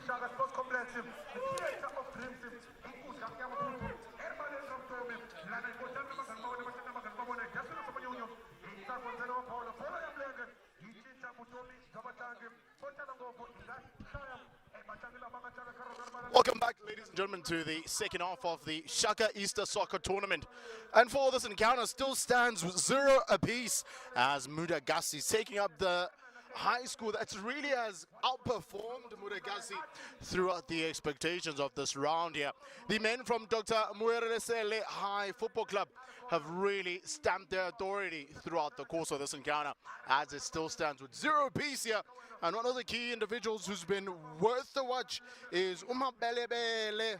Shaka sports complex, the theater of dreams, Welcome back, ladies and gentlemen, to the second half of the Shaka Easter Soccer Tournament. And for this encounter, still stands 0 apiece as Mudagasi is taking up the high school that really has outperformed Mudagasi throughout the expectations of this round here. The men from Dr. Mueresele High Football Club have really stamped their authority throughout the course of this encounter, as it still stands with 0 apiece here. And one of the key individuals who's been worth the watch is Umabelebele,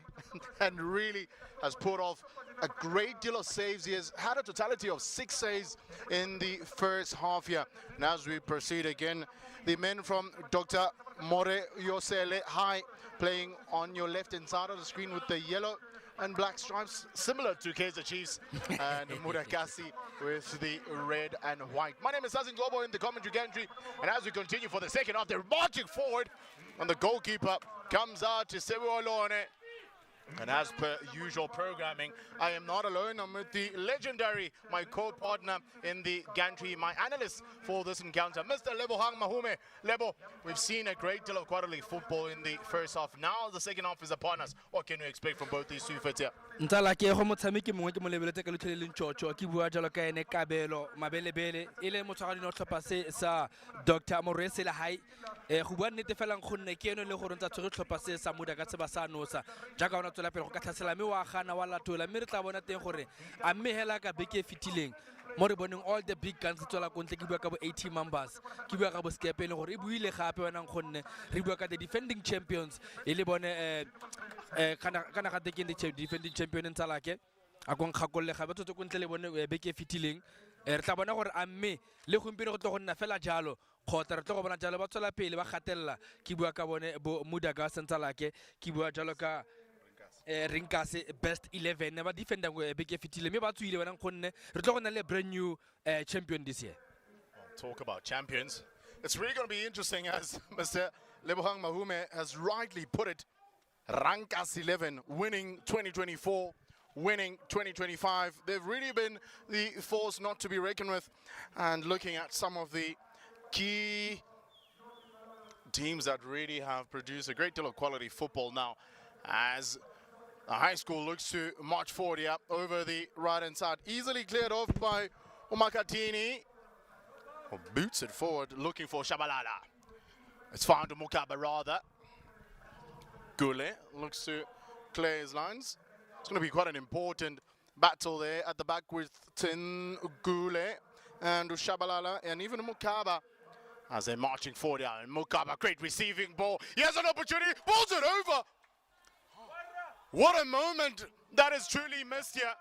and really has put off a great deal of saves. He has had a totality of 6 saves in the first half here. And as we proceed again, the men from Dr. More Yosele High playing on your left-hand side of the screen with the yellow and black stripes, similar to Kaizer Chiefs, and Mudagasi with the red and white. My name is Sazin Globo in the commentary gantry, and as we continue for the second half, they're marching forward, and the goalkeeper comes out to Sebu Olone. And as per usual programming, I am not alone. I'm with the legendary, my co-partner in the gantry, my analyst for this encounter, Mr. Lebohang Mahume. Lebo, we've seen a great deal of quarterly football in the first half. Now the second half is upon us. What can we expect from both these two fights here? Ntala ke go motshameki mongwe ke mo lebeletse ka lutlheleleng chocho ke bua jalo ka ene Kabelo Mabelebele ile motshwari no tlhopha se sa Dr. Moresele High go bua nnete fela ngonne ke eno le go ntsa tshwere tlhopha se sa muda ka tseba sa nosa jaaka ona tswela pele go ka tlhasela me wa gana wa latola mme re tla bona teng gore a mme hela ka beke fitileng mo re boneng all the big guns tswela kontle ke bua ka bo 80 members ke bua ka bo skepe le gore e buile gape wena ngonne re bua ka the defending champions ile bone kana ga taking the defending champion in Talake a go nkgakolle ga batho go ntle le bone beke fitileng re tla bona gore a mme le gompile go tlo go nna fela jalo khota re tlo go bona jalo ba tswela pele ba gatella ke bua ka bone bo Mudaga Sentalake ke bua jalo ka Rinkase best 11 ba defender go beke fitile me ba tswile wena ngonne re tlo go nna le brand new champion this year. Talk about champions. It's really going to be interesting, as Mr. Lebohang Mahume has rightly put it. Rankas 11 winning 2024, winning 2025. They've really been the force not to be reckoned with. And looking at some of the key teams that really have produced a great deal of quality football now, as the high school looks to march forward here over the right-hand side. Easily cleared off by Umakatini. Boots it forward, looking for Shabalala. It's found to Mukaba rather. Gule looks to clear his lines. It's going to be quite an important battle there at the back with Tin Gule and Shabalala and even Mukaba as they're marching forward. Yeah, and Mukaba, great receiving ball. He has an opportunity, balls it over. What a moment that is truly missed here.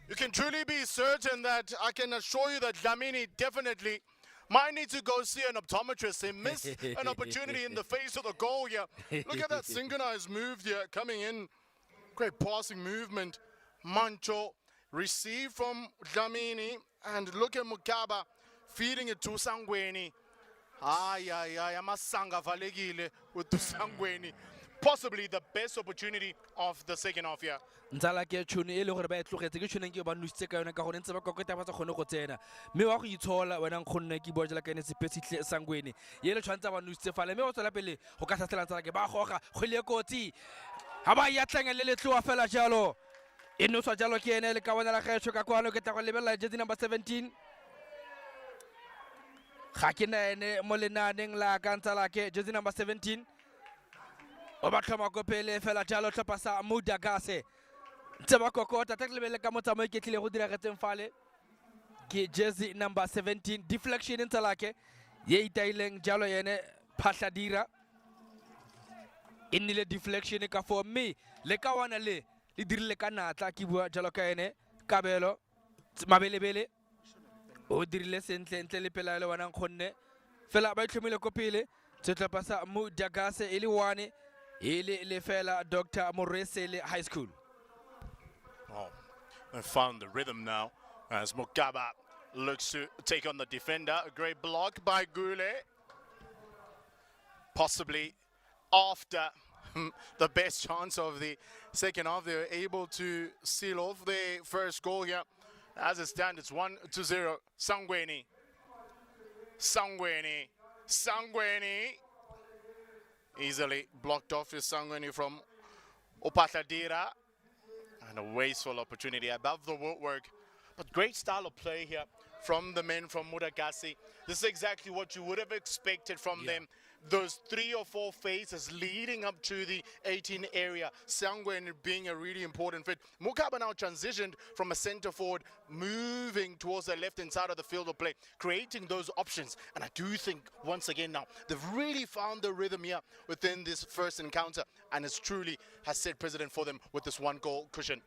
You can truly be certain that I can assure you that Dlamini definitely might need to go see an optometrist. They missed an opportunity in the face of the goal here. Look at that synchronized move here coming in. Great passing movement. Mancho received from Dlamini, and look at Mukaba feeding it to Sangweni. Amasanga valegile with Sangweni. Possibly the best opportunity of the second half here. Ntala ke tshone e le gore ba e tlogetse ke tshone ke ba nusitse ka yona ka gore ntse ba kokota ba tsa gone go tsena me wa go itshola wena ngonne ke bua jela ka ene sepesitle Sangweni ye le tshwantsa ba nusitse fale me o tsela pele go ka tlhatsela ntsa ke ba goga kgwele kotsi ha ba ya tlanga le letloa fela jalo e no swa jalo ke ene le ka bona la gaetsho ka kwano ke tla go lebella jersey number 17 ga ke na ene mo lenaneng la ka ntala ke jersey number 17 o ba tlhoma go pele fela jalo tlhopa sa Mudagase tseba kokota ta lebele ka motsamo ke tlile go dira getseng fale ke jersey number 17 deflection Ntalake ye itaileng jalo yene phahladira inile deflection ka for me le ka wana le dirile ka natla ke bua jalo ka ene Kabelo Mabelebele o dirile sentle ntle le pela le wana ngonne fela ba itlhomile ko pele setlhopha sa Mudagase e le 1 e le lefela Dr. Moresele High School. Oh, they found the rhythm now as Mukaba looks to take on the defender. A great block by Gule. Possibly after the best chance of the second half, they were able to seal off the first goal here. As it stands, it's 1-0. Sangweni. Easily blocked off his Sangweni from Opatadira. And a wasteful opportunity above the woodwork. But great style of play here from the men from Mudagasi. This is exactly what you would have expected from them. Those 3 or 4 phases leading up to the 18 area. Sangwen being a really important fit. Mukaba now transitioned from a center forward, moving towards the left-hand side of the field of play, creating those options. And I do think, once again now, they've really found the rhythm here within this first encounter. And it's truly has set precedent for them with this 1-goal cushion.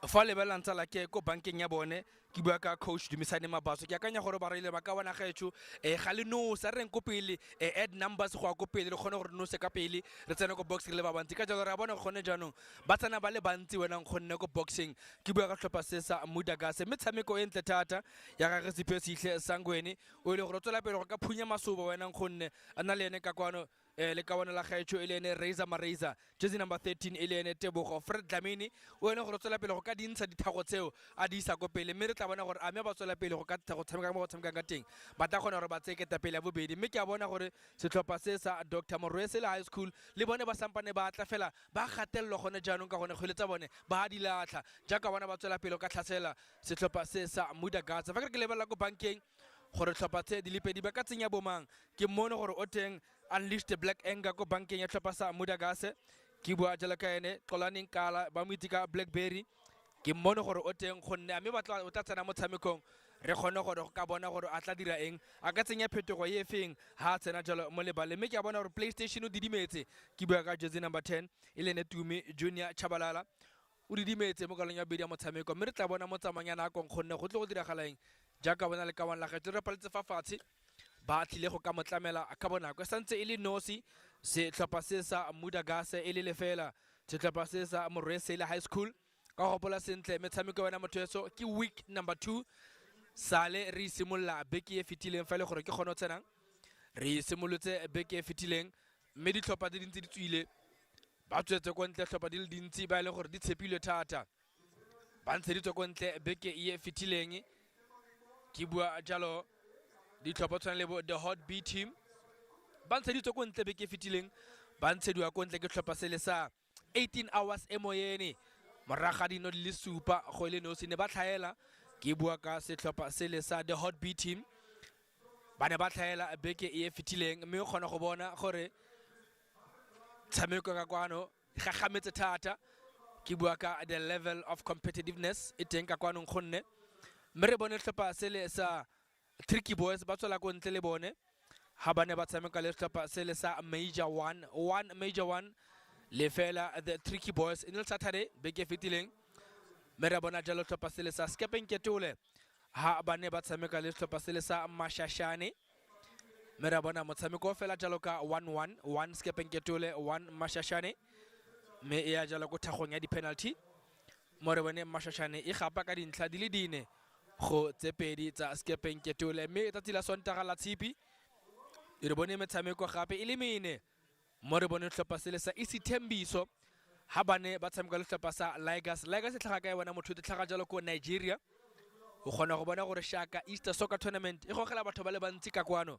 Fa le balantsa la ke ko bankeng ya bone ke bua ka coach Dumisane Mabaso ke akanya gore ba rile ba ka bona gaetso ga le no sa reng ko pele add numbers go go pele le khone gore no se ka pele re tsena ko boxing le ba bantsi ka jalo ra bona gone jaanong ba tsena ba le bantsi wena gonne ko boxing ke bua ka tlhopha se sa Mudagase metshameko e ntle thata ya ga se phesihle Sangweni o ile gore tsola pele go ka phunya masoba wena gonne ana le ene ka kwano le ka bona la gaetso e le ene Razor jersey number 13 e le ene Tebogo Fred Dlamini o ene gore tsola pele go ka dintsha dithago tseo a di isa go pele mme re tla bona gore a me ba tsola pele go ka go tshameka mo go tshameka ka teng ba tla gona gore ba tseke ta pele ya bobedi mme ke a bona gore setlhopha se sa Dr. Moresele High School le bone ba sampane ba tla fela ba gatello gone jaanong ka gone kgweletsa bone ba di latlha jaaka bona ba tsola pele ka tlhasela setlhopha se sa Mudagase fa ke lebella go bankeng gore tlhopha tse di lepedi ba ka tsenya bomang ke mone gore o teng unleash the black anger ko bankeng ya tlhopha sa Mudagase ke bua jala ka ene Xolani Nkala ba mo itika Blackberry ke mone gore o teng gonne a me batla o tla tsena mo tshamekong re gone gore go ka bona gore a tla dira eng a ka tsenya phetogo ye feng ha tsena jalo mo lebale mme ke a bona gore PlayStation o didimetse ke bua ka jersey number 10 e le Netumi Junior Chabalala o didimetse mo kalong ya bedi ya motshameko mme re tla bona mo tsamanya nako gonne go tle go diragalang jaaka bona le ka bona la gaetse re paletse fa fatshe ba tlile go ka motlamela ka bonako santse e le nosi se tlhopha se sa Mudagase e le lefela se tlhopha se sa Moresele High School ka go gopola sentle metshameko wena motho eso ke week number 2 sale re simolla beke e fetileng fa le gore ke gone o tsenang re simolotse beke e fetileng mme ditlhopha di dintsi di tswile ba tswetse ko ntle tlhopha di le dintsi ba ile gore di tshepilwe thata ba ntsheditswe ko ntle beke e fetileng ke bua jalo ditlhopha tswana le the hot B team ba ntsheditswe ko ntle beke e fetileng ba ntshediwa ko ntle ke tlhopha se le sa 18 hours emoyene moraga dino di le supa go ile no se ne ba tlhaela ke bua ka setlhopha se le sa the hot B team ba ne ba tlhaela beke e fetileng mme o kgona go bona gore tshameko ka kwano ga gametse thata ke bua ka the level of competitiveness e teng ka kwano gonne mme re bone tlhopha se le sa Tricky Boys ba tswela ko ntle le bone ha ba ne ba tshameka le tlhopha se le sa Major 1 le fela the Tricky Boys in Saturday beke fetileng mme re bona jalo tlhopha se le sa Skepengketole ha ba ne ba tshameka le tlhopha se le sa Mashashane mme re bona motshameko fela jalo ka 1-1 Skepengketole 1 Mashashane mme e ya jalo go thagong ya di penalty mo re bone Mashashane e gapa ka dintlha di le dine go tsepedi tsa Skepengketole mme e tsatsi la Sontaga la Tshipi re bone metshameko gape e le mene mo re bone tlhopha se le sa Isithembiso ha bane ba tshameka le tlhopha sa Lagos e tlhaga ka bona motho e tlhaga jalo ko Nigeria o kgona go bona gore Shaka Easter Soccer Tournament e gogela batho ba le bantsi ka kwano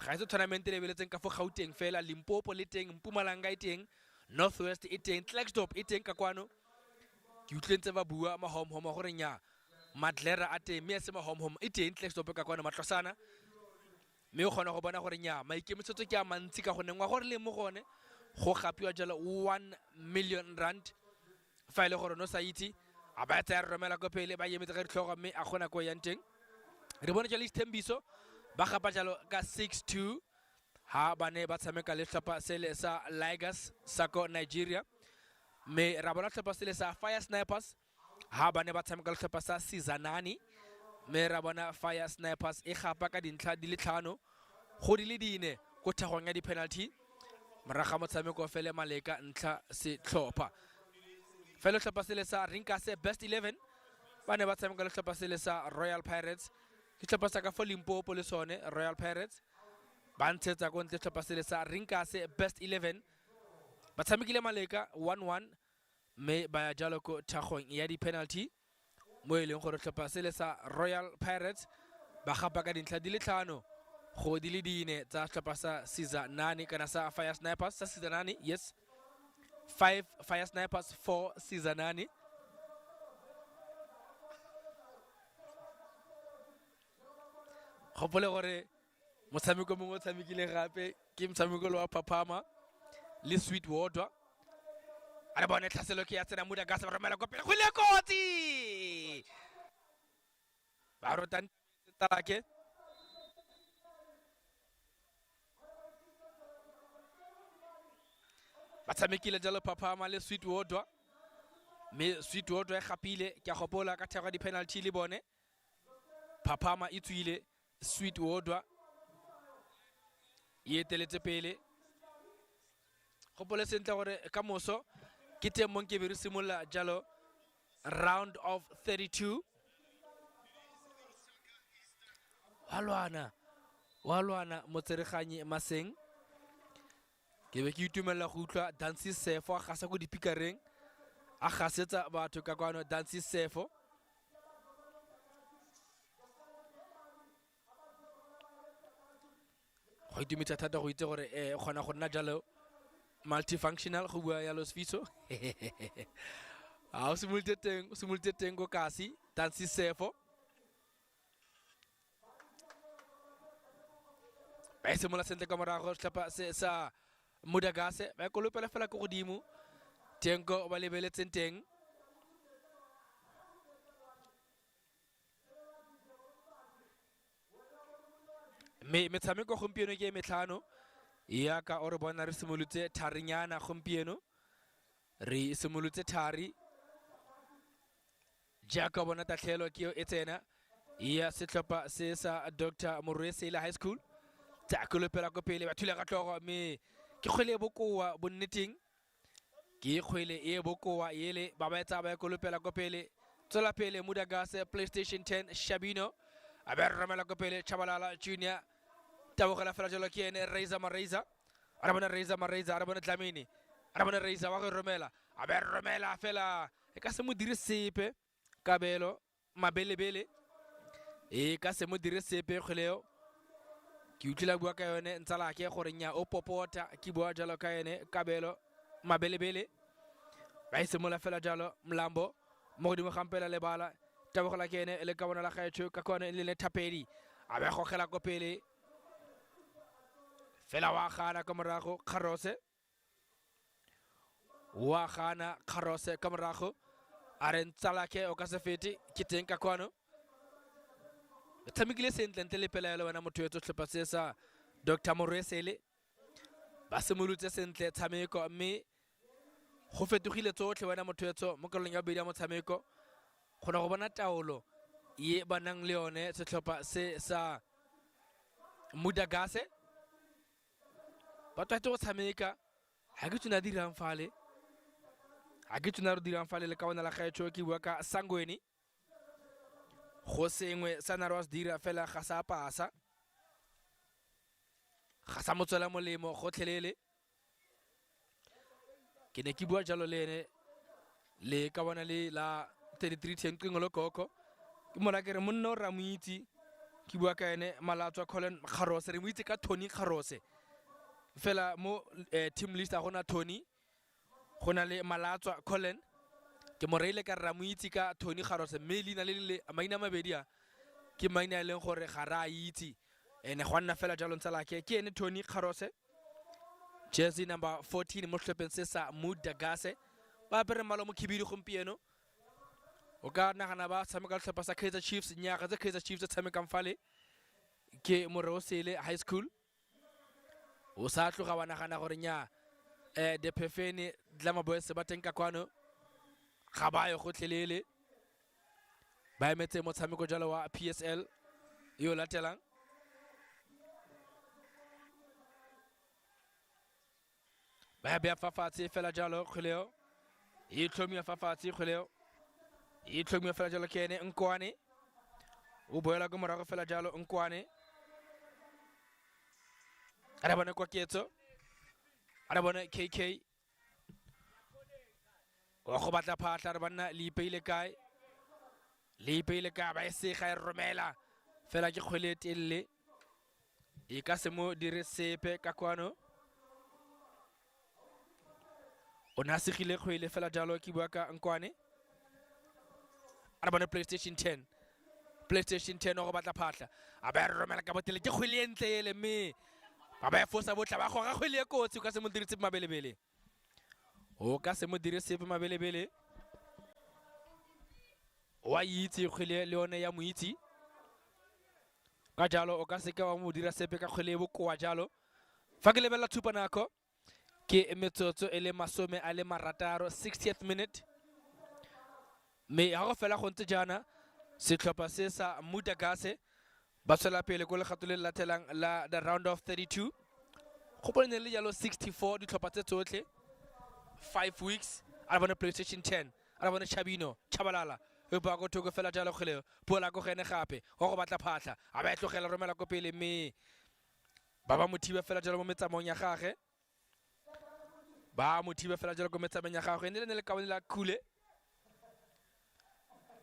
ga e tournament le beletseng ka fo Gauteng fela Limpopo le teng Mpumalanga e teng Northwest e teng Klerksdorp e teng ka kwano ke utlwentse ba bua mahomhoma gore nya Madlera a teng mme se mahomhoma e teng Klerksdorp ka kwano matlosana mme o kgona go bona gore nya maikemisetso ke a mantsi ka gone ngwa gore le mo gone go gapiwa jalo 1 million rand fa ile gore no sa itse a ba tsa re romela ko pele ba yemetse ga ditlhogo mme a gona ko yang teng re bone jalo Isithembiso ba gapa jalo ka 6-2 ha ba ne ba tshameka le tlhopha se le sa Lagos sa ko Nigeria mme ra bona tlhopha se le sa Fire Snipers ha ba ne ba tshameka le tlhopha sa Sizanani mme ra bona Fire Snipers e gapa ka dintlha di le 5 go di le dine ko thagong ya di-penalty morago ga motshameko fele maleka ntlha setlhopha fela tlhopha se le sa rinkase best 11 ba ne ba tshameka le tlhopha se le sa Royal Pirates ke tlhopha sa ka fo Limpopo le sone Royal Pirates ba ntshetsa ko ntle tlhopha se le sa rinkase best 11 ba tshamekile maleka 1-1 mme ba ya jalo ko thagong ya di-penalty mo e leng gore tlhopha se le sa Royal Pirates ba gapa ka dintlha di le 5 go di le dine tsa tlhopha sa Sizanani kana sa Fire Snipers sa Sizanani yes 5 Fire Snipers 4 Sizanani gopole gore motshameko mongwe o tshamekile gape ke motshameko wa Papama le Sweetwater a re bone tlhaselo ke ya tsena Mudagase ba romela ko pele go ile kotsi ba rotan talake ba tshamekile jalo Papama le Sweetwater mme Sweetwater e gapile ke a gopola ka thego di penalty le bone Papama e tswile Sweetwater e eteletse pele gopole sentle gore ka moso ke teng mo ke be re simolla jalo round of 32 walwana motsereganyi Maseng ke be ke itumella go utlwa Dancy Sefo a gasa go dipikareng a gasetsa batho ka kwano Dancy Sefo go itumetse thata go itse gore kgona go nna jalo multifunctional go bua yalo Sfiso a o simolotse teng go kasi Dancy Sefo ba simola sentle ka morago tlhapa se sa Mudagase ba kolopela fela go godimo tengo ba lebeletseng teng metshameko gompieno ke metlhano ya ka o re bona re simolotse tharinyana gompieno re simolotse thari jaaka bona tatlhelo ke e tsena ya setlhopha se sa Dr. Moresela High School tsa kolopela ko pele ba thula ka tlogo mme ke kgwele e bokoa bonneteng ke kgwele e bokoa yele ba ba etsa ba kolopela ko pele tsola pele Mudagase PlayStation 10 Shabino a ba romela ko pele Chabalala Junior tabogela fela jalo ke ene Raiza Maraiza a bona Raiza Maraiza a bona Dlamini a bona Raiza wa go romela a ba romela fela e ka se mo dire sepe kabelo mabelebele e ka se mo dire sepe kgweleo ke utlwila bua ka yone ntsala ke gore nya o popota ke bua jalo ka ene kabelo mabelebele ba isimola fela jalo Mlambo mo godimo gampela le bala tabogela ke ene le ka bona la gaetsho ka kone le thapedi a ba gogela ko pele fela wa gana ka morago Kgarose wa gana Kgarose ka morago a re ntsala ke o ka se fete ke teng ka kwano tshamekile sentle ntle le pela ya wena motho yo tlhopha se sa Dr. Moresele ba simolotse sentle tshameko mme go fetogile tsotlhe wena motho yetso mo kolong ya bedi ya motshameko gona go bona taolo ye banang le yone setlhopha se sa Mudagase ba tswetse go tshameka ga ke tsena dirang fale ga ke tsena re dirang fale le ka bona la gaetsho ke bua ka Sangweni go sengwe sa Narwas dira fela ga sa pasa ga sa motswela molemo go tlhelele ke ne ke bua jalo le ene le ka bona le la 3310 Qingolo Koko ke mona ke re monna o ra mo itse ke bua ka ene Malatswa Colin Kgarose re mo itse ka Tony Kgarose fela mo team list a gona Tony gona le Malatswa Colin ke mo reile ka ra mo itse ka Tony Kgarose mme lena le maina mabedi a ke maina leng gore ga ra itse ene go nna fela jalo ntsala ke ene Tony Kgarose jersey number 14 mo tlhopheng se sa Mudagase ba pere malo mo khibidi gompieno o ka nagana ba tshameka tlhopha sa Kaizer Chiefs nyaga tsa Kaizer Chiefs tshamekang fale ke Moresele High School o sa tloga wa nagana gore nya de Phefeni Dlama Boys ba teng ka kwano ga ba yo gotlhelele ba emetse motshameko jalo wa PSL yo latelang ba bea fa fatshe fela jalo kgweleo e tlhomia fa fatshe kgweleo e tlhomia fela jalo ke ene Nkwane o boela go morago fela jalo Nkwane a re bone kwa ketso a re bone KK wa go batla phatla re banna le ipeile kae ba e sega e romela fela ke kgwele telle e ka se mo dire sepe ka kwano o na segile kgwele fela jalo ke bua ka Nkwane a re bone PlayStation 10 o go batla phatla a ba re romela ka botele ke kgwele e ntle ele mme ba ba fosa botla ba goga kgwele e kotsi o ka se mo dirise mabelebele o ka se mo dire sepe mabelebele wa itse kgwele le one ya mo itse ka jalo o ka se ka wa mo dira sepe ka kgwele bokoa jalo fa ke lebella thupa nako ke metsotso e le 60th minute mme ha go fela go ntse jana setlhopha se sa Mudagase ba tswela pele go legato le latelang la the round of 32 go bone le jalo 64 ditlhopha tse tsotlhe 5 weeks a bona PlayStation 10 a bona Chabino Chabalala e ba go thoko fela jalo kgwele pola go gene gape go go batla phatla a ba tlogela romela go pele mme ba ba mothiba fela jalo mo metsamong ya gagwe ba mothiba fela jalo go metsamong ya gagwe ne le ka la Khule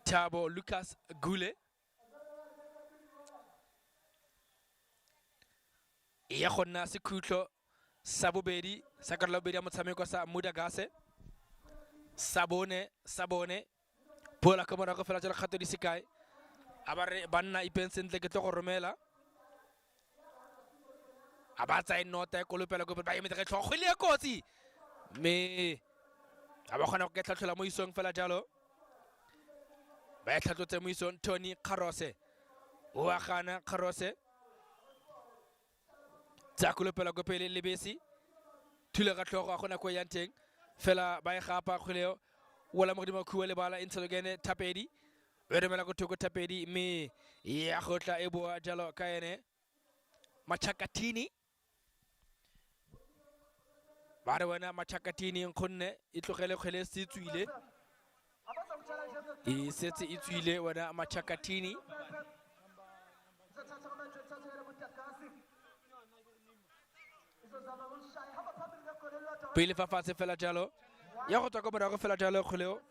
Thabo Lucas Gule ya gonna sekhutlo sa bobedi sa karolo bobedi ya motshameko sa Mudagase Sabone pola ka morago fela jalo kgato di sekai a ba re banna ipensentle ke tlo go romela a ba tsa nota e kolopela go ba emetse ke tlhogo le ya kotsi me a ba gona go ke tlhatlhola mo isong fela jalo ba tlhatlotse mo isong Tony Kharose o a gana Kharose tsa kolopela go pele lebesi thule ga tlhogo a gona go ya nteng fela ba e gapa kgoleo wala mo godimo khuwa le bala intelligene Tapedi o remela go thoko Tapedi mme ya gotla e boa jalo ka ene Machakatini ba re bona Machakatini ngonne e tlogele kgwele se tswile e setse e tswile wena Machakatini pele fa fatshe fela jalo ya go tswa ka morago fela jalo kgoleo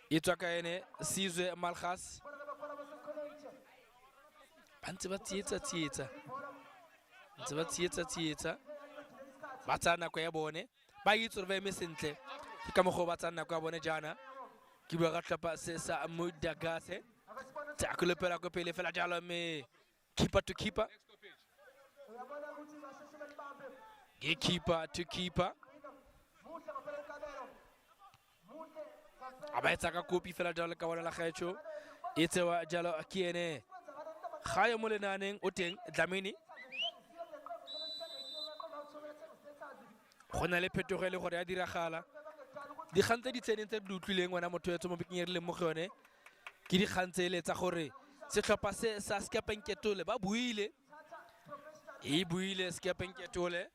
e tswa ka ene Sizwe Malgas ba ntse ba tsietsa ba tsaya nako ya bone ba itse gore ba eme sentle ke ka mogo ba tsaya nako ya bone jana ke bua ka tlhopha se sa Mudagase tsa kolopela ko pele fela jalo mme keeper to keeper a ba etsa ka kopi fela jalo ka bona la gaetsho e tsewa jalo ke ene ga yo mo lenaneng o teng Dlamini go na le phetogo e le gore ya diragala dikgang tse di tseneng tse di utlwileng wena motho etso mo bekeng e rileng mo go yone ke dikgang tse le tsa gore setlhopha se sa Skepenketole ba buile Skepenketole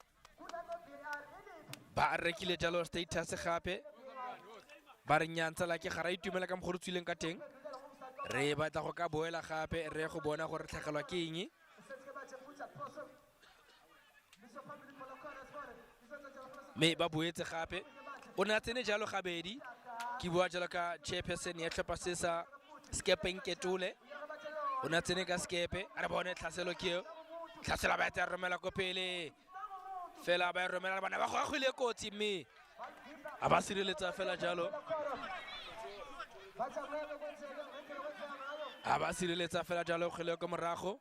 ba rekile jalo status gape ba re nyantsa la ke ga ra itumela ka mogoro tswileng ka teng re batla go ka boela gape re go bona gore tlhagelwa ke eng me ba boetse gape o na tsene jalo gabedi ke bua jalo ka chairperson ya tlhopha se sa Skepenketole o na tsene ka skepe a re bone tlhaselo ke tlhasela ba tsa romela ko pele fela ba romela bana ba go agwile kotsi mme a ba sireletsa fela jalo kgwele ko morago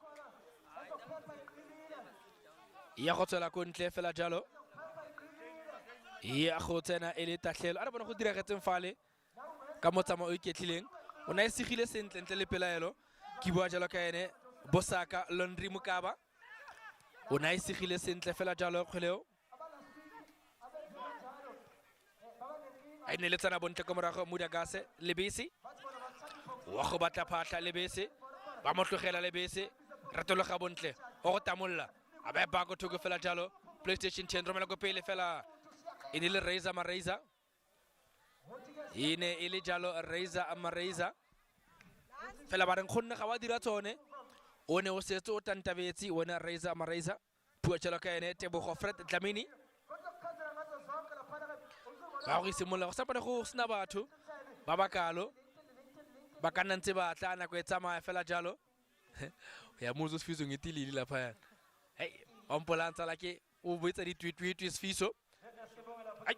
ya go tswela ko ntle fela jalo ya go tsena e le tatlhelo a re bona go diragetseng fale ka motsama o iketlileng o na e segile sentle ntle le pelaelo ke bua jalo ka ene Bosaka Laundry Mokaba o na e segile sentle fela jalo kgweleo a ne le tsana bontle ko morago Mudagase Lebese wa go batla phatla Lebese ba mo tlogela Lebese ratologa bontle o go tamolla a ba go thoko fela jalo PlayStation 10 romela go pele fela e ne le Razor Maraiza e ne e le jalo Razor Maraiza fela ba reng khonne ga wa dira tsone o ne o setse o tantabetse wena Razor Maraiza pua tshelo ka ene Tebogo Fred Dlamini ba go simolola go sapana go sna batho ba bakalo ba ka nna ntse ba tla nako e tsamaya fela jalo ya Moses Fiso ngitilile lapha yana hey ompolantsha la ke o boetsa di tweet Fiso ai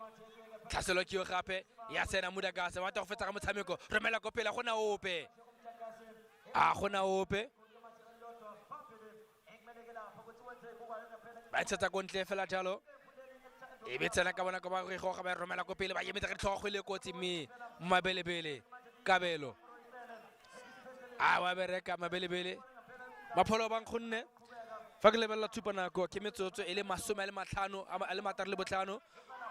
tlhaselo ke yo gape ya sena Mudagase wa tla go fetsa ka motshameko romela go pela gona ope gona ope ba tsetsa go ntle fela jalo e be tsena ka bona ka ba re go ga ba romela go pele ba yemetsa ka tlhogo le kotsi mme mabelebele kabelo wa bereka mabelebele mapholo bang khonne fa ke lebella thupanako ke metsotso e le 15 a le matare le botlhano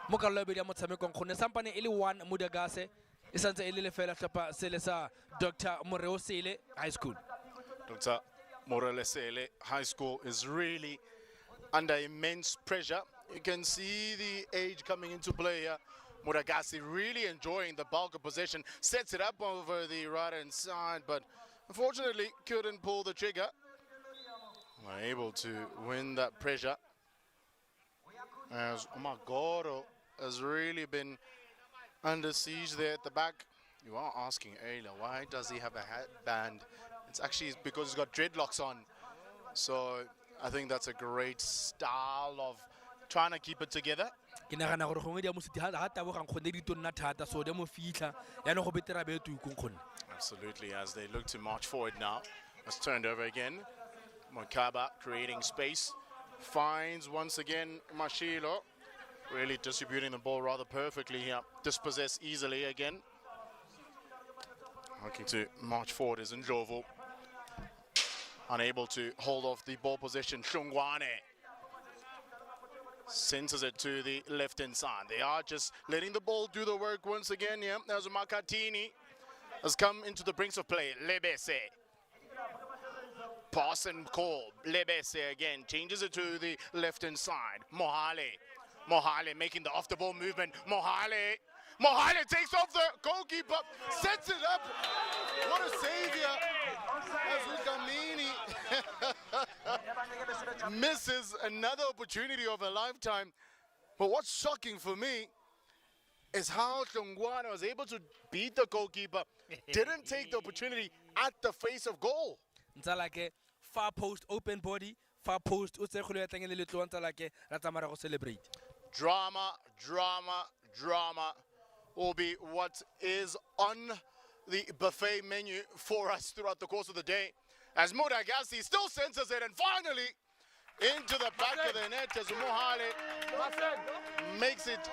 mo ka lobedi ya motshamekong khonne sampane e le 1 Mudagase e santse e le lefela tlhapa sele sa Dr. Moreosele High School. Dr. Moreosele High School is really under immense pressure. You can see the age coming into play here. Mudagase really enjoying the bulk of possession, sets it up over the right-hand side, but unfortunately couldn't pull the trigger. Able to win that pressure, as Omagoro has really been under siege there at the back. You are asking Ayla, why does he have a headband? It's actually because he's got dreadlocks on. So I think that's a great style of trying to keep it together. Absolutely, as they look to march forward now. It's turned over again. Makaba creating space, finds once again Mashilo, really distributing the ball rather perfectly here. Dispossessed easily again. Looking to march forward is Ndlovu. Unable to hold off the ball possession. Shungwane centers it to the left-hand side. They are just letting the ball do the work once again. Yeah, there's Makatini has come into the brinks of play. Lebese. Pass and call. Lebese again changes it to the left-hand side. Mohale making the off-the-ball movement. Mohale takes off the goalkeeper, sets it up. What a savior! As Ugamini misses another opportunity of a lifetime. But what's shocking for me is how Hlongwane was able to beat the goalkeeper. Didn't take the opportunity at the face of goal. Nzalake far post open body, far post o tsekgolo ya tleng le letlo Nzalake ra tsamara go celebrate. Drama will be what is on the buffet menu for us throughout the course of the day. As Mudagase still senses it, and finally into the back of the net as Mohale makes it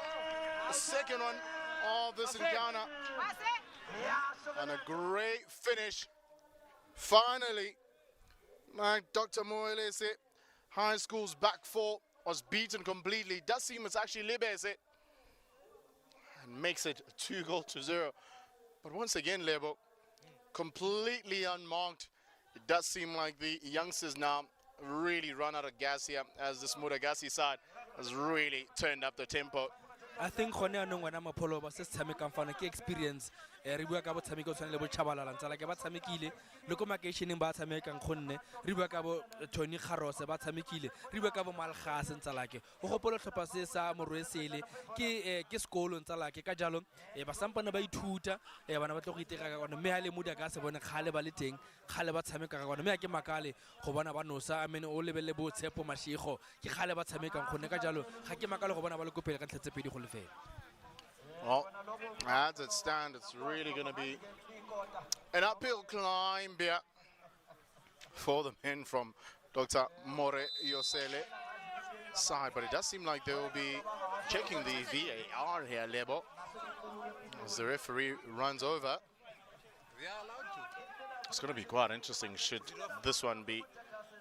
the second one of this encounter. And a great finish. Finally, like Dr. Moelese, High School's back four was beaten completely. Does seem it's actually Lebese and makes it 2-0. But once again, Lebo, completely unmarked. It does seem like the youngsters now really run out of gas here, as this Mudagase side has really turned up the tempo. I think gone anong wana mapholo ba se tshameka mfana ke experience re bua ka botshameko tshwana le bo chabalala ntsa like ba tshamekile le ko makeisheneng ba tshamekang gonne re bua ka bo Tony Kharose ba tshamekile re bua ka bo Malgase ntsa like o gopolo tlhopha se sa Moreosele ke sekolo ntsa like ka jalo ba sampana ba ithuta bana ba tlo go iteka ka gona mme ha le Mudagase bone khale ba le teng khale ba tshameka ka gona mme ke makale go bona ba nosa amene o lebelle bo Tshepo Mashego ke khale ba tshamekang gonne ka jalo ga ke makale go bona ba le kopela ka tlhetse pedi go le fela. Well, as it stands, it's really going to be an uphill climb here for the men from Dr. Moreosele side. But it does seem like they will be checking the VAR here, Lebo, as the referee runs over. It's going to be quite interesting should this one be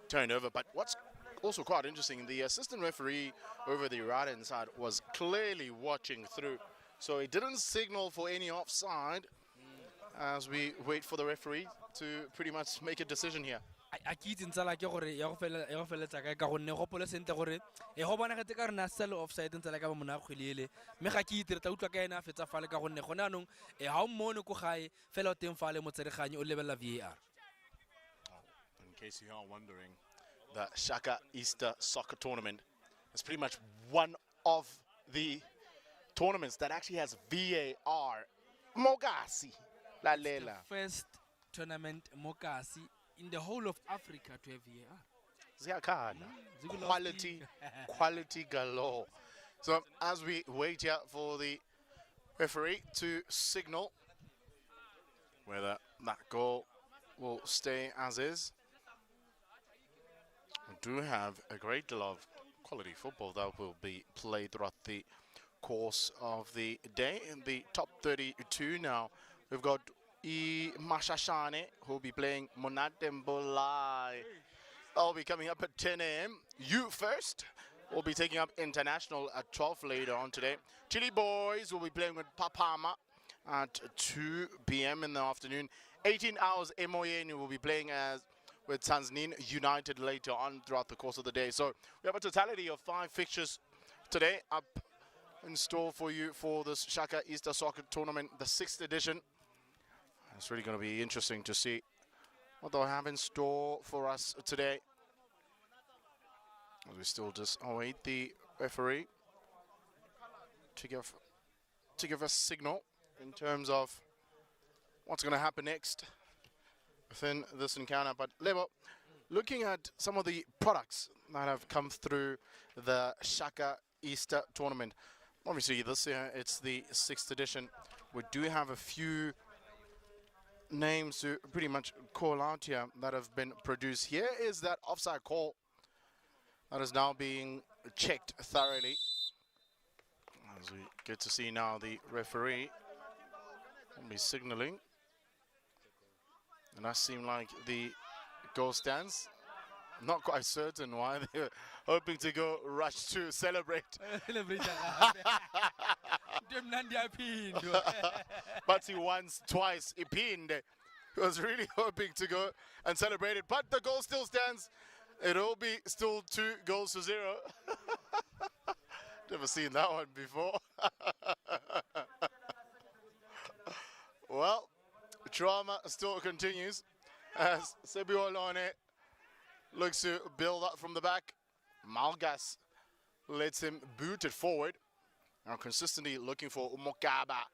turned over. But what's also quite interesting, the assistant referee over the right-hand side was clearly watching through. So he didn't signal for any offside as we wait for the referee to pretty much make a decision here. a ke itseng tsala ke gore ya go feletsa kae ka gonne gopole sentle gore go bonagetse ka re na sele offside tsela ka ba mona kgwele ele mme ga ke itse re tla utlwa ka ena a fetsa fale ka gonne gone anong ga o mmone ko gae fela o teng fale motsereganyi o lebelela VAR. In case you are wondering, the Shaka Easter Soccer Tournament is pretty much one of the tournaments that actually has VAR. Mogasi, la The lela. first tournament Mokasi in the whole of Africa to have VAR. Ziyakhala. Zikulo Quality galore. So as we wait here for the referee to signal whether that goal will stay as is, we do have a great deal of quality football that will be played throughout the course of the day. In the top 32 now, we've got Mashashane, who will be playing Monatembulai. I'll be coming up at 10 a.m. You first will be taking up International at 12 later on today. Chili Boys will be playing with Papama at 2 p.m. in the afternoon. 18 hours, Moyeni will be playing with Tanzania United later on throughout the course of the day. So we have a totality of 5 fixtures today up in store for you for this Shaka Easter Soccer Tournament, the 6th edition. It's really going to be interesting to see what they'll have in store for us today. As we still just await the referee to give us signal in terms of what's going to happen next within this encounter. But Lebo, looking at some of the products that have come through the Shaka Easter Tournament, obviously this year it's the 6th edition. We do have a few names to pretty much call out here that have been produced. Here is that offside call that is now being checked thoroughly. As we get to see now the referee will be signaling. And that seemed like the goal stands. Not quite certain why they were hoping to go rush to celebrate. But he once, twice, he pinned. He was really hoping to go and celebrate it. But the goal still stands. It'll be still 2-0. Never seen that one before. Well, drama still continues as Sebiolone looks to build up from the back. Malgas lets him boot it forward. Now consistently looking for Umokaba.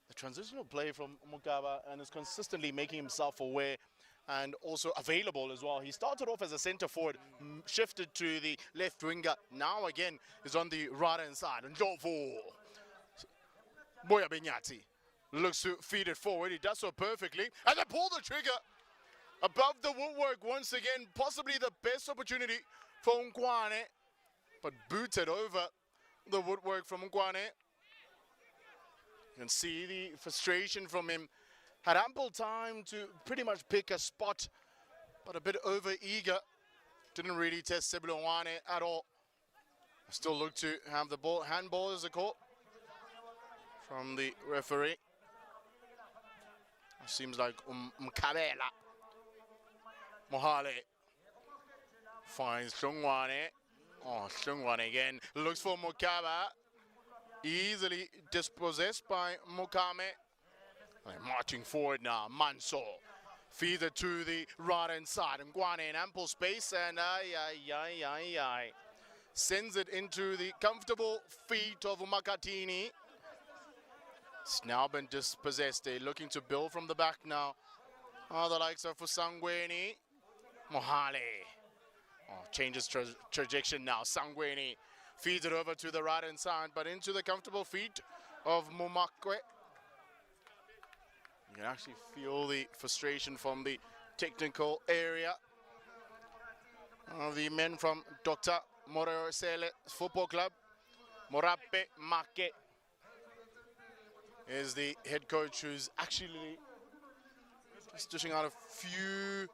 The transitional play from Umokaba, and is consistently making himself aware and also available as well. He started off as a centre forward, shifted to the left winger. Now again is on the right hand side. And Jovo Boya Benyati looks to feed it forward. He does so perfectly. And they pull the trigger above the woodwork once again. Possibly the best opportunity for Nkwane, but booted over the woodwork from Nkwane. You can see the frustration from him. Had ample time to pretty much pick a spot, but a bit over eager. Didn't really test Sebulwane at all. Still look to have the ball. Handball is a call from the referee. Seems like Mkabela. Mohale finds Shungwane. Oh, Shungwane again. Looks for Mokaba. Easily dispossessed by Mokame. Marching forward now, Manso feeds it to the right hand side. Ngwane in ample space and sends it into the comfortable feet of Makatini. It's now been dispossessed. They're looking to build from the back now. The likes of Sangweni. Mohale. Changes trajectory now. Sangweni feeds it over to the right hand side, but into the comfortable feet of Mumakwe. You can actually feel the frustration from the technical area of the men from Dr. Morosele Football Club. Morape Make is the head coach, who's actually just dishing out a few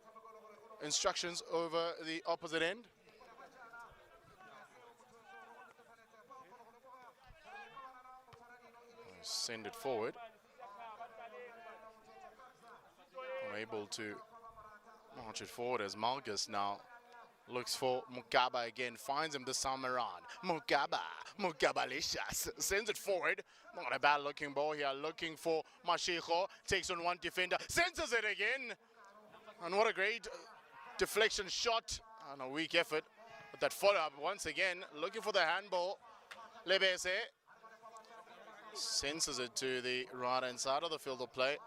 instructions over the opposite end. Send it forward. Unable to March it forward as Malgus now looks for Mugaba again, finds him this time around. Mugabalicious, sends it forward. Not a bad looking ball here, looking for Mashiko, takes on one defender, senses it again. And what a great deflection shot and a weak effort. But that follow-up once again, looking for the handball. Lebese senses it to the right-hand side of the field of play.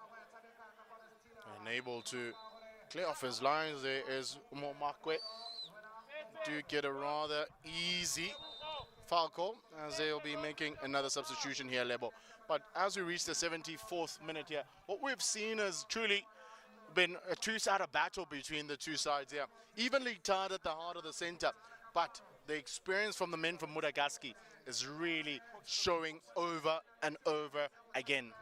And able to clear off his lines there is Momakwe. Do get a rather easy foul call as they'll be making another substitution here, Lebo. But as we reach the 74th minute here, what we've seen has truly been a two-sided battle between the two sides here. Evenly tied at the heart of the center, but the experience from the men from Mudagaski is really showing over and over again.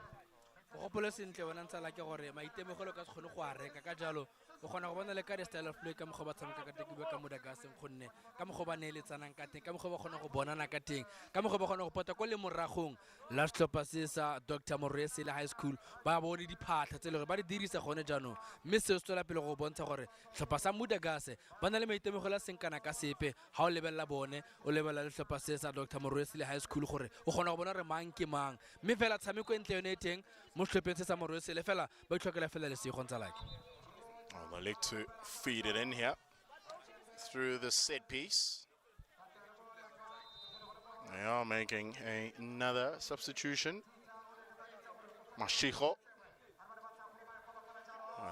o kgona go bona le ka style of play ka mokgwa ba tshameka ka teng ka Madagascar gonne ka mokgwa ba neeletsanang ka teng ka mokgwa ba kgona go bonana ka teng ka mokgwa ba kgona go pota ko le moragong la setlhopha se sa Dr. Moresi le high school ba bone diphatlha tse le gore ba di dirisa gone jaanong mme se se tswela pele go bontsha gore setlhopha sa Madagascar ba na le maitemogelo a seng kana ka sepe ha o lebella bone o lebella le setlhopha se sa Dr. Moresi le high school gore o kgona go bona re mang ke mang mme fela tshameko e ntle yone e teng mo setlhopheng se sa Moresi le fela ba itlhokela fela le se go ntsa like. They look to feed it in here through the set piece. They are making another substitution. Mashiko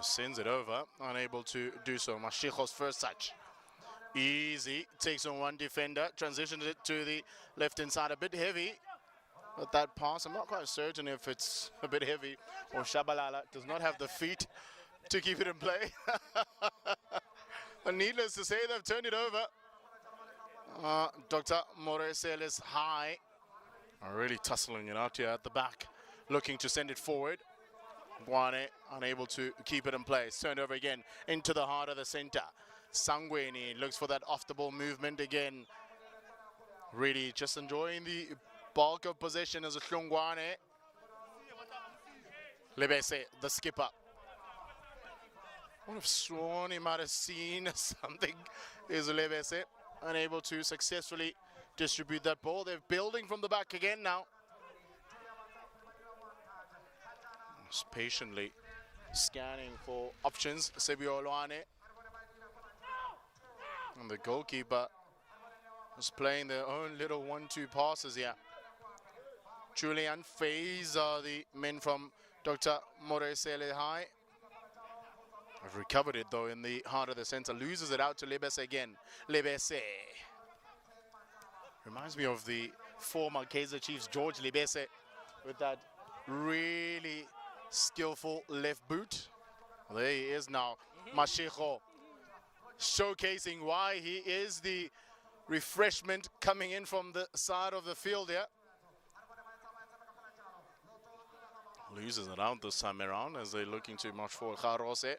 sends it over, unable to do so. Mashiko's first touch. Easy, takes on one defender, transitions it to the left-hand side, a bit heavy. But that pass, I'm not quite certain if it's a bit heavy or Shabalala does not have the feet to keep it in play. And needless to say, they've turned it over. Dr. Moresel is high. Really tussling it out here at the back, looking to send it forward. Guane unable to keep it in place. Turned over again into the heart of the center. Sangweni looks for that off-the-ball movement again. Really just enjoying the bulk of possession as a Hlungwane. Lebese, the skipper. I would have sworn he might have seen something. Is Lebese unable to successfully distribute that ball. They're building from the back again now. Just patiently scanning for options. Sebio Olwane. And the goalkeeper is playing their own little 1-2 passes here. Truly unfazed are the men from Dr. Moresele High. I've recovered it though in the heart of the center. Loses it out to Lebese again. Lebese. Reminds me of the former Kaizer Chiefs, George Lebese, with that really skillful left boot. There he is now. Mashiko showcasing why he is the refreshment coming in from the side of the field here. Loses it out this time around as they're looking to march forward. Kharose.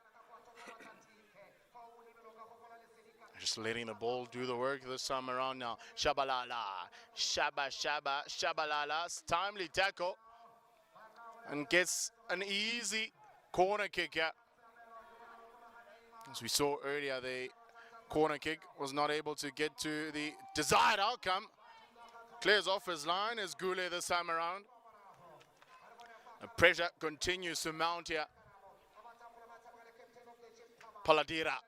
Just letting the ball do the work this time around now. Shabalala. Shabalala's timely tackle. And gets an easy corner kick here. As we saw earlier, the corner kick was not able to get to the desired outcome. Clears off his line as Gule this time around. The pressure continues to mount here. Paladira.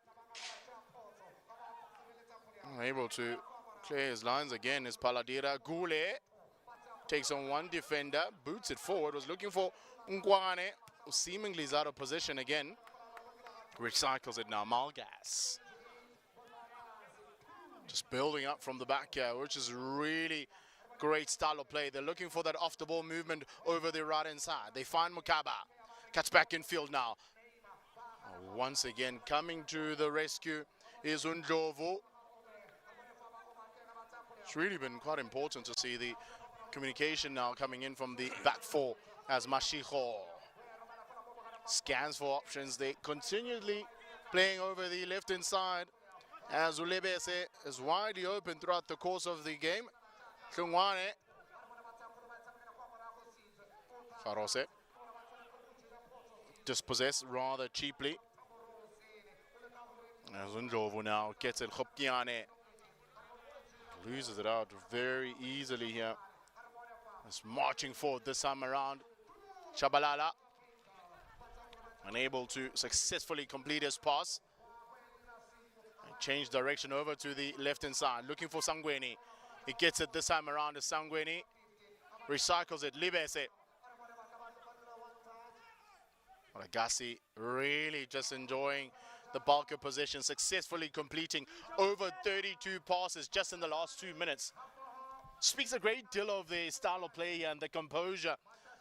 Able to clear his lines again is Paladira. Gule takes on one defender, boots it forward, was looking for Ngwane, who seemingly is out of position again. Recycles it now, Malgas. Just building up from the back here, which is really great style of play. They're looking for that off-the-ball movement over the right-hand side. They find Mukaba. Cuts back in field now. Once again, coming to the rescue is Undlovu. It's really been quite important to see the communication now coming in from the back four as Mashiko scans for options. They continually playing over the left-hand side as Ulebese is widely open throughout the course of the game. Hlungwane. Farose. Dispossessed rather cheaply. Zundjovu now gets it. Khopkiane loses it out very easily here. It's marching forward this time around. Chabalala unable to successfully complete his pass. And change direction over to the left-hand side, looking for Sangweni. He gets it this time around to Sangweni. Recycles it, Libese. Agassi really just enjoying the bulk of possession, successfully completing over 32 passes just in the last 2 minutes. Speaks a great deal of the style of play here and the composure,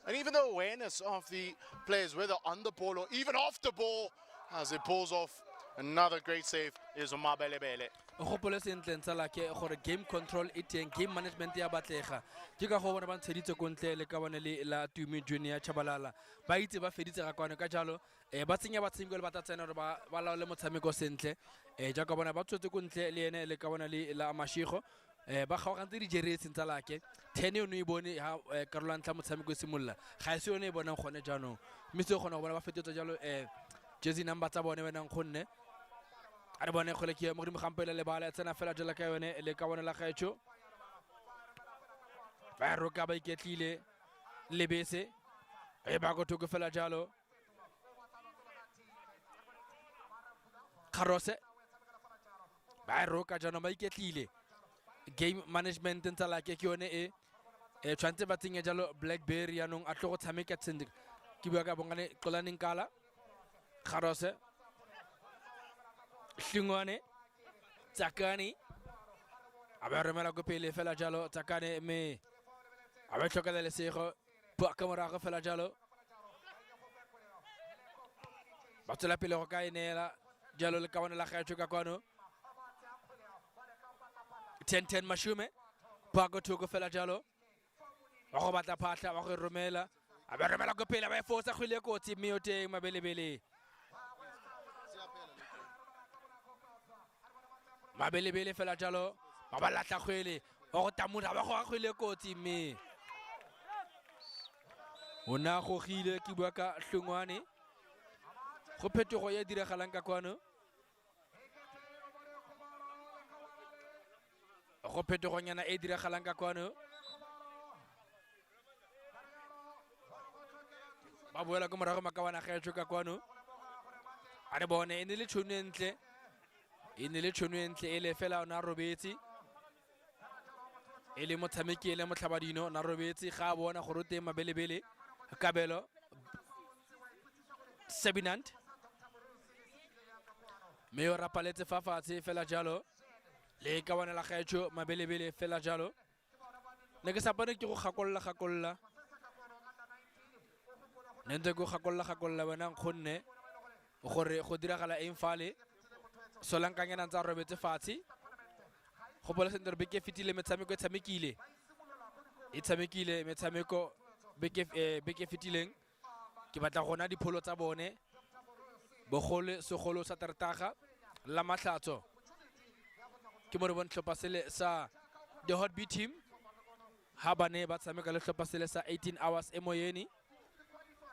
and even the awareness of the players, whether on the ball or even off the ball, as it pulls off another great save is Omabelebele. Gopole sentle ntsala ke gore game control e teng, game management ya batlega ke ka go bona ba ntsheditse kontle le ka bone le la Tumi Junior Chabalala ba itse ba feditse ga kwane ka jalo ba tsenya ba tsengwe le ba tatsena gore ba laole motshameko sentle ja ka bona ba tsotse kontle le ene le ka bona le la Mashigo ba gaogantse di jeretse ntsala ke 10 yo no e bone ha karolo ntla motshameko se molla ga e se yone e bonang gone jaanong mme se gona go bona ba fetotsa jalo jersey number tsa bone wenang gonne a bone go le ke mo godimo gampela le bala tsena fela jela ka yone le ka bona la gaetsho ba roka ba iketlile le bese ba go thoko fela jalo Kharose ba roka jana ba iketlile game management ntsa la ke yone e tshwantse ba tsenya jalo Blackberry yanong a tlo go tshameka tsendika ke bua ka bongane qolaneng kala Kharose Hlingwane Tsakani aba remela go pele fela jalo Tsakane me aba tlhokela lesego pa ka morago fela jalo ba tsela pele go ka inela jalo le ka bona la gaetsho ka kwano 10-10 Mashume pa go thoko fela jalo ba go batla phatla ba go romela aba remela go pele ba e fosa khwile kotsi mme o teng mabelebele Mabelebele fela jalo ba ba latla khwele ba go tamura ba go ga khwele kotsi mme ona go gile ke bua ka Hlongwane go phetogo ya diragalang ka kwano go phetogo nyana e diragalang ka kwano ba boela go morago makawana gaetsho ka kwano a re bone ene le tšhono entle le tšhono entle ele fela ona robetsi ele motshameki ele motlhabadino na robetsi ga bona go rote mabelebele kabelo Sebinant me o rapaletse fa fatshe fela jalo le ka bona la gaetsho mabelebele fela jalo ne ke sa bone ke go gakolla nente go gakolla bona ngonne gore go diragala eng fale solankanyana ntsa robetse fatshe go bola sentle re beke fitile metshameko e tshamekile metshameko beke fitileng ke batla gona dipholo tsa bone bogole segolo sa tartaga la mahlatso ke mo re bon tlhopa sele sa the hot beat team ha bane ba tshameka le tlhopa sele sa 18 hours emoyeni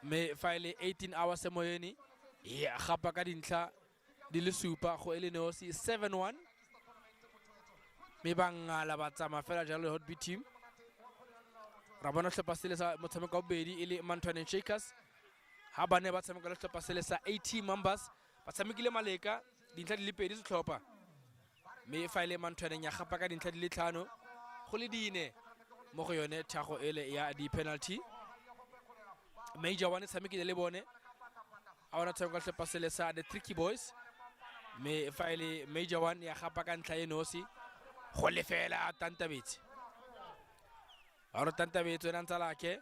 me file 18 hours emoyeni ya gapa ka dintlha di le supa go ele neosi 7-1 me bangala ba tsama fela jalo hot beat team ra bona tlhopa sele sa motshameko wa bobedi ile Mantwane Shakers ha bane ba tshameka le tlhopa sele sa 80 members ba tshamekile maleka dintlha di le pedi se tlhopa me file Mantwane ya gapa ka dintlha di le 5 go le dine mo go yone thago ele ya di penalty Major One tshamekile le bone a ona tshameka le tlhopa sele sa the Tricky Boys me file Major One ya gapa ka ntlha enosi go lefela Tantabetse a re Tantabetse wena ntsa lake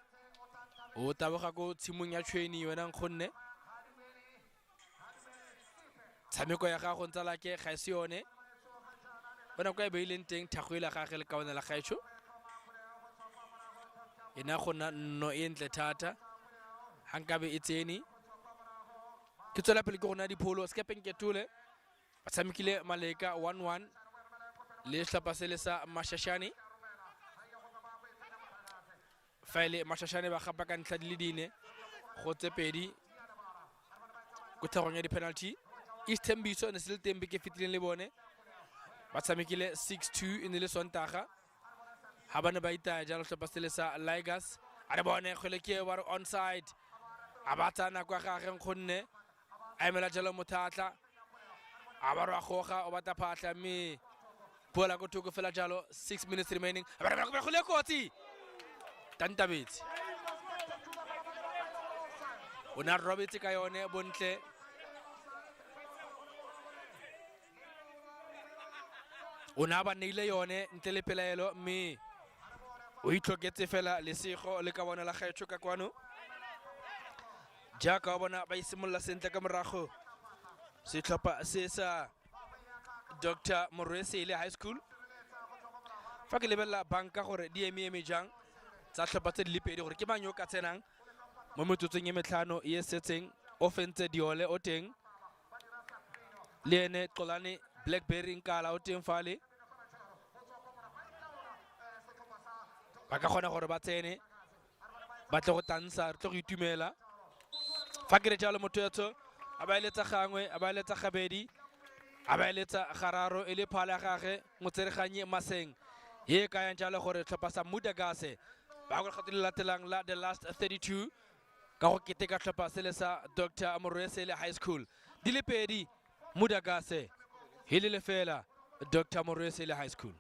o taboga go tshimong ya tshweni wena ngonne tshameko ya gago ntsa lake ga se yone bona kwa e beileng teng thagwela gagwe le kaone la gaetsho ena gona no e ntle thata hankabe e tseni ke tswela pele ke gona dipholo skepeng ke tole ba tshamekile maleka 1-1 le hlapa sele sa Mashashane file Mashashane ba gapa ka ntlha di le dine go tsepedi go thagong ya di penalty ke Sthembiso ne se le teng beke fitileng le bone ba tshamekile 6-2 e ne le Sontaga ha bana ba itaya jalo tlhopha se le sa Ligers a re bone kgwele ke ba re onside a ba tsana kwa gageng gonne a emela jalo Mothatla a ba re a goga o batla phatla mme bola go thoko fela jalo 6 minutes remaining a ba re go le kotsi Tantabetse o na robetse ka yone bontle o na ba neile yone ntle le pelaelo mme o itlhoketse fela lesego le ka bona la gaetsho ka kwano jaaka o bona ba isimolola sentle ka morago setlhopha se sa Dr. Morwesile High School fa ke lebella banka gore di eme jang tsa tlhopha tse di lepedi gore ke mang yo ka tsenang mo metsotsong e metlhano e setseng offense Diole o teng le ene Xolani Blackberry Nkala o teng fale ba ka kgona gore ba tsene ba tle go tansa re tle go itumela fa ke re jalo Mothetso a ba eletsa gangwe a ba eletsa gabedi a ba eletsa gararo e le phala gage motsereganye Maseng ye ka yang jalo gore tlhopha sa Mudagase ba go kgato le latelang la the last 32 ka go keteka tlhopha se le sa Dr. Morwesile High School di le pedi Mudagase hele le fela Dr. Morwesile High School.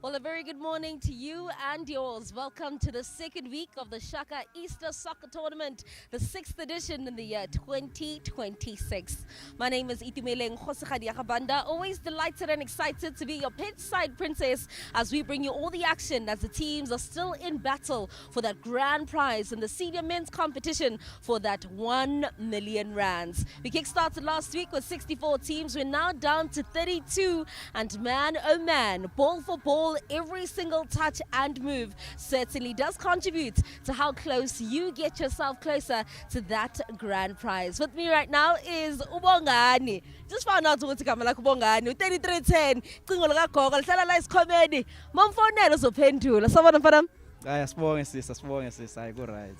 Well, a very good morning to you and yours. Welcome to the second week of the Shaka Easter Soccer Tournament, the sixth edition in the year 2026. My name is Itumeleng Khosikgadi Yakabanda, always delighted and excited to be your pitchside princess as we bring you all the action as the teams are still in battle for that grand prize in the senior men's competition for that 1 million rands. We kickstarted last week with 64 teams. We're now down to 32, and man, oh man, ball for ball, every single touch and move certainly does contribute to how close you get yourself closer to that grand prize. With me right now is Ubongani. Just found out ukuthi igama lakhe Ubongani. 3310 cingo likagogo lihlala la isikhomeni. Momfonela uzophendula. Sawubona mfana. Asibonge sis, hayi ku right.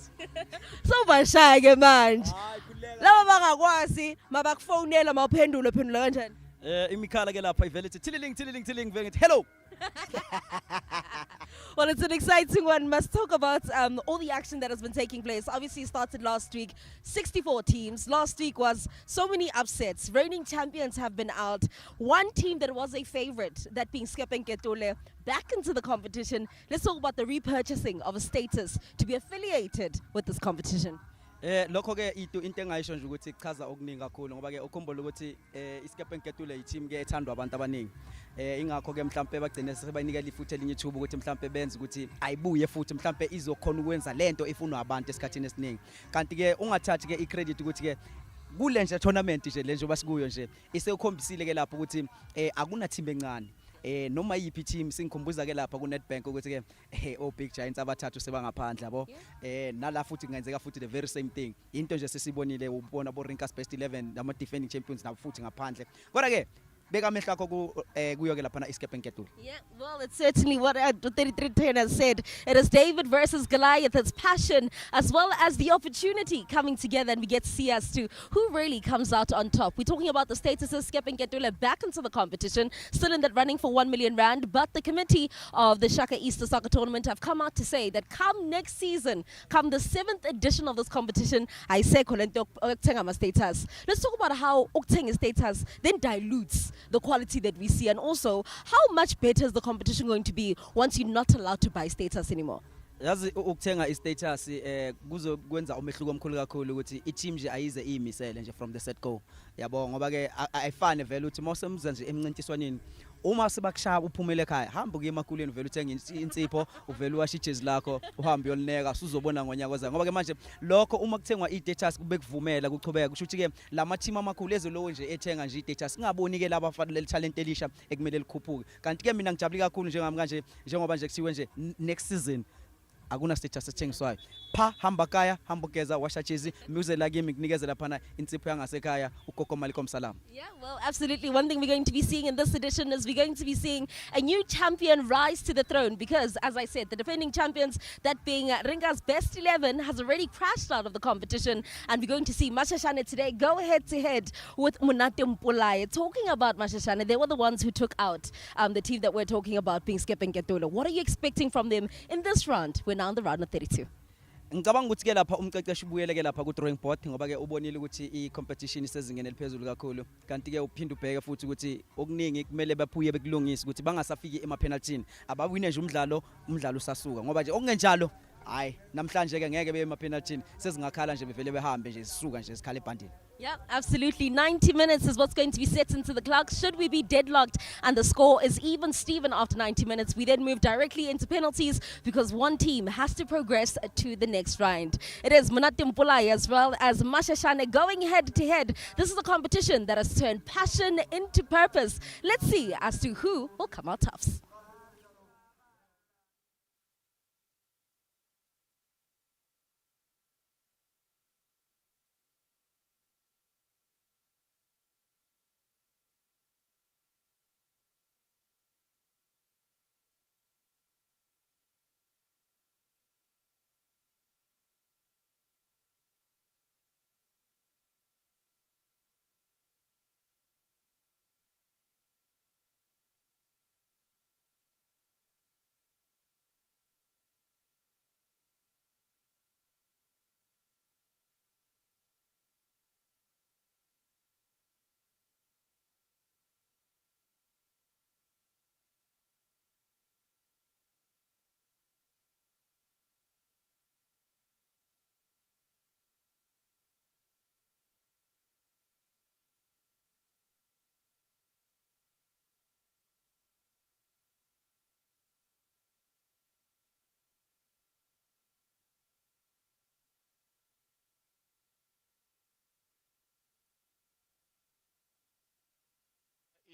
Sobashaya ke manje. Laba bangakwazi mabakufonela mawuphendula uphendula kanjani? Imikhala ke lapha ivele ithi tilling vele ngithi hello. Well, it's an exciting one. Must talk about all the action that has been taking place. Obviously, it started last week. 64 teams. Last week was so many upsets. Reigning champions have been out. One team that was a favorite, that being Ketule, back into the competition. Let's talk about the repurchasing of a status to be affiliated with this competition. Lokho ke into engayisho nje ukuthi ichaza okuningi kakhulu ngoba ke ukhumbula ukuthi iSkepenketule i-team ke ethandwa abantu abaningi. Ingakho ke mhlambe bagcine sebayinikela ifuthi elinye ithuba ukuthi mhlambe benze ukuthi ayibuye futhi mhlambe izokhona ukwenza lento efunwa abantu esikhathini esiningi. Kanti ke ungathathi ke icredit ukuthi ke kule nje tournament nje lenje basikuyo nje isekhombisile ke lapho ukuthi akuna team encane. Noma yipi team singikhumbuza ke lapha ku Nedbank ukuthi ke o Big Giants abathathu sebangaphandle yabo nala futhi kungenzeka futhi the very same thing into nje sesibonile ubona bo Rinkas best 11 nama defending champions nabo futhi ngaphandle kodwa ke beka amehlo akho kuyo ke lapha na iSkepenketule. Yeah, well, it's certainly what 3310 has said. It is David versus Goliath. It's passion as well as the opportunity coming together, and we get to see as to who really comes out on top. We're talking about the statuses. Skepenketule back into the competition, still in that running for 1 million rand, but the committee of the Shaka Easter Soccer Tournament have come out to say that come next season, come the 7th edition of this competition, I say status. Let's talk about how Oktenga status then dilutes the quality that we see, and also how much better is the competition going to be once you're not allowed to buy status anymore. Yazi ukuthenga istatus kuzokwenza umehluko omkhulu kakhulu ukuthi i-team nje ayize iyimisele nje from the set go yabo ngoba ke ayifane vele ukuthi mawusemza nje emncintiswaneni uma sebakushaya uphumele ekhaya hamba kuye emakuleni vele uthenga insipho uvele washa ijezi lakho uhambe yolineka usuzobona ngonyaka ozayo ngoba ke manje lokho uma kuthengwa i-status kube kuvumela kuchubeka kusho ukuthi ke lama team amakhulu ezilowo nje ethenga nje i-status singaboni ke laba bafana le talent elisha ekumele likhuphuke kanti ke mina ngijabuli kakhulu njengami kanje njengoba nje kuthiwe nje next season akuna status ethengiswayo pha hamba kaya hamba ugeza washa jezi muze la kimi kunikeze laphana insipho yangasekhaya ugogo Malikom Salam. Yeah, well, absolutely. One thing we're going to be seeing in this edition is we're going to be seeing a new champion rise to the throne because, as I said, the defending champions, that being Ringa's best 11, has already crashed out of the competition, and we're going to see Mashashane today go head to head with Munate Mpulaye. Talking about Mashashane, they were the ones who took out the team that we're talking about, being Skepenketule. What are you expecting from them in this round? We're now in the round of 32. Ngicabanga ukuthi ke lapha umqeqeshi ubuyele ke lapha ku drawing board ngoba ke ubonile ukuthi I competition isezingeni eliphezulu kakhulu kanti ke uphinde ubheke futhi ukuthi okuningi kumele baphuye bekulungisa ukuthi bangasafiki ema penalty abawine nje umdlalo usasuka ngoba nje okungenjalo hayi namhlanje ke ngeke beye ema penalty sezingakhala nje bevele behambe nje sisuka nje sikhale ebhandini. Yeah, absolutely. 90 minutes is what's going to be set into the clock. Should we be deadlocked and the score is even Steven after 90 minutes, we then move directly into penalties because one team has to progress to the next round. It is Munate Mpulaye as well as Mashashane going head to head. This is a competition that has turned passion into purpose. Let's see as to who will come out tops.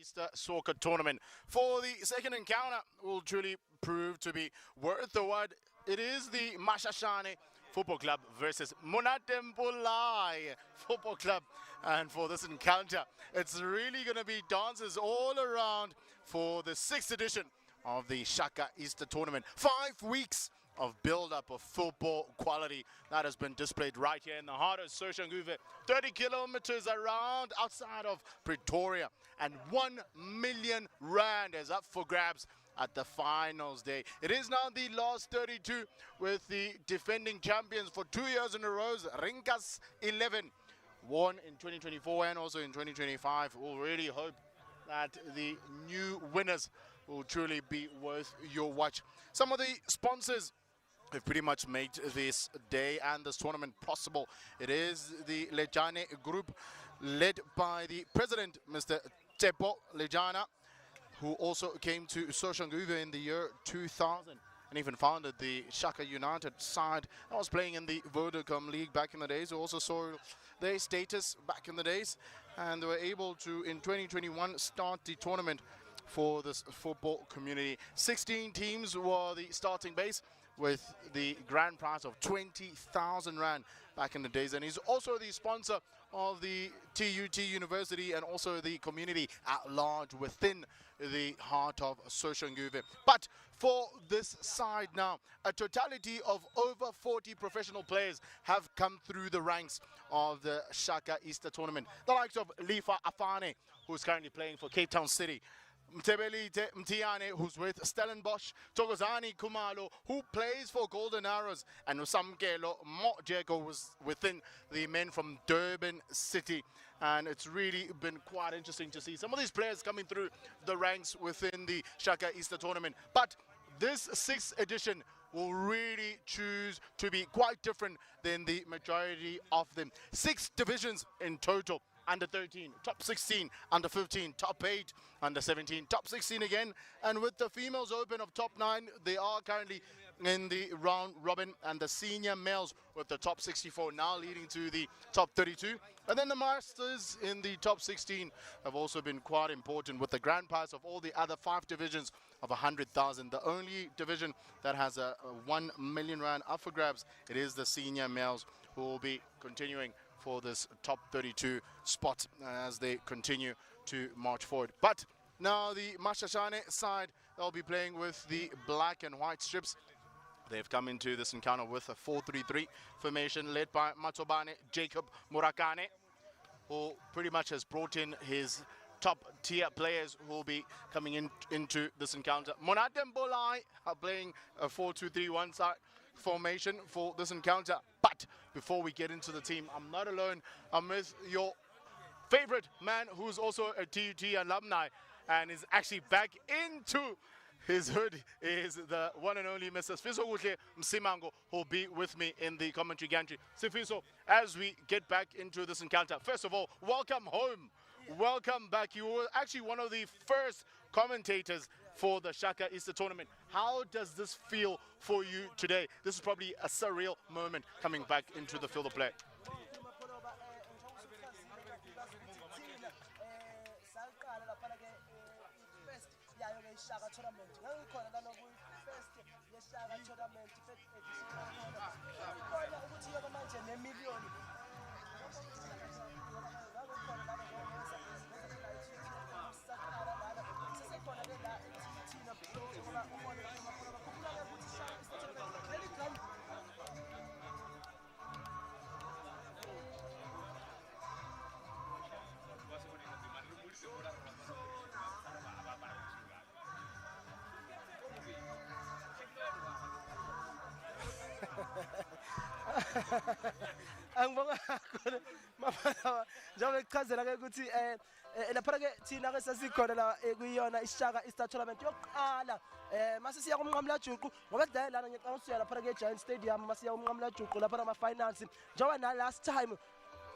Easter Soccer Tournament. For the second encounter will truly prove to be worth the wait. It is the Mashashane Football Club versus Munatembulai Football Club. And for this encounter, it's really going to be dances all around for the 6th edition of the Shaka Easter Tournament. 5 weeks of build-up of football quality that has been displayed right here in the heart of Soshanguve, 30 kilometers around outside of Pretoria, and 1 million rand is up for grabs at the finals day. It is now the last 32 with the defending champions for 2 years in a row, Rinkas 11, won in 2024 and also in 2025. We'll really hope that the new winners will truly be worth your watch. Some of the sponsors have pretty much made this day and this tournament possible. It is the Lejane Group, led by the president, Mr. Tepo Lejana, who also came to Soshanguve in the year 2000 and even founded the Shaka United side that was playing in the Vodacom League back in the days. We also saw their status back in the days, and they were able to, in 2021, start the tournament for this football community. 16 teams were the starting base, with the grand prize of 20,000 Rand back in the days. And he's also the sponsor of the TUT University and also the community at large within the heart of Soshanguve. But for this side now, a totality of over 40 professional players have come through the ranks of the Shaka Easter Tournament. The likes of Lifa Afane, who's currently playing for Cape Town City, Mtebelite Mtiane, who's with Stellenbosch, Togozani Kumalo, who plays for Golden Arrows, and Usamkelo Mojeko was within the men from Durban City. And it's really been quite interesting to see some of these players coming through the ranks within the Shaka Easter Tournament. But this 6th edition will really choose to be quite different than the majority of them. 6 divisions in total. Under 13, top 16, under 15, top 8, under 17, top 16 again. And with the females open of top 9, they are currently in the round robin, and the senior males with the top 64 now leading to the top 32. And then the masters in the top 16 have also been quite important, with the grand prize of all the other 5 divisions of 100,000. The only division that has a 1 million Rand up for grabs, it is the senior males, who will be continuing for this top 32 spot as they continue to march forward. But now the Mashashane side, they'll be playing with the black and white strips. They've come into this encounter with a 4-3-3 formation led by Matsobane Jacob Murakane, who pretty much has brought in his top tier players who will be coming into this encounter. Munatembulai are playing a 4-2-3-1 side formation for this encounter. But before we get into the team, I'm not alone. I'm with your favorite man, who's also a TUT alumni and is actually back into his hood, is the one and only Mr. Sifiso Msimango, who will be with me in the commentary gantry. Sifiso, as we get back into this encounter, first of all, welcome home. Welcome back. You were actually one of the first commentators for the Shaka Easter Tournament. How does this feel for you today? This is probably a surreal moment coming back into the field of play. Angibonga kakhulu mama njengoba kuchazela ke ukuthi lapha ke thina ke sasikhona la kuyona iShaka Easter Tournament yokuqala mase siya kumnqamla juqu ngoba sidlala lana ngicela usiya lapha ke Giant Stadium mase siya kumnqamla juqu lapha ama finals njengoba na last time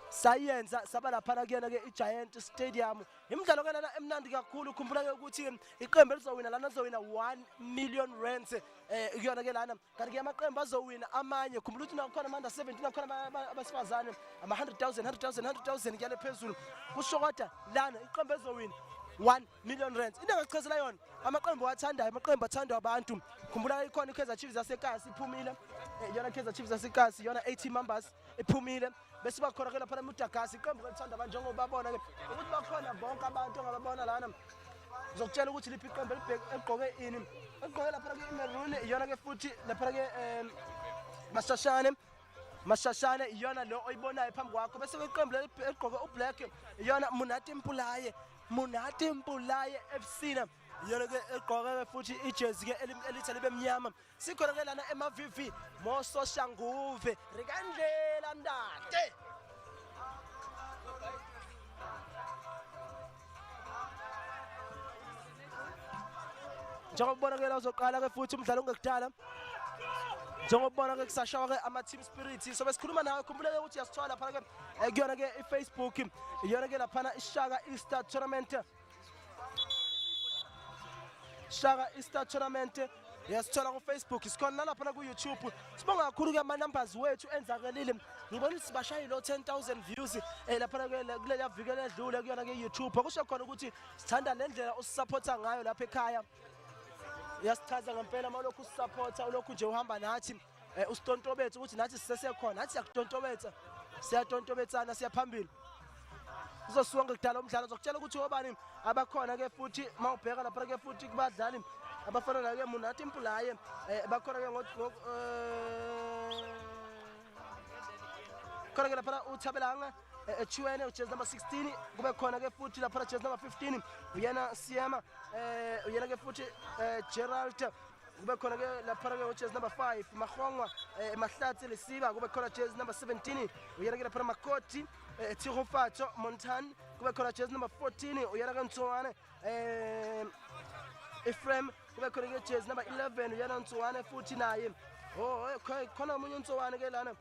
sayenza saba lapha kuyena ke iGiant Stadium. Imidlalo ke lana emnandi kakhulu, ukhumbula ke ukuthi iqembu elizowina lana lizowina 1 million rands kuyona ke lana. Kanti ke amaqembu azowina amanye, khumbula ukuthi nakhona amanda 17 nakhona abasifazane ama 100,000 kuyale phezulu. Kusho kodwa lana iqembu ezowina 1 million rands. Into engakuchazela yona amaqembu athandayo amaqembu athandwa abantu. Khumbula ikhona iKaizer Chiefs yasekhaya siphumile. Yona Kaizer Chiefs yasekhaya yona 80 members iphumile. Bese bakhona ke lapha eMudagasi iqembu elithanda abantu njengoba babona ke ukuthi bakhona bonke abantu ongababona lana. Ngizokutshela ukuthi liphi iqembu eligqoke ini. Egqoke lapha ke imaroon yona ke futhi lapha ke Mashashane iyona lo oyibonayo phambi kwakho bese kweqembu eligqoke ublack iyona Munati Mpulaye FC na iyona ke egqoke ke futhi ijersey ke elithi libe mnyama sikhona ke lana emaVV Moso Shanguve Rikandlela Mdate njengokubona ke la uzoqala ke futhi umdlalo ongekudala njengokubona ke kusashawa ke ama team spirit so besikhuluma nawe khumbula ke ukuthi yasithola lapha ke kuyona ke iFacebook iyona ke lapha iShaka Easter Tournament Shaka Easter Tournament yasithola ku Facebook sikhona lapha ku YouTube sibonga kakhulu ke ama numbers wethu enzakalile ngibona ukuthi sibashayile 10,000 views lapha ke kuleya viki ledlule kuyona ke YouTube kusho khona ukuthi sithanda lendlela usupporta ngayo lapha ekhaya yasichaza ngempela malokhu usupporta ulokhu nje uhamba nathi usitontobethe ukuthi nathi sisesekhona nathi siyakutontobetha siyatontobetsana siyaphambili uzosuka ngekudala umdlalo uzokutshela ukuthi obani abakhona ke futhi mawubheka lapha ke futhi kubadlali abafana la ke Munati Mpulaye bakhona ke khona ke lapha uThabelanga Chiwene ujersey number 16 kube khona ke futhi lapha jersey number 15 uyena Siema uyena ke futhi Gerald kube khona ke lapha ke jersey number 5 Mahongwa Mahlatsi Lesiba kube khona jersey number 17 uyena ke lapha Makoti Tirofatso Montan kube khona jersey number 14 uyena ke Ntswane Ephraim kube khona ke jersey number 11 uyena Ntswane futhi naye khona umunye Ntswane ke lana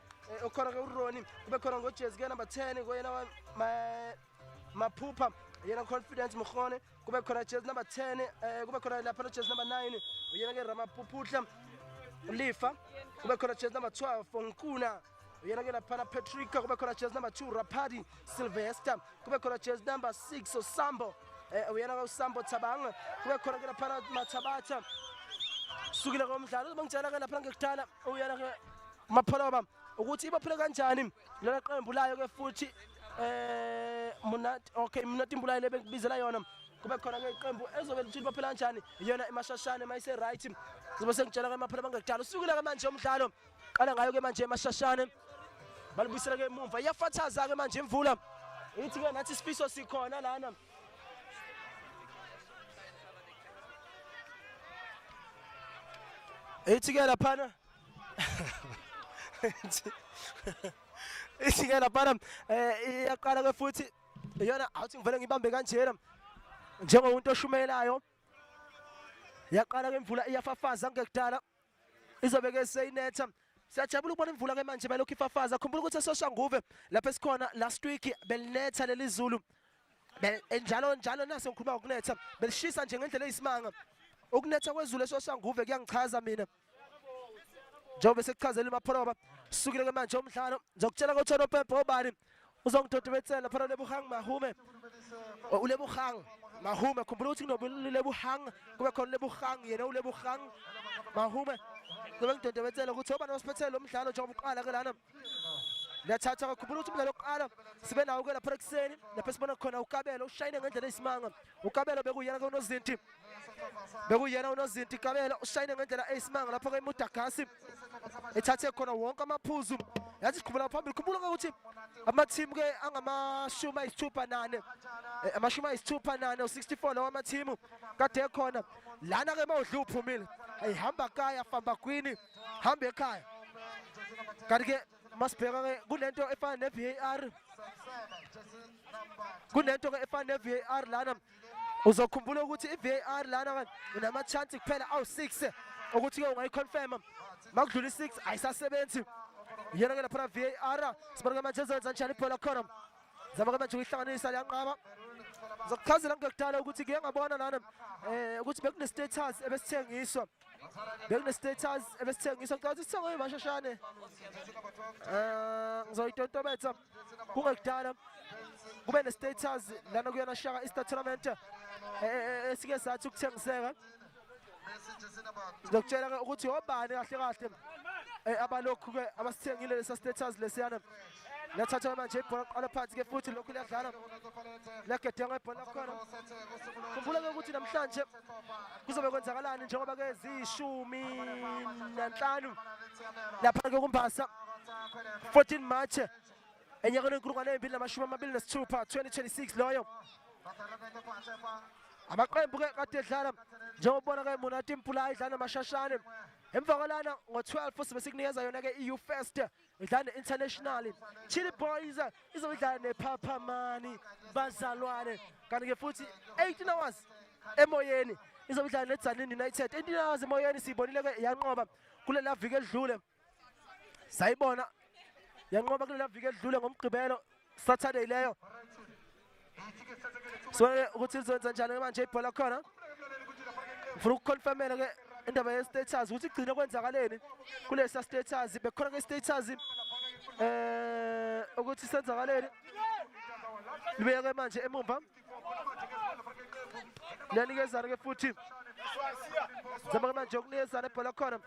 ukhona ke uRoni kube khona ngojersey ke number 10 kuyena Maphupha yena Confidence Mkhone kube khona jersey number 10 kube khona lapha jersey number 9 uyena ke Ramaphuphutla Lifa kube khona jersey number 12 Nkuna uyena ke lapha Patrick kube khona jersey number 2 Rapadi Sylvester kube khona jersey number 6 Osambo uyena ke uSambo Thabanga kube khona ke lapha Mathabata sukile komdlalo bangitshela ke lapha ngekudala uyena ke Mapholoba ukuthi ibaphile kanjani lelo qembu layo ke futhi Munati Mpulaye lebekubizela yona kube khona ke iqembu ezobe lithi baphila kanjani iyona emashashane mayise right sizobe sengitshela ke amaphela bangekudala usukile ke manje umdlalo qala ngayo ke manje emashashane balibuyisela ke emuva iyafathaza ke manje imvula ithi ke nathi sifiso sikhona lana ithi ke lapha isikela bana iyaqala ke futhi iyona awuthi ngivele ngibambe kanjena njengomuntu oshumelayo yaqala ke imvula iyafafaza ngekudala izobe ke seyinetha siyajabula ukubona imvula ke manje bayilokhu ifafaza khumbula ukuthi eSoshanguve lapha esikhona last week belinetha leli zulu njalo nase ngikhuluma ngokunetha belishisa nje ngendlela eyisimanga ukunetha kwezulu eSoshanguve kuyangichaza mina njengoba sekuchazela imapholoba sukile ke manje umdlalo ngizokutshela ukuthi uNopepe obani uzongidodobetsela phela lebuhang Mahume ulebuhang Mahume khumbula ukuthi kunobulebuhang kube khona lebuhang yena ulebuhang Mahume kube ngidodobetsela ukuthi obani osiphethele lo mdlalo njengoba uqala ke lana liyathatha khumbula ukuthi umdlalo oqala sibe nawo ke lapha ekseni lapha sibona khona uKabelo ushayine ngendlela eyisimanga uKabelo bekuyena ke unozinti bekuyena unozinti Kabelo ushayine ngendlela eyisimanga lapha ke eMudagasi ethathe khona wonke amaphuzu yathi sikhumula phambili khumbula ukuthi ama team ke angamashumi ayisithupha nane amashumi ayisithupha nane u64 lawa ama team kade ekhona lana ke mawudla uphumile ayihamba kaya famba kwini hamba ekhaya kanti ke masibheka ke kunento efana neVAR kunento ke efana neVAR lana uzokhumbula ukuthi iVAR lana unama chance kuphela awu6 ukuthi ke ungayiconfirm makudlula i6 ayisasebenzi yena ke lapha VAR sibona manje ezenza njani ibhola khona zama ke manje uyihlanganisa liyanqaba zokuchazela ngekudala ukuthi ke ngabona lana ukuthi bekune status ebesithengiswa bekune status ebesithengiswa ngicela ukuthi sithengwe imashashane ngizoyitontobetha kungekudala kube ne status lana kuyona Shaka Easter Tournament esike sathi ukuthengiseka Messages in about ngizokutshela ke ukuthi obani kahle kahle abalokhu ke abasithengile lesa status lesiyana lethatha manje ibhola qala phansi ke futhi lokhu liyadlala legedenga ibhola lakhona khumbula ke ukuthi namhlanje kuzobe kwenzakalani njengoba ke ziyishumi nanhlanu lapha ke kumbasa 14 March enyakeni wenkulungwane 2026 2026 loyo amaqembu ke kade edlala njengobona ke Munati Mpula idlala amashashane emva kwalana ngo12 sibe sikunikeza yona ke EU First idlala international Chili Boys izobidlala nePhaphamani bazalwane kanti ke futhi 18 hours emoyeni izobidlala neTzaneen United 18 hours emoyeni sibonile ke yanqoba kulela viki edlule sayibona yanqoba kulela viki edlule ngomgqibelo Saturday leyo so ukuthi izonza njani manje ibhola khona ngifuna ukuconfirmela ke indaba ye status ukuthi igcina kwenzakaleni kulesa status bekhona ke status ukuthi senzakaleni libeke ke manje emumva lenikezana ke futhi zama ke manje ukunikezana ibhola khona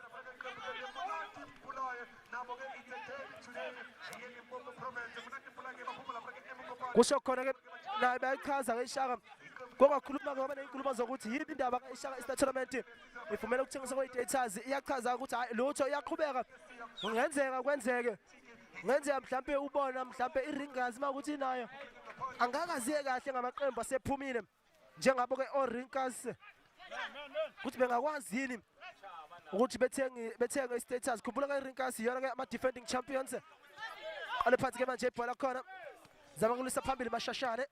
kusho khona ke naye bayachaza ke Shaka ngokakhuluma ngoba nezinkulumo zokuthi yini indaba ka Shaka Easter Tournament ifumela ukuthengisa kwe-daters iyachaza ukuthi hayi lutho iyaqhubeka kungenzeka kwenzeke ngenzeka mhlambe ubona mhlambe iringers makuthi nayo angakaziye kahle ngamaqembu asephumile njengabo ke oringers ukuthi bengakwazi yini ukuthi bethenge i-status khumbula ke iringers yona ke ama defending champions ale phansi ke manje ibhola khona zama kulisa phambili mashashane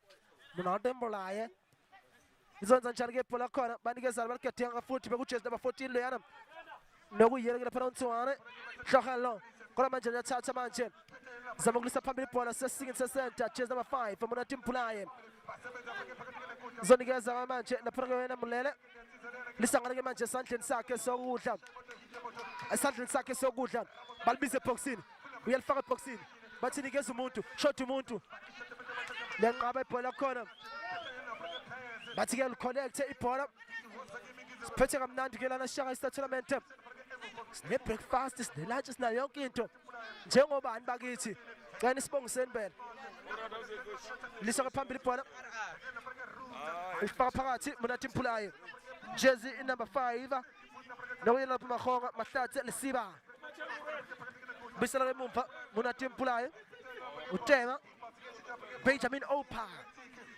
Munati Mpula izonza njani ke ibhola khona banikezana baligedenga futhi bekujezi number 14 loyana nokuyela ke lapha nontwana Shaka kodwa manje uyathatha manje zama kulisa phambili ibhola sesingini sesenta jezi number 5 Munati Mpula zonikeza manje lapha ke wena Mulele lisangana ke manje esandleni sakhe sokudla esandleni sakhe sokudla balibize eboxini uyalifaka eboxini bathi nikeza umuntu shot umuntu lenqaba ibhola khona bathi ke connect ibhola siphethe kamnandi ke lana Shaka Easter Tournament sine breakfast sine lunch sina yonke into njengobani bakithi cela isibongiseni bela lisaka phambili ibhola ifaka phakathi Munati Mpula jersey number 5 noyela lapha mahonga mahlatsi lesiba bisela emumva Munati Mpula utema Benjamin Opa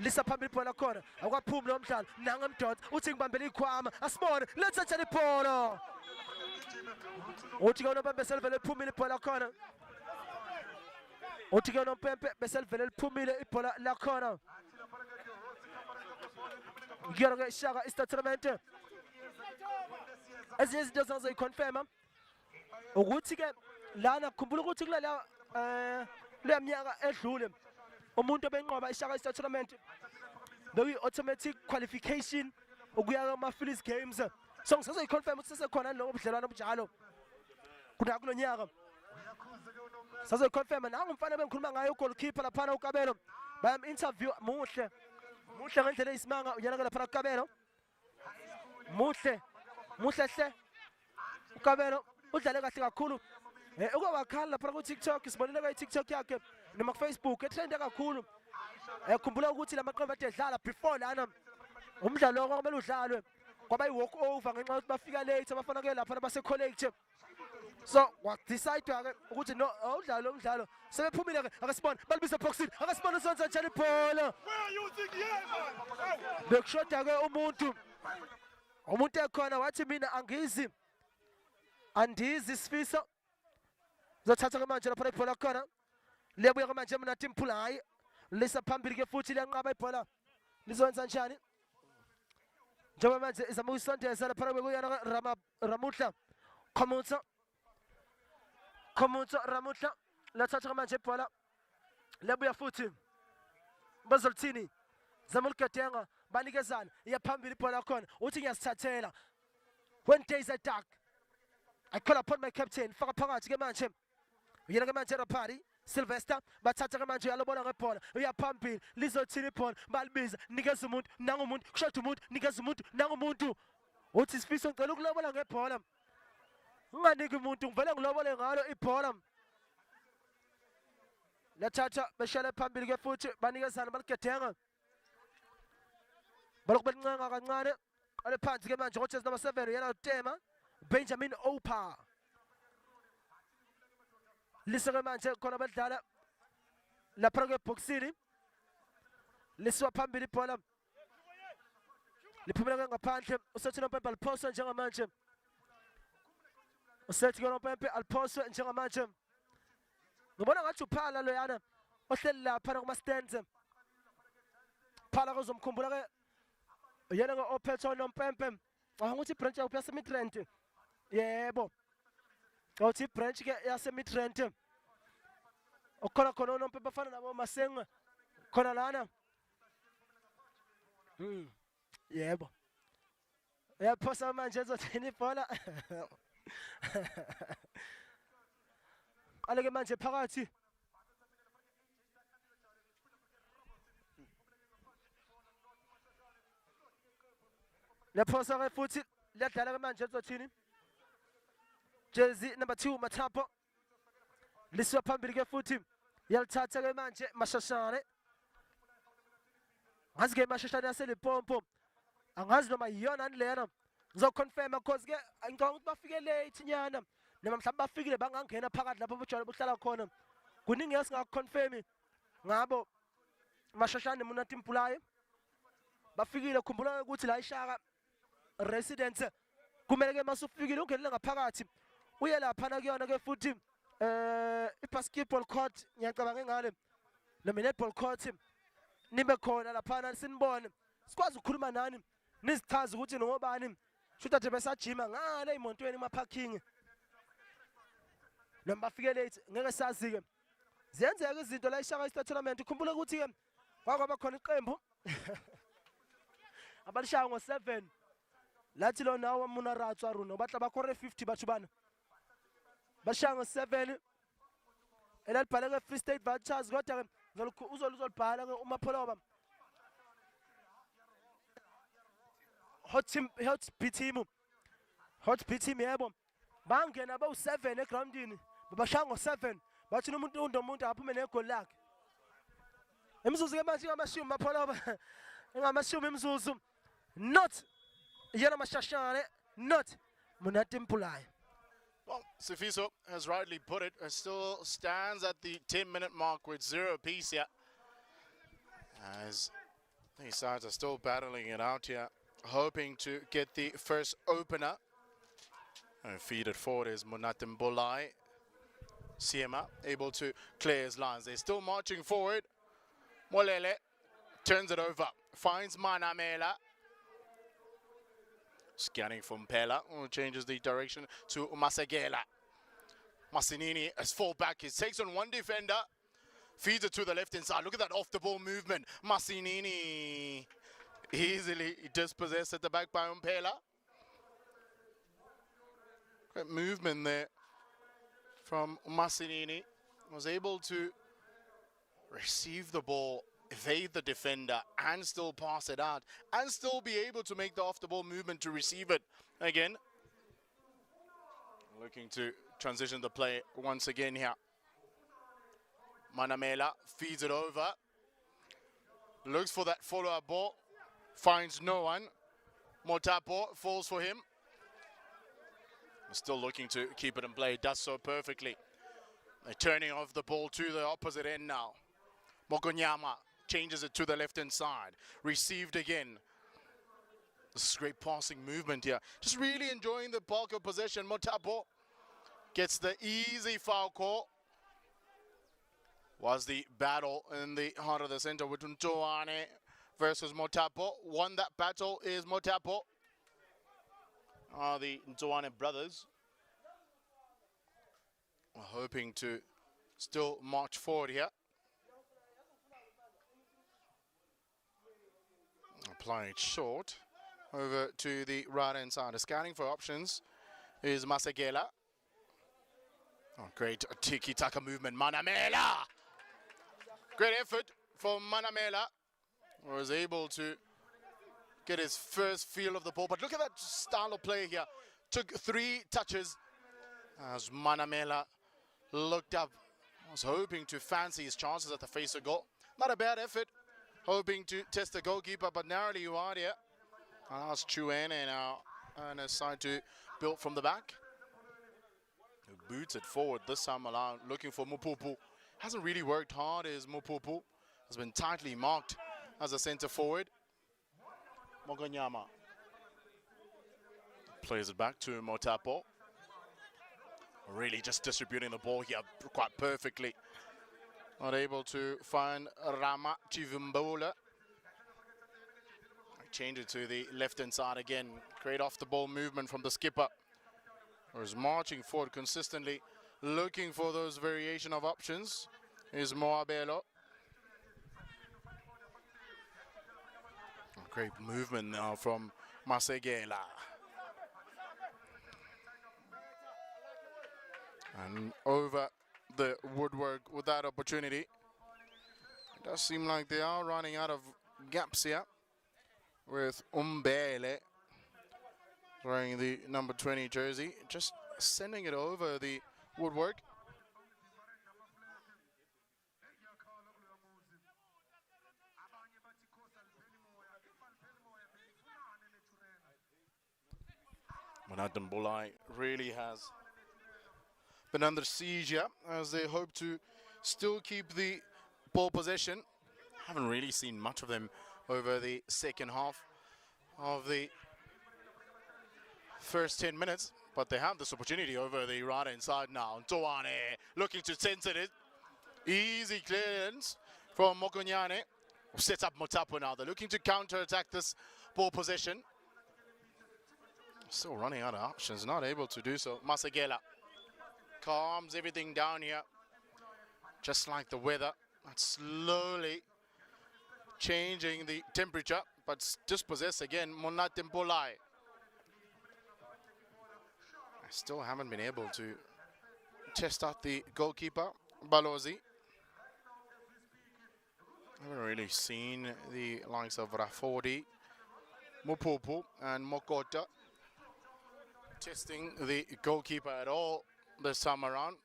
lisa phambili ibhola khona akwaphumi lo mdlalo nanga mdodza uthi ngibambela ikhwama asibone let's atshela ibhola uthi ke unompempe selvele liphumile ibhola khona uthi ke unompempe beselivele liphumile ibhola lakhona ngiyona ke Shaka Easter Tournament ezinye izinto zazoyiconfirma ukuthi ke lana khumbula ukuthi kulela le minyaka edlule umuntu obenqoba iShaka Easter Tournament beyi automatic qualification ukuya kuma Phillies games so ngisazoyiconfirm ukuthi sesekhona lo budlelwano obunjalo kuna kulonyaka sazoyiconfirm nangu umfana bengikhuluma ngayo goalkeeper lapha uKabelo bayam interview muhle ngendlela eyisimanga uyena ke lapha uKabelo muhle hle uKabelo udlale kahle kakhulu ukwabakhala lapha ku TikTok sibonile ke TikTok yakhe noma ku Facebook etrend kakhulu khumbula ukuthi lamaqembu ade edlala before lana umdlalo okumele udlalwe kwaba i-walk over ngenxa yokuthi bafika late abafana ke lapha base collect so what decide ke ukuthi no umdlalo sebephumile ke akasibona balibisa boxini akasibona sonke njalo ibhola bekushoda ke umuntu ekhona wathi mina andizi sifiso zothatha ke manje lapha ibhola khona lebuya ke manje Munati Mpula lisa phambili ke futhi liyanqaba ibhola lizonza njani njengoba manje izama ukuyisondeza lapha kuyana Ramutla Khomutso Ramutla lathatha ke manje ibhola lebuya futhi bazolithini zama ukugedenga banikezana iyaphambili ibhola khona uthi ngiyasithathela when days are dark I call upon my captain faka phakathi ke manje uyena ke manje Rapari Sylvester bathatha ke manje uyalobona ngebhola uyaphambili lizothini ibhola balibiza nikeza umuntu nangumuntu kushoda umuntu nikeza umuntu nangumuntu uthi sifiso ngicela ukulobola ngebhola unganiki umuntu ngivele ngilobole ngalo ibhola lathatha beshele phambili ke futhi banikezana baligedenga balokhu belincenga kancane qale phansi ke manje ngoJesu number 7 uyena utema Benjamin Opa liseke manje khona badlala lapha ke boxini lisiwa phambili ibhola liphumela ke ngaphandle usethi nompempe aliphoswe njengamanje usethi ke nompempe aliphoswe njengamanje ngibona ngathi uphala loyana ohleli lapha kuma stands phala kuzomkhumbula ke yena ke ophetho nompempe ukuthi branch yakho yase Midrand yebo uthi branch ke yase Midrand okhona khona nompempe afana nabo Masenga khona lana yebo uyaphosa manje ezothini ibhola aleke manje phakathi lephosa ke futhi liyadlala ke manje ezothini jersey number 2 Mathapo lisiwa phambili ke futhi yalithatha ke manje Mashashane ngazi ke Mashashane yaseLipompo angazi noma yiyona lena ngizoconfirma because ke ngicabanga ukuthi bafike late nyana noma mhlawumbe bafikile bangangena phakathi lapho bujwala buhlala khona kuningi esingakuconfirm ngabo Mashashane Munati Mpulaye bafikile khumbula ukuthi la iShaka residents kumele ke masufikile ungenele ngaphakathi uye lapha na kuyona ke futhi i-basketball court ngiyacabanga ngale noma netball court nibe khona lapha sinibone sikwazi ukukhuluma nani nizichaze ukuthi nobani shutha nje besajima ngale imontweni ema-parking noma bafike late ngeke sazi ke ziyenzeka izinto la iShaka Easter Tournament ukhumbula ukuthi ke kwaba khona iqembu abalishaya ngo7 lathi lo nawo muna ratswa runo batla bakore 50 bathu bana bashaya ngo7 elalibhala ke Free State Vultures kodwa ke uzolibhala ke uMapholoba hot B team yebo bangena bawu7 egroundini babashaya ngo7 bathi umuntu aphume negol lakhe imzuzu ke manje ngamashumi Mapholoba engamashumi imzuzu not yena Mashashane not Munati Mpulaye. Well, Sifiso has rightly put it, still stands at the 10-minute mark with 0 apiece here. As these sides are still battling it out here, hoping to get the first opener. And feed it forward is Munati Mpulaye. Siema able to clear his lines. They're still marching forward. Molele turns it over, finds Manamela. Scanning from Pela, changes the direction to Masagela. Masinini has fall back, he takes on one defender, feeds it to the left hand side. Look at that off the ball movement. Masinini easily dispossessed at the back by Umpela. Great movement there from Masinini. Was able to receive the ball, evade the defender, and still pass it out, and still be able to make the off-the-ball movement to receive it again. Looking to transition the play once again here. Manamela feeds it over. Looks for that follow-up ball. Finds no one. Motapo falls for him. Still looking to keep it in play. Does so perfectly. They're turning off the ball to the opposite end now. Mogonyama changes it to the left-hand side. Received again. This is great passing movement here. Just really enjoying the bulk of possession. Motapo gets the easy foul call. Was the battle in the heart of the center with Ntoane versus Motapo. Won that battle is Motapo. Are the Ntoane brothers. We're hoping to still march forward here. Applying it short over to the right hand side. Scanning for options is Masagela. Oh, great tiki-taka movement, Manamela. Great effort from Manamela. Was able to get his first feel of the ball. But look at that style of play here. Took 3 touches as Manamela looked up. Was hoping to fancy his chances at the face of goal. Not a bad effort. Hoping to test the goalkeeper, but narrowly wide here. That's Chuen and a side to build from the back. Who boots it forward this time around, looking for Mupupu. Hasn't really worked hard as Mupupu. Has been tightly marked as a centre forward. Mogonyama plays it back to Motapo. Really just distributing the ball here quite perfectly. Not able to find Rama Chivumbola. Change it to the left-hand side again. Great off-the-ball movement from the skipper. Who's marching forward consistently, looking for those variation of options. Is Moabelo. Great movement now from Masegela. And over the woodwork with that opportunity. It does seem like they are running out of gaps here with Umbele wearing the number 20 jersey, just sending it over the woodwork. Manhattan Bulai really has been under siege here as they hope to still keep the ball possession. Haven't really seen much of them over the second half of the first 10 minutes, but they have this opportunity over the right hand side now. Toane looking to center it. Easy clearance from Mokonyane. Sets up Motapo now. They're looking to counter-attack this ball possession. Still running out of options, not able to do so. Masagela calms everything down here. Just like the weather, that's slowly changing the temperature, but dispossessed again. Monatempolai. I still haven't been able to test out the goalkeeper, Balozi. I haven't really seen the likes of Rafodi, Mupupu, and Mokota testing the goalkeeper at all this time around.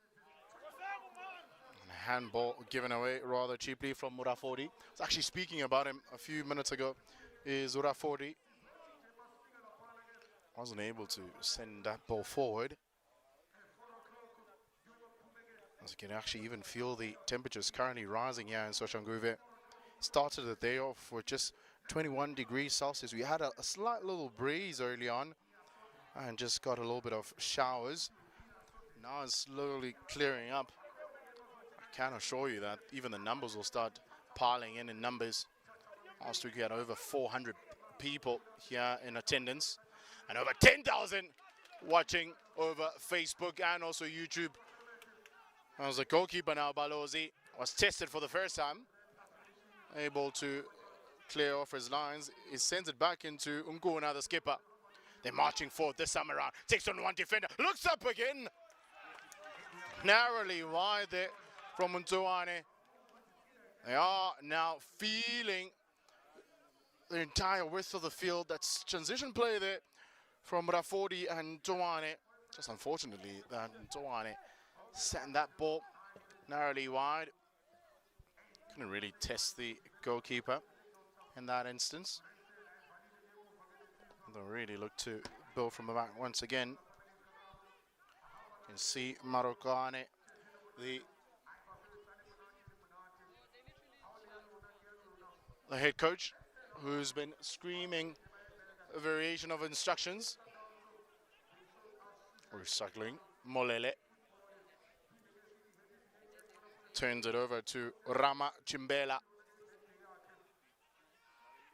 And a handball given away rather cheaply from Murafodi. I was actually speaking about him a few minutes ago. Is Murafodi wasn't able to send that ball forward. As you can actually even feel the temperatures currently rising here in Soshanguve. Started the day off with just 21 degrees Celsius. We had a slight little breeze early on and just got a little bit of showers. Now it's slowly clearing up. I can assure you that even the numbers will start piling in numbers. Last week we had over 400 people here in attendance and over 10,000 watching over Facebook and also YouTube. As the goalkeeper now, Balozi, was tested for the first time. Able to clear off his lines. He sends it back into Umkuna, the skipper. They're marching forward this time around. Takes on one defender. Looks up again. Narrowly wide there from Untuane. They are now feeling the entire width of the field. That's transition play there from Rafodi and Tuane. Just unfortunately that Tuane sent that ball narrowly wide. Couldn't really test the goalkeeper in that instance. They'll really look to build from the back once again. You can see Marokane, the head coach, who's been screaming a variation of instructions. Recycling, Molele. Turns it over to Rama Chimbela.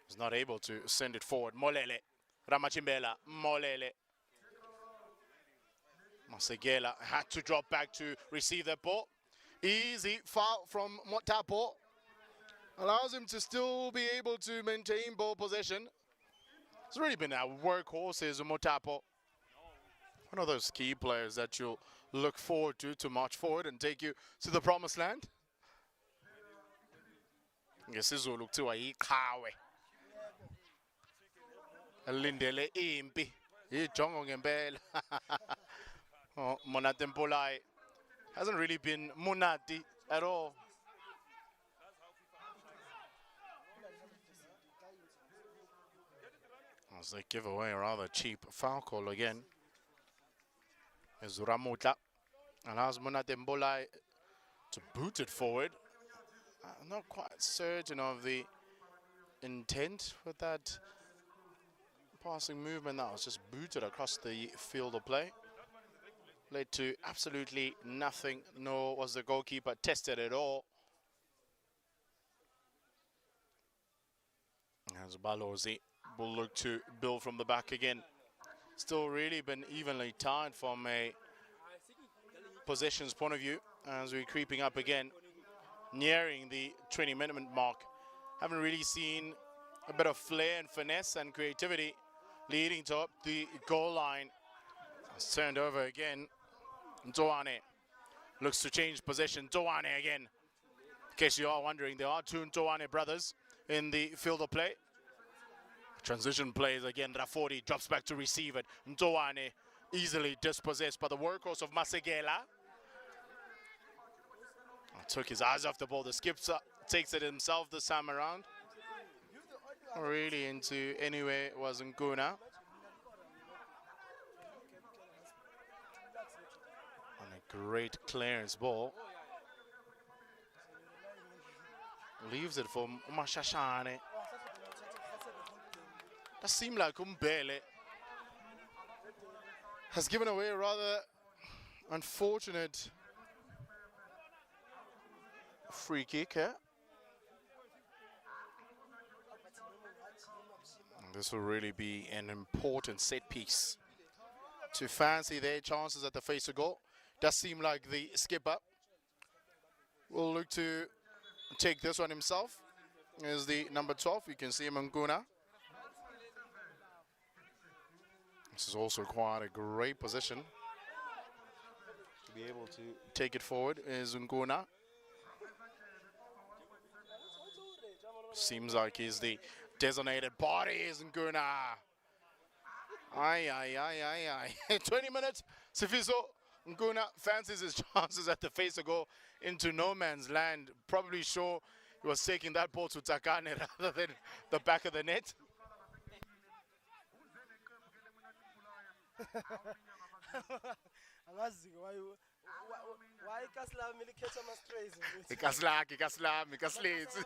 He's not able to send it forward. Molele. Rama Chimbela. Molele. Masegela had to drop back to receive the ball. Easy foul from Motapo. Allows him to still be able to maintain ball possession. It's really been a workhorse, is Motapo. One of those key players that you'll look forward to march forward and take you to the promised land. NgesiZulu kuthiwa iqhawe. Elindele impi. Ijongo ngempela. Oh, Monate Mpolai hasn't really been Monati at all. As they give away a rather cheap foul call again. Is Ramutla allows Monate Mpolai to boot it forward. Not quite certain of the intent with that passing movement. That was just booted across the field of play. Led to absolutely nothing, nor was the goalkeeper tested at all. As Balozi will look to build from the back again. Still really been evenly tied from a possessions point of view as we're creeping up again, nearing the 20-minute mark. Haven't really seen a bit of flair and finesse and creativity leading to up the goal line. It's turned over again. Ntowane looks to change possession. Ntowane again. In case you are wondering, there are two Ntowane brothers in the field of play. Transition plays again. Rafori drops back to receive it. Ntowane easily dispossessed by the workhorse of Masegela. Took his eyes off the ball. The skip takes it himself this time around. Really into anywhere was Nguna. And a great clearance ball. Leaves it for Mashashane. That seemed like Umbele has given away a rather unfortunate free kick here. And this will really be an important set piece to fancy their chances at the face of goal. Does seem like the skipper will look to take this one himself. Is the number 12. You can see him on Nguna. This is also quite a great position to be able to take it forward. Is Nguna. Seems like he's the designated body, is Nguna. Aye. 20 minutes. Sifiso Nguna fancies his chances at the face of goal into no man's land. Probably sure he was taking that ball to Takane rather than the back of the net. Why Kaslam ilikhetha ama-strays? Ikaslami, ikaslitsi.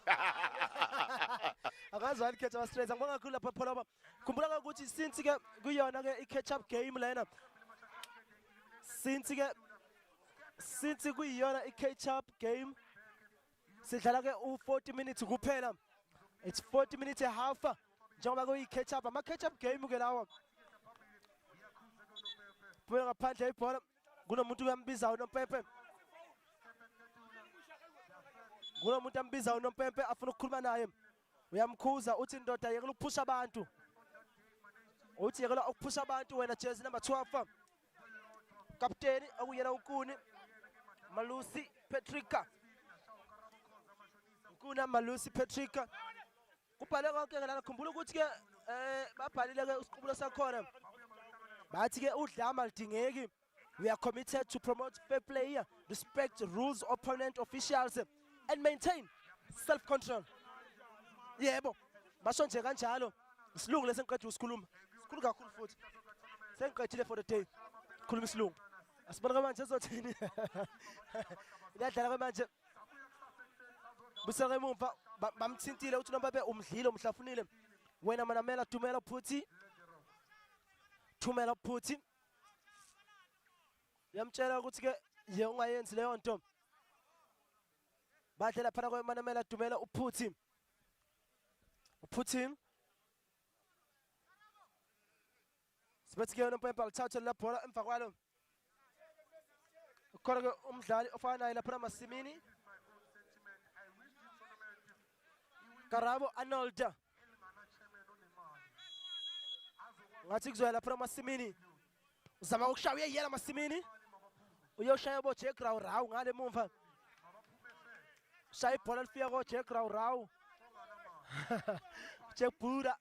Akazi why ilikhetha ama-strays. Angibonga kakhulu lapha phela. Khumbula ukuthi since ke kuyona ke i-catch-up game lena. Since kuyiyona i-catch-up game. Sidlala ke u-40 minutes kuphela. It's 40 minutes and a half. Njengoba kuyi-catch-up. Ama-catch-up game ke lawa. Phela ngaphandle ibhola. Kunomuntu uyambiza uNompepe. Kunomuntu ambiza uNompepe afuna ukukhuluma naye. Uyamkhuza uthi indoda yekela ukuphusha abantu. Uthi yekela ukuphusha abantu wena jersey number 12. Kapteni okuyena uNkuni Malusi Petrika. Nkuna Malusi Petrika. Kubhale konke ngala khumbula ukuthi ke babhalile ke isiqubulo sakhona. Bathi ke udlama lidingeki. We are committed to promote fair play, respect rules, opponent officials, and maintain self-control. Yebo, basho nje kanjalo. Isilungu lesengiqedile ukusikhuluma. Sikhulu kakhulu futhi. Sengiqedile for the day. Khuluma isilungu. Asibona manje ezothini. Iyadlala manje. Busela emumva bamthintile uthi noma babe umdlilo umhlafunile. Wena manamela Tumela Phuthi. Tumela Phuthi. Yamtshela ukuthi ke ye ungayenzi leyo nto. Badlela phana kwemanamela Tumela uPhuthi. Uphuthi. Sibethi ke uNompepe alithatha la bhola emva kwalo. Ukhona ke umdlali ofana naye lapha Masimini. Karabo Arnold. Ngathi kuzoya lapha Masimini. Uzama ukushaya uyayela Masimini. uyoshaya bo Jack Raw Raw ngale mumva shaya ibhola lifika ko Jack Raw Raw Jack Buda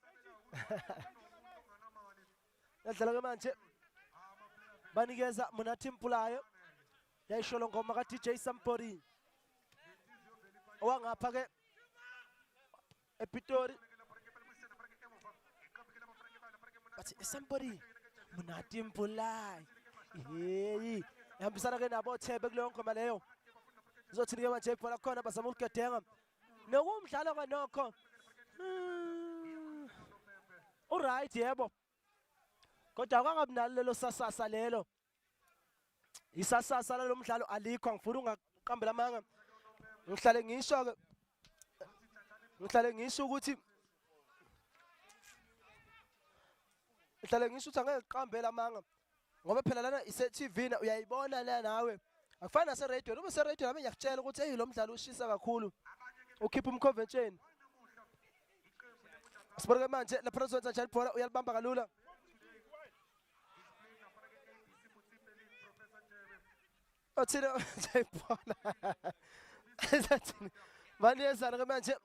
yadlala ke manje banikeza Munathi Mpulayo yayisholo ngoma ka DJ Sampori owangapha ke ePitori bathi Sampori Munathi Mpulayo hey ihambisana ke nabo Thebe kuleyo ngoma leyo uzothini ke manje ibhola khona bazama ukugedenga nokumdlalo kanokho alright yebo kodwa akangabinalo lelo sasasa lelo isasasa lo mdlalo alikho angifuni ungaqambela amanga ngihlale ngisho ukuthi angeke iqambela amanga ngoba phela lana ise TV na uyayibona la nawe akufana nase radio noma se radio nami ngiyakutshela ukuthi hey lo mdlalo ushisa kakhulu ukhipha umconvention sibona manje la president njalo ibhola uyalibamba kalula othina ibhola ezathini manje yezana ke manje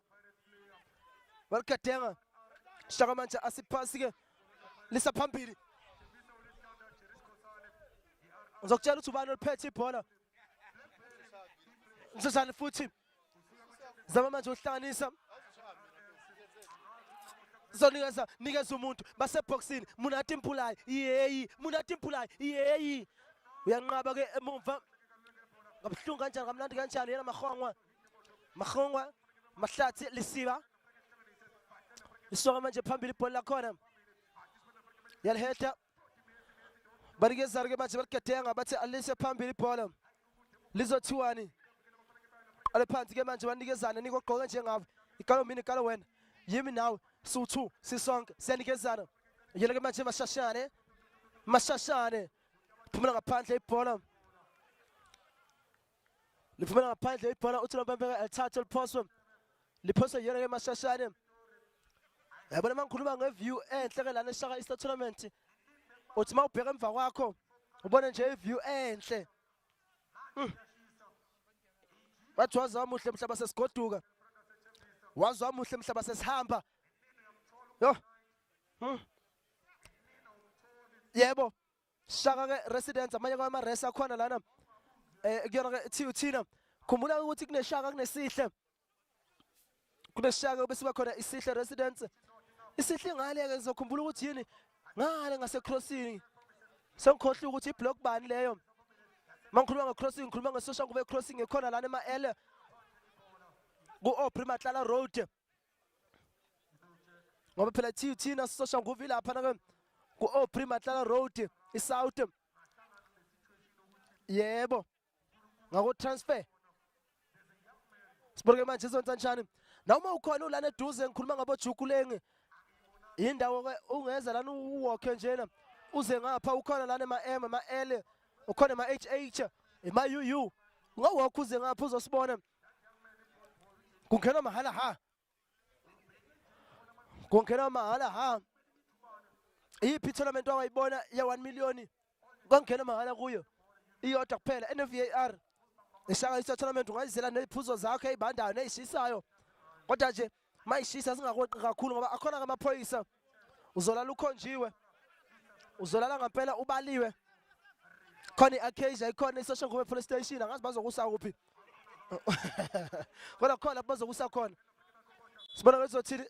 walikadenga Shaka manje asiphasi ke lisa phambili ngizokutshela ukuthi ubani oliphethe ibhola ngizozana futhi zama manje uhlanganisa nikeza umuntu baseboxini Munathi Mpulayo yeyi Munathi Mpulayo yeyi uyanqaba ke emumva ngabhlungu kanjani kamnandi kanjani yena mahongwa mahlathi lisiba isoka manje phambili ibhola lakhona yaliheta banikezana ke manje baligedenga bathi alise phambili ibhola lizothiwani ale phansi ke manje banikezana nikogqoke njengabo ikalo mina ikalo wena yimi nawe su2 sisonke siyanikezana yena ke manje mashashane phumela ngaphandle ibhola liphumela ngaphandle ibhola uthi lompempe alithathe liphoswe liphoswe yena ke mashashane yabona mangikhuluma ngeview enhle ke lana eShaka Easter Tournament uthi mawubheka emva kwakho ubone nje iview enhle bathi wazamuhle mhlaba sesigoduka wazamuhle mhlaba sesihamba yo yebo Shaka ke residents amanye kwama res akhona lana kuyona ke thina khumbula ukuthi kuneshaka kunesihle kuneshaka bese bakhona isihle residents isihle ngale ke ngizokhumbula ukuthi yini ngale ngase crossing sengikhohle ukuthi iblock bani leyo mangikhuluma ngecrossing ngikhuluma ngesocial kube crossing ekhona lana ema-L ku-Opry Matlala Road ngoba phela thina social nguvi lapha na ku-Opry Matlala Road iSouth yebo ngako transfer sibonke manje izonza njani noma ukhona ulana eduze ngikhuluma ngabo Jukulenge indawo ke ungeza lana uwalke njena uze ngapha ukhona lana ema-M ama-L ukhona ema-HH ema-UU ungawalk uze ngapha uzosibona kungena mahala ha iyiphi tournament wayibona ya 1 million kwangena mahala kuyo iyodwa kuphela NVAR eShaka Easter Tournament ungayizela neziphuzo zakho ezibandayo nezishisayo kodwa nje mayishisa singakoqi kakhulu ngoba akhona ngamaphoyisa uzolala ukhonjiwe uzolala ngempela ubaliwe khona iAcacia ikhona isosho ngobe police station angazi bazokusa kuphi kodwa khona bazokusa khona sibona ukuthi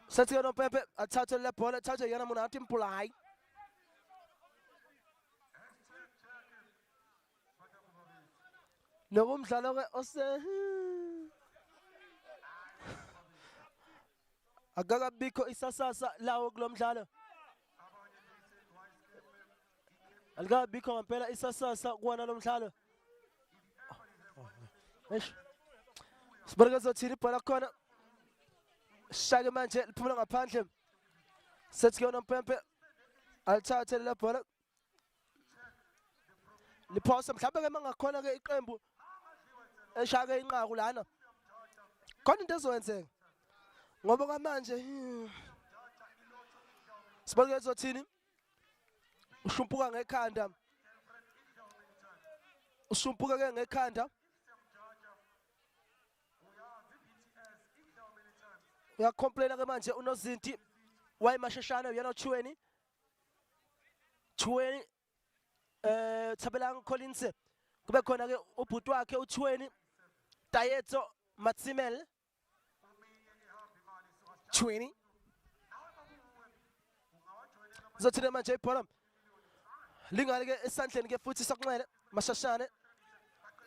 sathi yona Pepe athathe le bhola athathe yena Munathi Mpulayo nokumdlalo ke akakabikho isasasa lawo kulomdlalo alikabikho ngempela isasasa kuona lomdlalo sibona ukuthi ibhola khona Shaka manje liphumela ngaphandle sethi yona Mpempe alithathe le bhola liphose mhlawumbe ke mangakhona ke iqembu eShaka inqaku lana khona into ezowenzeka ngoba kwamanje sibona ukuthi ushumpuka ngekhanda Ushumpuka ke ngekhanda. Uyacomplaina ke manje unozinti wayimashashana uyena uChweni. Chweni Thabelang Collins. Kube khona ke ubhuti wakhe uChweni Tayeto Matsimel. Chweni. Zothina manje ibhola. Lingale ke esandleni ke futhi sokunxele mashashane.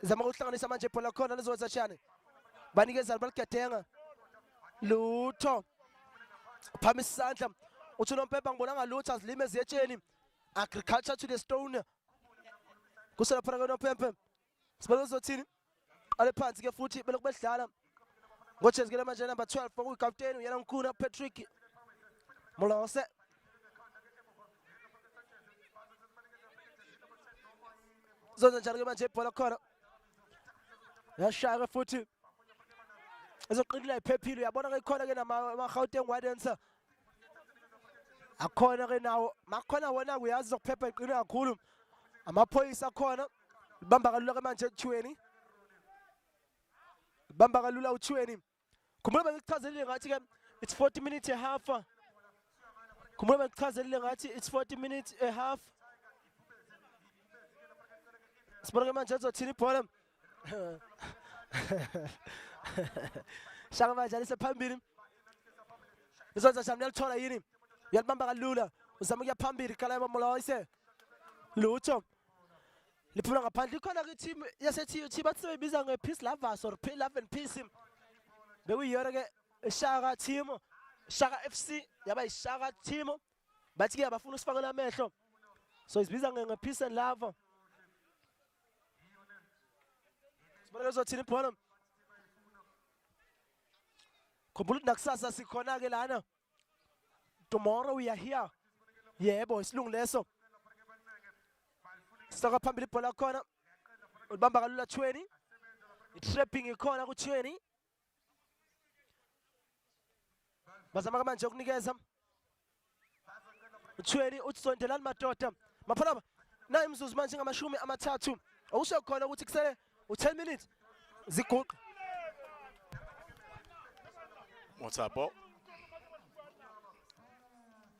Zama ukuhlanganisa manje ibhola khona lezozashane. Banikeza baligedenga. Lutho. Phami isandla. Uthi noMpepa ngibona ngalutho azilime eziyetsheni. Agriculture to the stone. Kusela phana noMpepa. Sibona uzothini? Ale phansi ke futhi belokhu bedlala. Ngojezi ke manje number 12 okuyikapteni uyena Nkuna Patrick Molose. Zonke njalo ke manje ibhola khona. Yashaya futhi. Ezoqinile iphephile uyabona ke khona ke nama-Gauteng Wildens. Akhona ke nawo makhona wona uyazi zokuphepha iqine kakhulu. Amaphoyisa akhona. Libamba kalula ke manje uChweni. Libamba kalula uChweni. Khumbula ngikuchazelile ngathi ke it's 40 minutes a half. Khumbula ngikuchazelile ngathi it's 40 minutes a half. Sibona ke manje ezothini ibhola. Shaka manje alise phambili. Izonza shamni yalithola yini? Uyalibamba kalula. Uzama ukuya phambili kala Molose. Lutho. Liphuma ngaphandle ikhona ke team yaseTUT bathi sebebiza ngePeace Lovers or Love and Peace. Bekuyiyona ke Shaka team, Shaka FC yaba iShaka team. Bathi ke abafuna usifakela amehlo. So isibiza ngePeace and Love. Sibona uzothini ibhola. Khumbula nakusasa sikhona ke lana. Tomorrow we are here. Yebo isilungu leso. Saka phambili ibhola khona. Ulibamba kalula Chweni. I-trapping ikhona kuChweni. Bazama manje ukunikeza. uChweni utsondelana madoda. Maphela na imzuzu manje ngamashumi amathathu. Awusho khona ukuthi kusele u10 minutes. Ziguqa. What's up, Bob?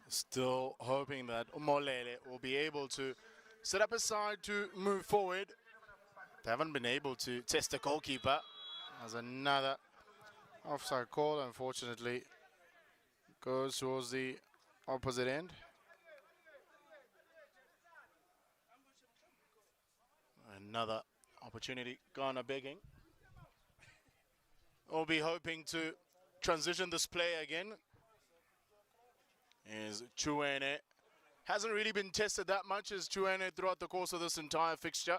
Still hoping that Umolele will be able to set up a side to move forward. They haven't been able to test the goalkeeper. As another offside call, unfortunately, goes towards the opposite end. Another opportunity, Ghana begging. We'll be hoping to transition this play again. Is Chweni. Hasn't really been tested that much as Chweni throughout the course of this entire fixture.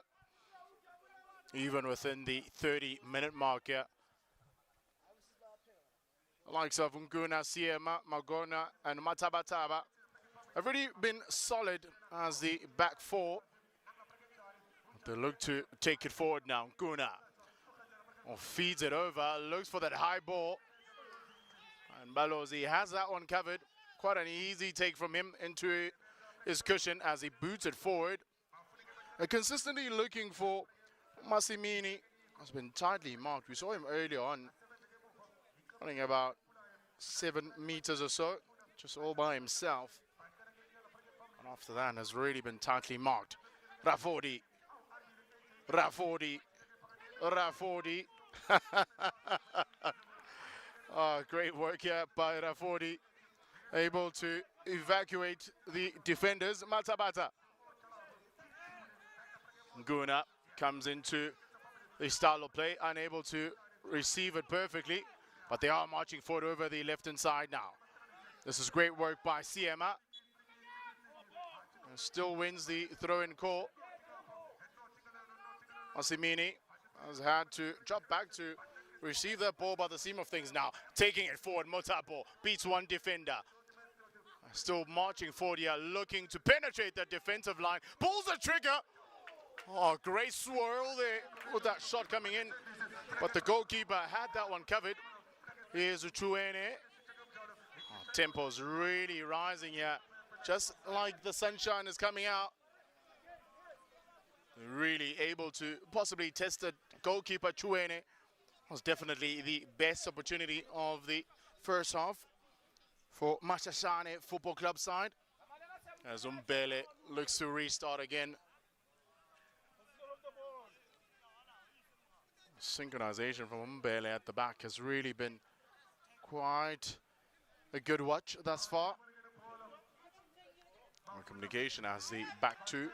Even within the 30-minute mark here. The likes of Nguna, Siema, Magona and Matabataba have really been solid as the back four. They look to take it forward now. Nguna feeds it over, looks for that high ball. And Balozi has that one covered. Quite an easy take from him into his cushion as he boots it forward. Consistently looking for Massimini. Has been tightly marked. We saw him earlier on, running about 7 meters or so, just all by himself. And after that has really been tightly marked. Rafodi. Oh, great work here by Rafodi. Able to evacuate the defenders. Matabata. Nguna comes into the style of play, unable to receive it perfectly, but they are marching forward over the left-hand side now. This is great work by Siema. Still wins the throw-in call. Massimini has had to drop back to receive that ball by the seam of things now. Taking it forward, Motabo beats one defender. Still marching forward here, looking to penetrate that defensive line. Pulls the trigger. Oh, great swirl there with that shot coming in. But the goalkeeper had that one covered. Here's Chweni. Oh, tempo's really rising here. Just like the sunshine is coming out. Really able to possibly test the goalkeeper. Chuene was definitely the best opportunity of the first half for Mashashane Football Club side. As Umbele looks to restart again. Synchronization from Umbele at the back has really been quite a good watch thus far. Our communication as the back two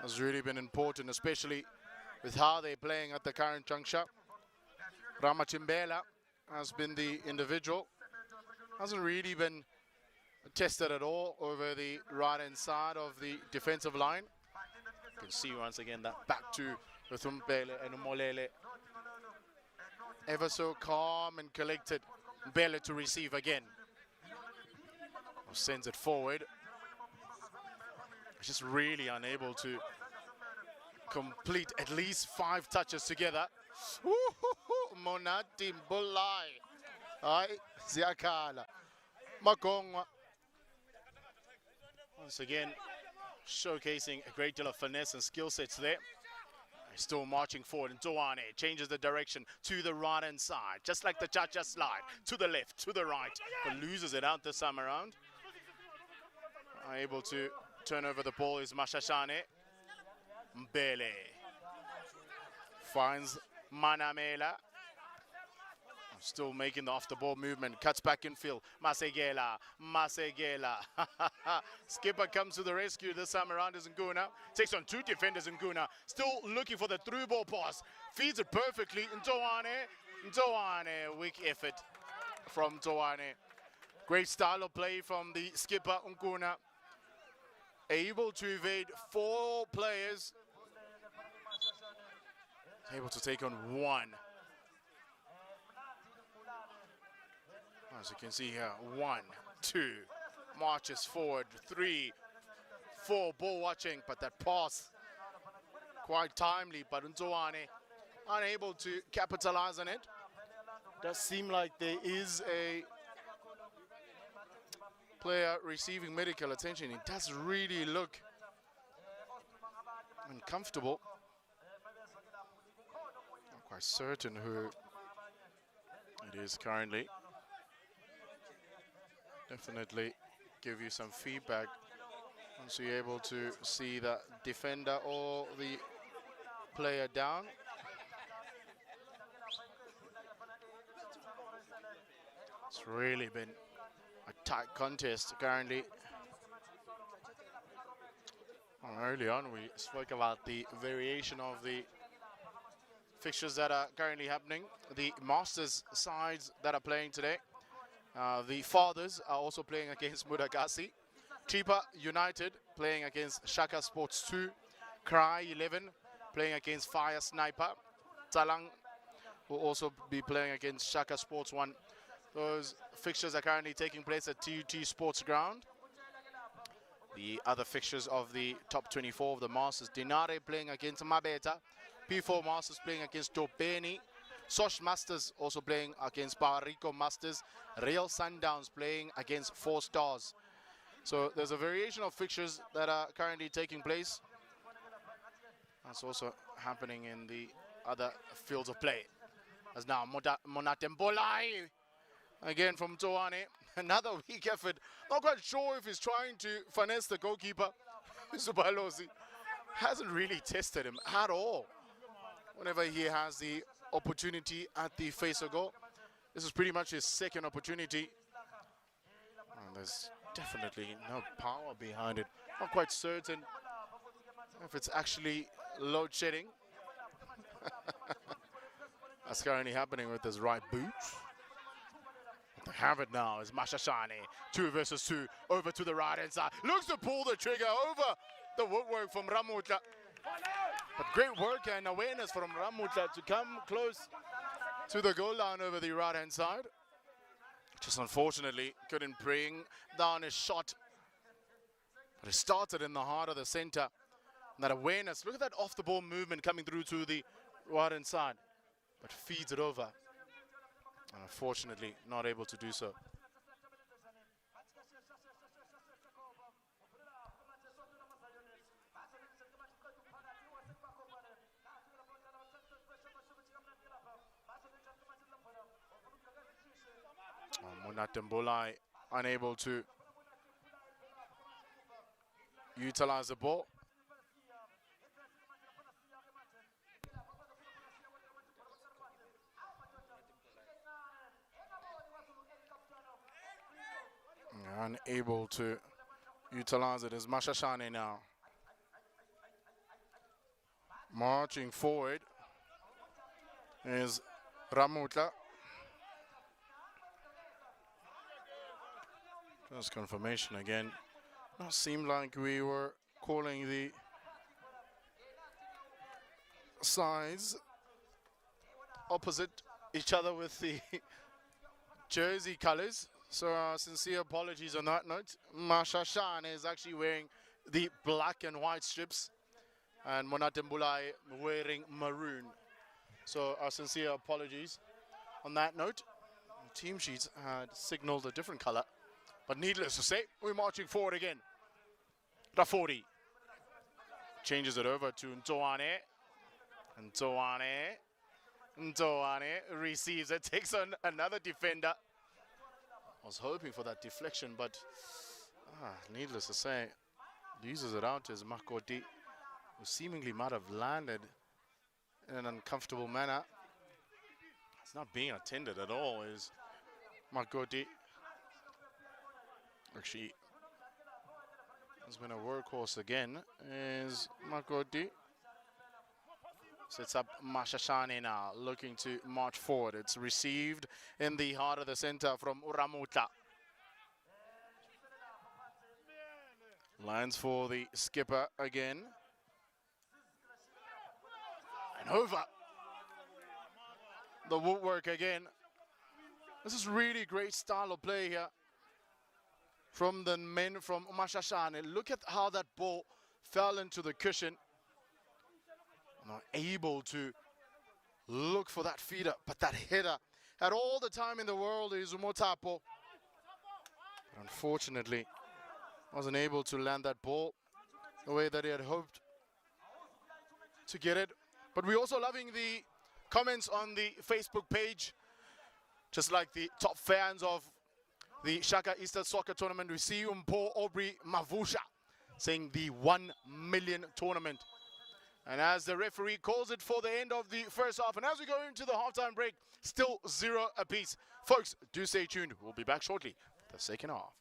has really been important, especially with how they're playing at the current juncture. Ramachimbela has been the individual. Hasn't really been tested at all over the right-hand side of the defensive line. You can see once again that back two with Umbele and Umolele. Ever so calm and collected. Umbele to receive again. Sends it forward. Just really unable to complete at least 5 touches together. Monati Mbulai. Ay, Ziakala. Magongwa. Once again, showcasing a great deal of finesse and skill sets there. Still marching forward, and Doane changes the direction to the right-hand side, just like the cha-cha slide, to the left, to the right, but loses it out this time around. Able to turn over the ball is Mashashane. Mbele finds Manamela. Still making the off-the-ball movement, cuts back in field. Masegela. Skipper comes to the rescue this time around is Nguna. Takes on 2 defenders Nguna. Still looking for the through ball pass. Feeds it perfectly. Ntowane. Weak effort from Ntowane. Great style of play from the skipper Nguna. Able to evade 4 players. Able to take on 1. As you can see here, 1, 2, marches forward, 3, 4, ball watching, but that pass quite timely, but Ntowane unable to capitalize on it. Does seem like there is a player receiving medical attention. It does really look uncomfortable. Not quite certain who it is currently. Definitely give you some feedback once you're able to see the defender or the player down. It's really been a tight contest currently. Early on we spoke about the variation of the fixtures that are currently happening. The Masters sides that are playing today. The Fathers are also playing against Mudagasi. Chipa United playing against Shaka Sports 2. Cry 11 playing against Fire Sniper. Talang will also be playing against Shaka Sports 1. Those fixtures are currently taking place at TUT Sports Ground. The other fixtures of the top 24 of the Masters. Dinare playing against Mabeta. P4 Masters playing against Topeni. Sosh Masters also playing against Rico Masters. Real Sundowns playing against 4 Stars. So there's a variation of fixtures that are currently taking place. That's also happening in the other fields of play. As now Monatembolai again from Toane. Another weak effort. Not quite sure if he's trying to finesse the goalkeeper. Zubalosi hasn't really tested him at all whenever he has the opportunity at the face of goal. This is pretty much his second opportunity. And there's definitely no power behind it. Not quite certain if it's actually load shedding. That's currently happening with his right boot. What they have it now is Mashashane. 2 versus 2. Over to the right hand side. Looks to pull the trigger over the woodwork from Ramutla. But great work and awareness from Ramutla to come close to the goal line over the right-hand side. Just unfortunately couldn't bring down his shot. But it started in the heart of the center. And that awareness, look at that off-the-ball movement coming through to the right-hand side. But feeds it over. And unfortunately not able to do so. Monatembulai unable to utilize the ball. Unable to utilize it is Mashashane now. Marching forward is Ramutla. Just confirmation again. It seemed like we were calling the sides opposite each other with the jersey colors. So sincere apologies on that note. Mashashan is actually wearing the black and white strips and Monatembulai wearing maroon. So our sincere apologies on that note. The team sheets had signaled a different color, but needless to say, we're marching forward again. Rafori changes it over to Ntoane. Ntoane receives it, takes on another defender. I was hoping for that deflection, but needless to say, uses it out as Makoti, who seemingly might have landed in an uncomfortable manner. It's not being attended at all, is Makoti. Actually, has been a workhorse again, is Makoti. Sets up Mashashane now, looking to march forward. It's received in the heart of the center from Uramuta. Lines for the skipper again. And over. The woodwork again. This is really great style of play here from the men from Mashashane. Look at how that ball fell into the cushion. Not able to look for that feeder, but that header had all the time in the world is Umotapo. But unfortunately, wasn't able to land that ball the way that he had hoped to get it. But we're also loving the comments on the Facebook page, just like the top fans of the Shaka Easter Soccer Tournament. We see Paul Aubrey Mavusha saying the 1 million tournament. And as the referee calls it for the end of the first half, and as we go into the halftime break, still 0 apiece. Folks, do stay tuned. We'll be back shortly. The second half.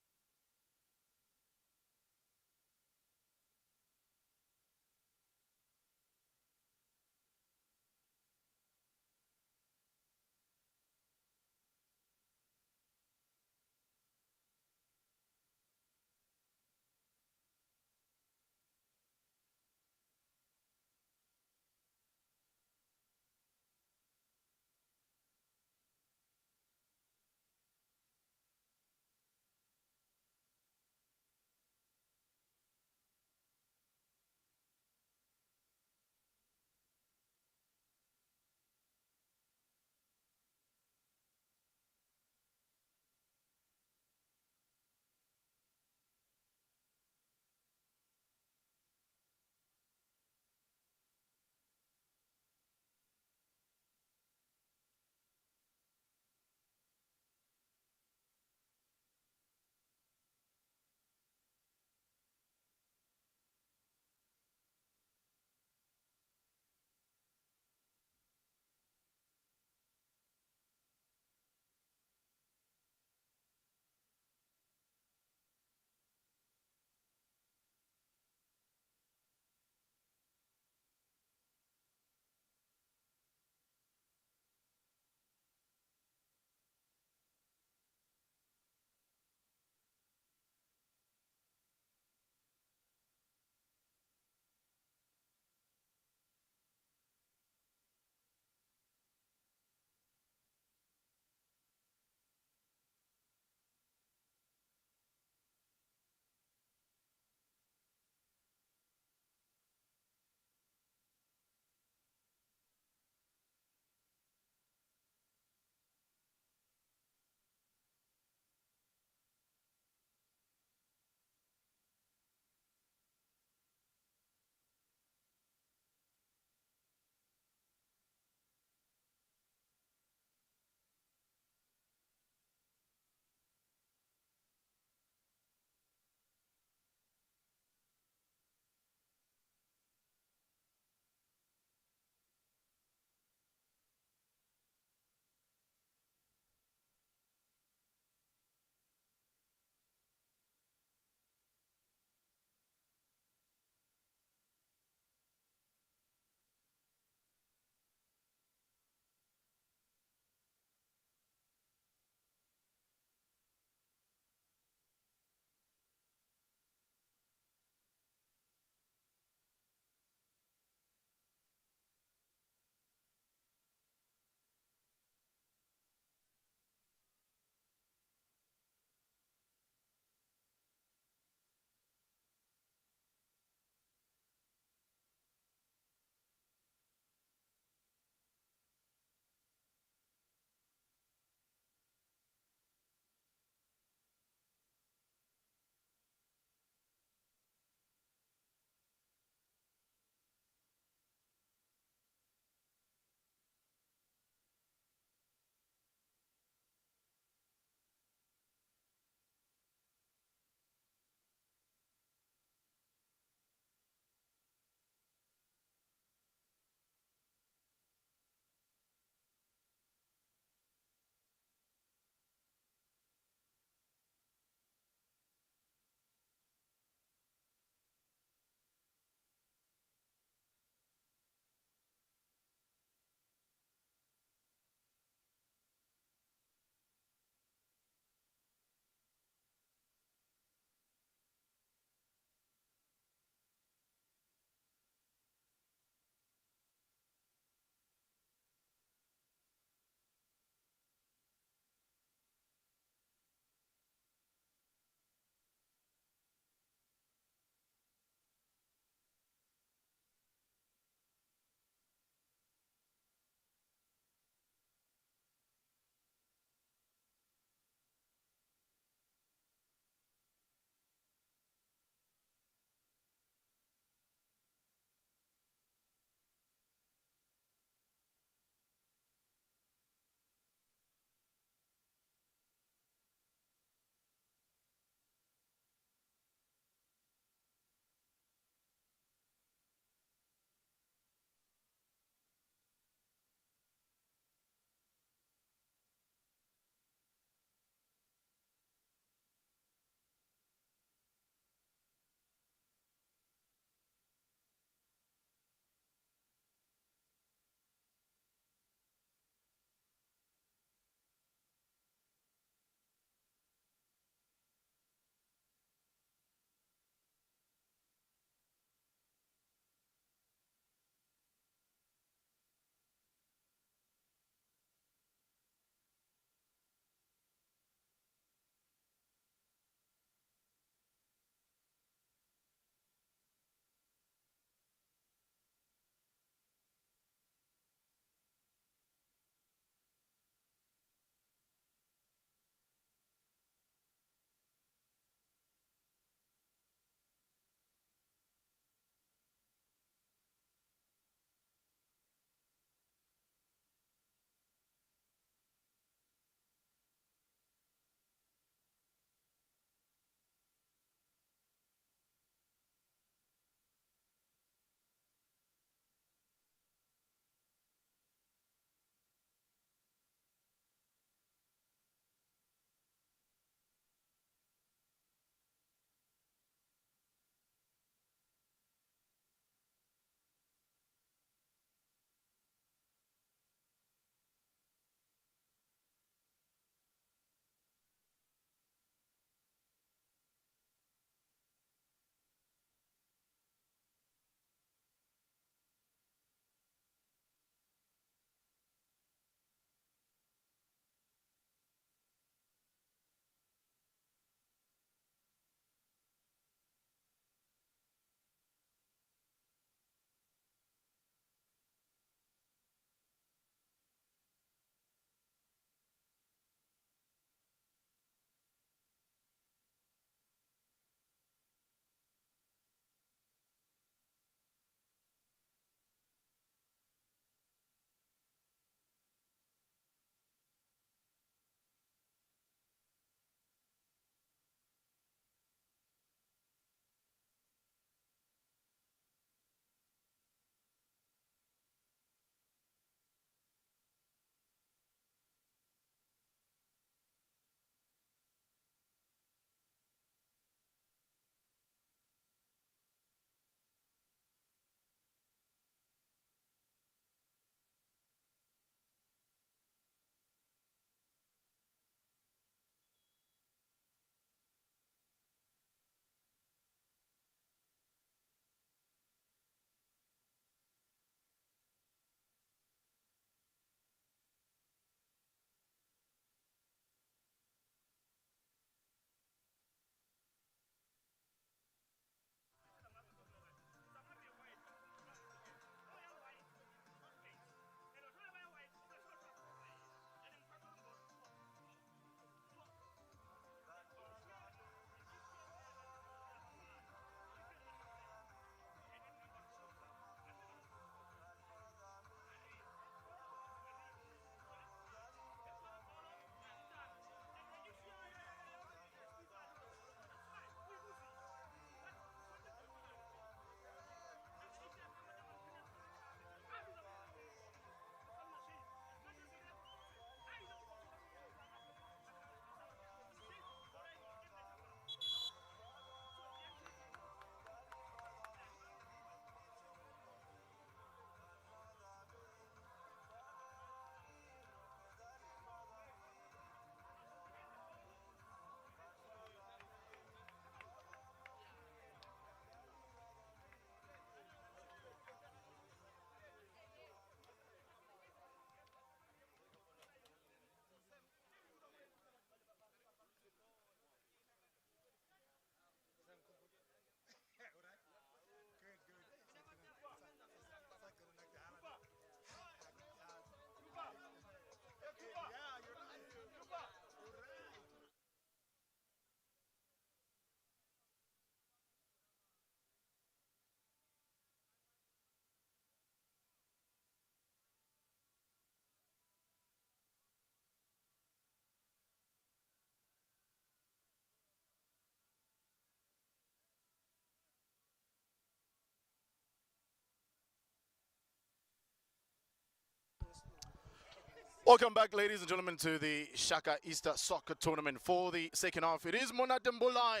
Welcome back, ladies and gentlemen, to the Shaka Easter Soccer Tournament for the second half. It is Monatembulai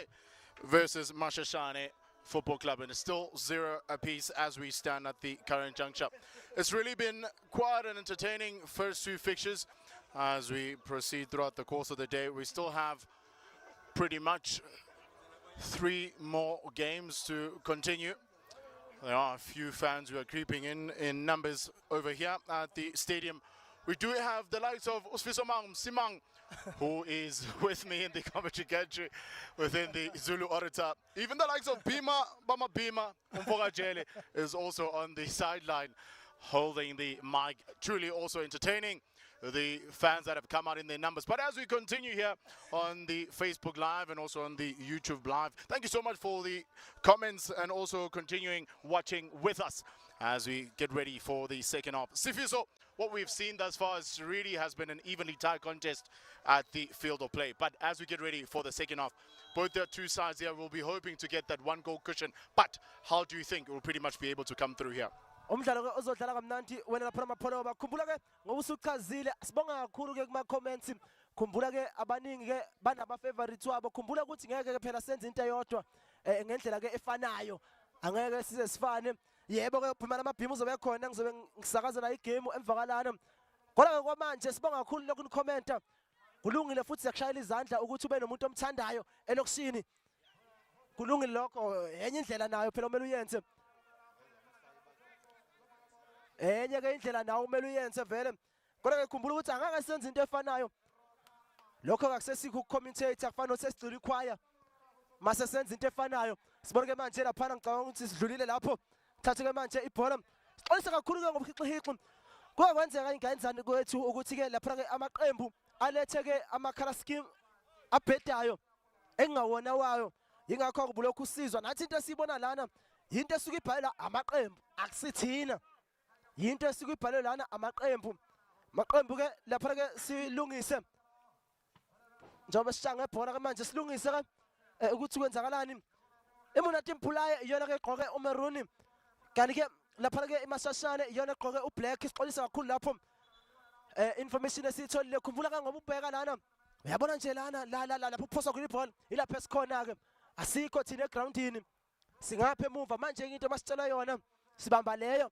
versus Mashashane Football Club, and it's still 0 apiece as we stand at the current juncture. It's really been quite an entertaining first two fixtures. As we proceed throughout the course of the day, we still have pretty much 3 more games to continue. There are a few fans who are creeping in numbers over here at the stadium. We do have the likes of Usfisomang Simang, who is with me in the commentary gantry within the Zulu Auditor. Even the likes of Bima Umfogajele is also on the sideline holding the mic. Truly also entertaining the fans that have come out in their numbers. But as we continue here on the Facebook Live and also on the YouTube Live, thank you so much for the comments and also continuing watching with us as we get ready for the second half. Sifiso, what we've seen thus far really has been an evenly tied contest at the field of play. But as we get ready for the second half, both the two sides here will be hoping to get that 1-goal cushion. But how do you think it will pretty much be able to come through here? Umdlalo ke ozodlala kamnandi wena lapha amapholoba khumbula ke ngoba usuchazile sibonga kakhulu ke kuma comments khumbula ke abaningi ke banaba favorites wabo khumbula ukuthi ngeke ke phela senze into eyodwa ngendlela ke efanayo angeke size sifane yebo ke phuma namabhimu uzobe khona ngizobe ngisakaza la igame emvakalana kodwa ke kwamanje sibonga kakhulu lokhu nikhomenta kulungile futhi siyakushayela izandla ukuthi ube nomuntu omthandayo elokushini kulungile lokho enye indlela nayo phela kumele uyenze enye ke indlela nawo kumele uyenze vele kodwa ke khumbula ukuthi angeke senze into efanayo lokho akusesikho ukucommentate akufanele sesidlula ikhwaya mase senze into efanayo sibone ke manje lapha ngicabanga ukuthi sidlulile lapho thathe ke manje ibhola sixolisa kakhulu ke ngobuhixihixi kwakwenzeka ingenzani kwethu ukuthi ke lapha ke amaqembu alethe ke ama-color scheme abhedayo engawona wayo yingakho kubulokhu usizwa nathi into esiyibona lana yinto esuke ibhalela amaqembu akusithina yinto esuke ibhalela lana amaqembu ke lapha ke silungise njengoba sishanga ebhola ke manje silungise ke ukuthi kwenzakalani iMonatembulai iyona ke egqoke umaroon kanti ke lapha ke iMashashane iyona egqoke ublack isixolisa kakhulu lapho information esitholile khumbula ke ngoba ubheka lana uyabona nje lana la lapho uphosa khona ibhola ilapha esikhona ke asikho thina egroundini singapha emuva manje into masicela yona sibamba leyo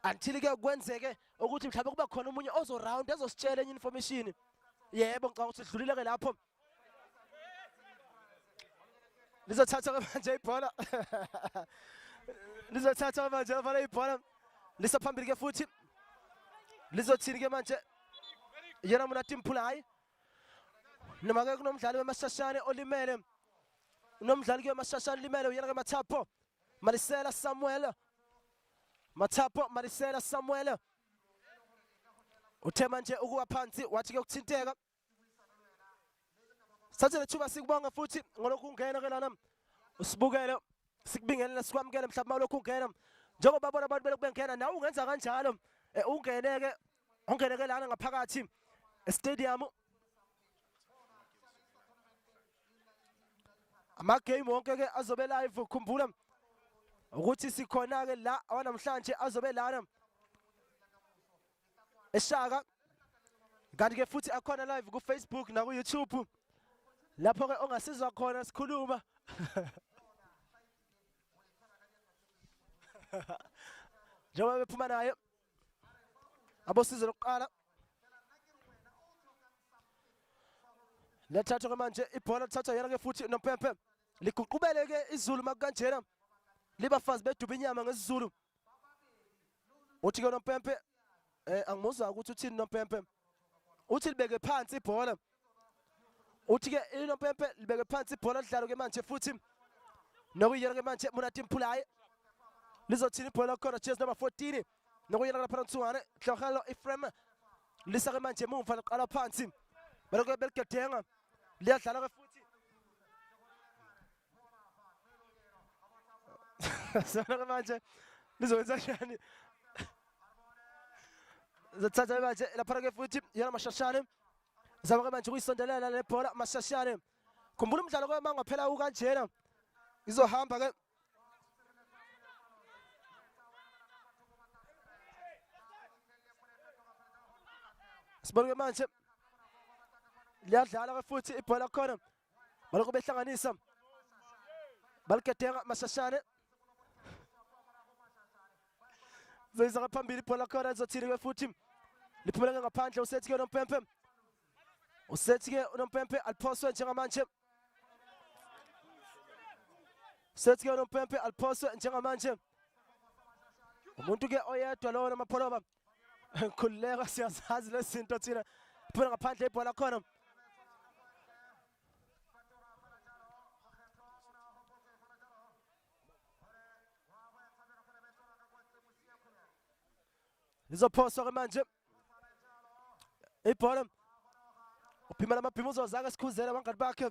until ke kwenzeke ukuthi mhlawumbe kuba khona umunye ozo round ezositshela enye information yebo ngicabanga ukuthi sidlulile ke lapho lizothatha ke manje ibhola lizothatha manje abala ibhola lisaphambili ke futhi lizothini ke manje yena Monatembulai noma ke kunomdlali weMashashane olimele unomdlali ke weMashashane limele uyena ke Mathapo Marisela Samuel uthe manje ukuwa phansi wathi ke ukuthinteka sathe lethuba sikubonga futhi ngolokhu ungena ke lana usibukele sikubingelela sikwamukele mhlawumbe lokhu ungena njengoba babona abantu belokubengena nawe ungenza kanjalo ungeneke lana ngaphakathi estadium ama-game wonke ke azobe live khumbula ukuthi sikhona ke la namhlanje azobe lana eShaka kanti ke futhi akhona live ku Facebook na ku YouTube lapho ke ongasizwa khona sikhuluma njengoba bephuma naye abosizo lokuqala lethatha ke manje ibhola lithatha yena ke futhi nompempe liguqubele ke izulu makanjena libafazi beduba inyama ngesizulu uthi ke nompempe angimuzwa ukuthi uthini nompempe uthi libeke phansi ibhola uthi ke nompempe libeke phansi ibhola lidlalo ke manje futhi nokuyena ke manje Monatembulai lizothini ibhola khona chase number 14 nokuyena lapha nsungane hlohalo iframe lisa ke manje emuva liqala phansi belokho beligedenga liyadlala ke futhi sana manje lizokwenza kanjani zathatha manje lapha ke futhi yana Mashashane zama ke manje kuyisondelela le bhola Mashashane khumbula umdlalo ke mangaphela ukanjena izohamba ke Sibona manje liyadlala ke futhi ibhola khona baloko behlanganisa baliketenga Mashashane Zeza phambili ibhola khona izothini ke futhi liphumela ngaphandle usethi-ke unompempe usethi-ke unompempe aliphoswe njengamanje usethi-ke unompempe aliphoswe njengamanje umuntu-ke oyedwa lowo namapholoba khululeka siyazazi lezi zinto thina liphumela ngaphandle ibhola khona lizophoswa-ke manje ibhola uphimela amabhimu uzozaka esikhuzela abangani bakhe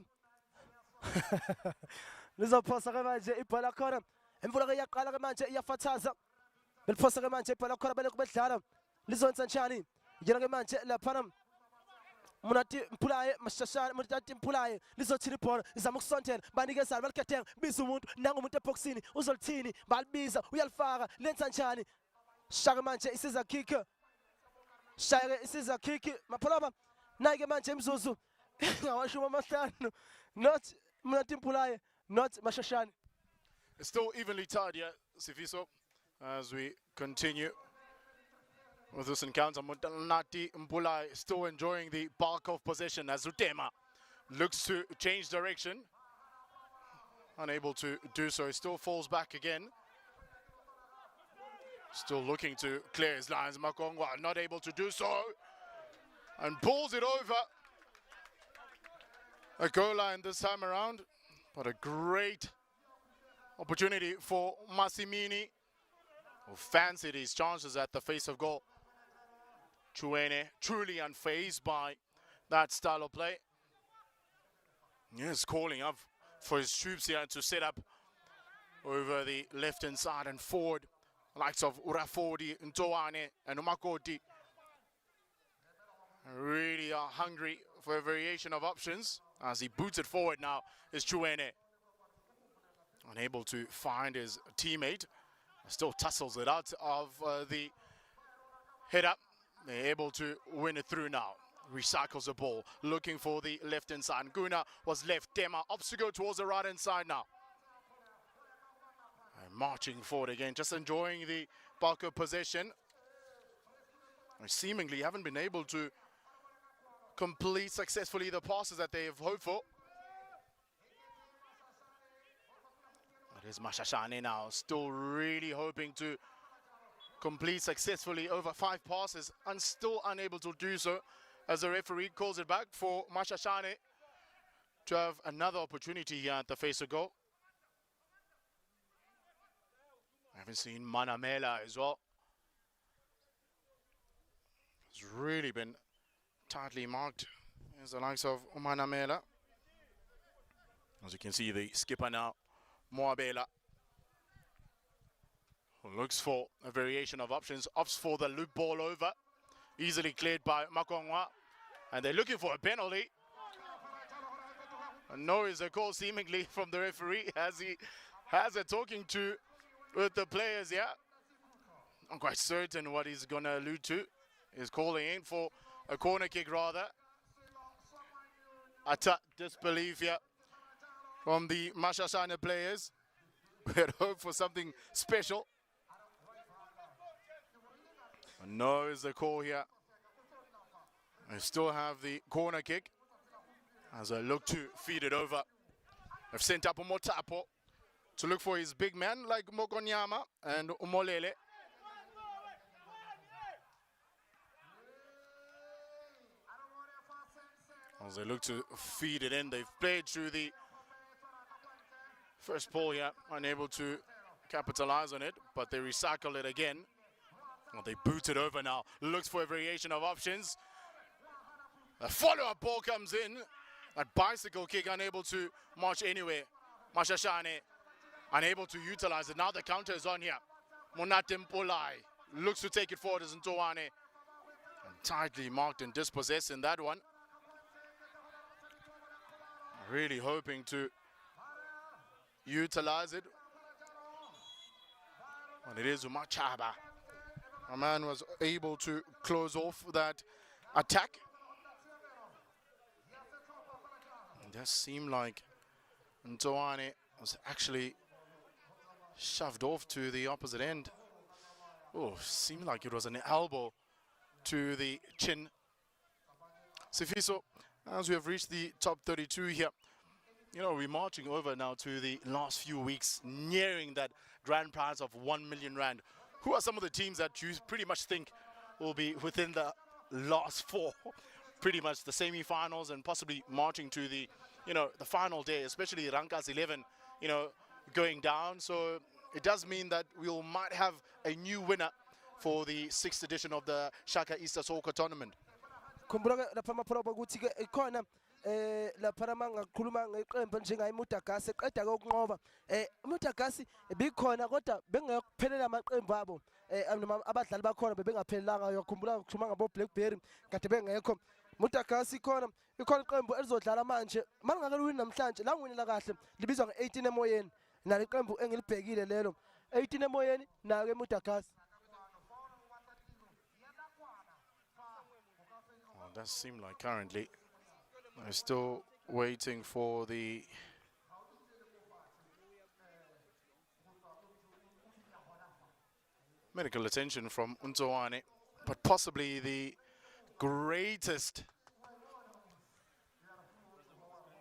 lizophosa-ke manje ibhola khona imvula-ke iyaqala-ke manje iyafathaza beliphosa-ke manje ibhola khona belokhu bedlala lizonza njani yena-ke manje laphana Munati Mpulaye Mashashane Munati Mpulaye lizothina ibhola izama ukusondela banikezana baligadenga biza umuntu nangumuntu eboxini uzolithini balibiza uyalifaka lenza njani Shaka manje isiza kick Shaka isiza kick mapholoba nayi-ke manje imzuzu ngawashuma amahlanu not Munati Mpulaye not Mashashane. It's still evenly tied here, Sifiso, as we continue with this encounter. Munati Mpulai still enjoying the bulk of possession as Utema looks to change direction. Unable to do so, he still falls back again. Still looking to clear his lines. Makongwa not able to do so and pulls it over. A goal line this time around, but a great opportunity for Massimini, who fancied his chances at the face of goal. Chuene truly unfazed by that style of play. Yes, calling up for his troops here to set up over the left-hand side and forward. Likes of Urafodi, Ntoane, and Umakoti really are hungry for a variation of options. As he boots it forward now is Chuene. Unable to find his teammate. Still tussles it out of the head-up. They're able to win it through now. Recycles the ball, looking for the left-hand side. Guna was left. Dema opts to go towards the right-hand side now. And marching forward again, just enjoying the bulk of possession. They seemingly haven't been able to complete successfully the passes that they have hoped for. It is Mashashane now, still really hoping to complete successfully over 5 passes and still unable to do so, as the referee calls it back for Mashashane to have another opportunity here at the face of goal. I haven't seen Manamela as well. It's really been tightly marked. There's the likes of Manamela. As you can see, the skipper now, Moabela, who looks for a variation of options, opts for the loop ball over, easily cleared by Makongwa, and they're looking for a penalty. And no is a call seemingly from the referee as he has a talking to with the players here. I'm quite certain what he's going to allude to. He's calling in for a corner kick rather. Utter disbelief here from the Mashashane players. We had hoped for something special. And no is the call here. They still have the corner kick as I look to feed it over. They've sent up Umotapo to look for his big man like Mokonyama and Umolele. As they look to feed it in, they've played through the first ball here, unable to capitalize on it, but they recycle it again. Well, they boot it over now, looks for a variation of options. A follow-up ball comes in, a bicycle kick unable to march anywhere. Mashashane unable to utilize it. Now the counter is on here. Munati Mpulai looks to take it forward as Ntoane. And tightly marked and dispossessed in that one. Really hoping to utilize it. And it is Umachaba. A man was able to close off that attack. It does seem like Ntowane was actually shoved off to the opposite end. Oh, seemed like it was an elbow to the chin. Sifiso, as we have reached the top 32 here, you know, we're marching over now to the last few weeks, nearing that grand prize of 1 million rand. Who are some of the teams that you pretty much think will be within the last four? Pretty much the semi-finals and possibly marching to the, you know, the final day, especially Rankas 11, you know, going down. So it does mean that we might have a new winner for the 6th edition of the Shaka Easter Soccer Tournament. Khumbula lapha amaphrobo ukuthi ke ikhona lapha mangakhuluma ngeqembu njengayi Mutagasi eqeda ukunqoba Mutagasi bikhona kodwa bengekuphelela amaqembu abo abadlali bakhona bebengaphelelanga uyakhumbula ukukhuluma ngabo Blackberry kade bengekho Mutagasi ikhona iqembu elizodlala manje mangake liwini namhlanje la ngiwinela kahle libizwa nge18 emoyeni nalo iqembu engilibhekile lelo 18 emoyeni nayo ke Mutagasi. It does seem like currently they're still waiting for the medical attention from Ntowane, but possibly the greatest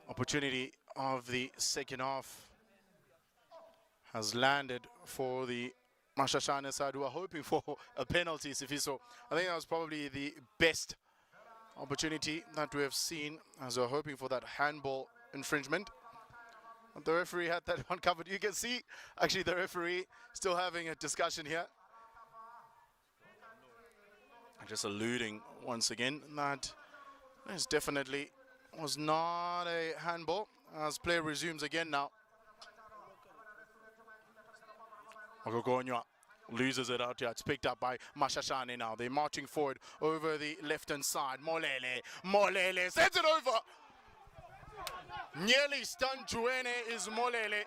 opportunity of the second half has landed for the Mashashane side, who are hoping for a penalty, Sifiso. I think that was probably the best opportunity that we have seen, as we're hoping for that handball infringement. But the referee had that one covered. You can see actually the referee still having a discussion here, just alluding once again that this definitely was not a handball, as play resumes again now. Ogogonyo loses it out here. It's picked up by Mashashane now. They're marching forward over the left-hand side. Molele sends it over. Nearly stunned Juene is Molele.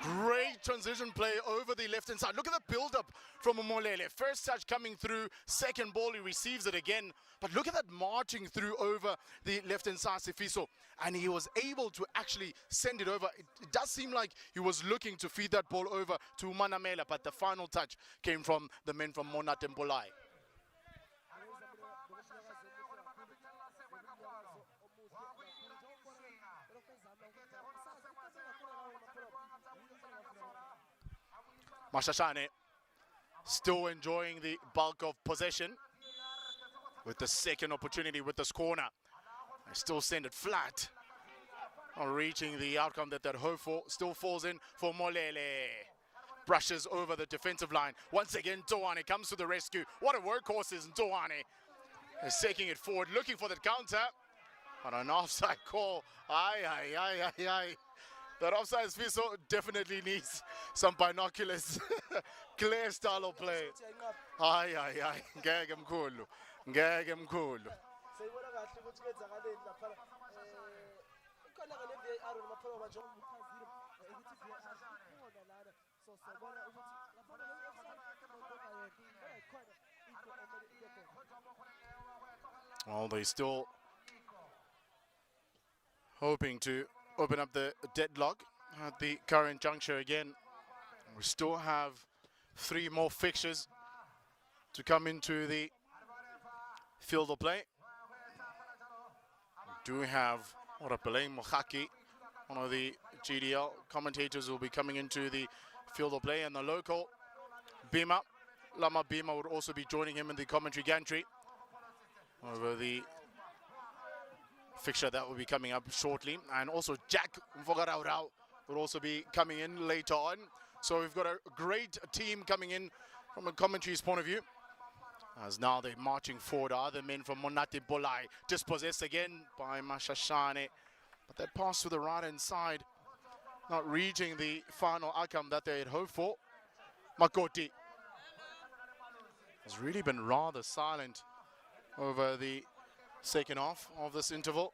Great transition play over the left-hand side. Look at the build-up from Molele. First touch coming through, second ball, he receives it again. But look at that marching through over the left-hand side, Sifiso. And he was able to actually send it over. It does seem like he was looking to feed that ball over to Manamela, but the final touch came from the men from Monat and Bolai. Mashashane still enjoying the bulk of possession with the second opportunity with this corner. They still send it flat, not reaching the outcome that they'd hoped for. Still falls in for Molele. Brushes over the defensive line. Once again, Ntowane comes to the rescue. What a workhorse is Ntowane. He's taking it forward, looking for the counter. But an offside call. Aye. That offside Sifiso definitely needs some binoculars. Clear style of play. Aye. Ngeke mkhulu. Well, they still hoping to open up the deadlock at the current juncture again. We still have 3 more fixtures to come into the field of play. We do have Orapeleng Mohaki, one of the GDL commentators, will be coming into the field of play, and the local Bima, Lama Bima, would also be joining him in the commentary gantry over the fixture that will be coming up shortly. And also Jack Mvogaraurau will also be coming in later on. So we've got a great team coming in from a commentary's point of view, as now they're marching forward. Other men from Monate Bolai, dispossessed again by Mashashane, but that pass to the right hand side, not reaching the final outcome that they had hoped for. Makoti has really been rather silent over the second half of this interval.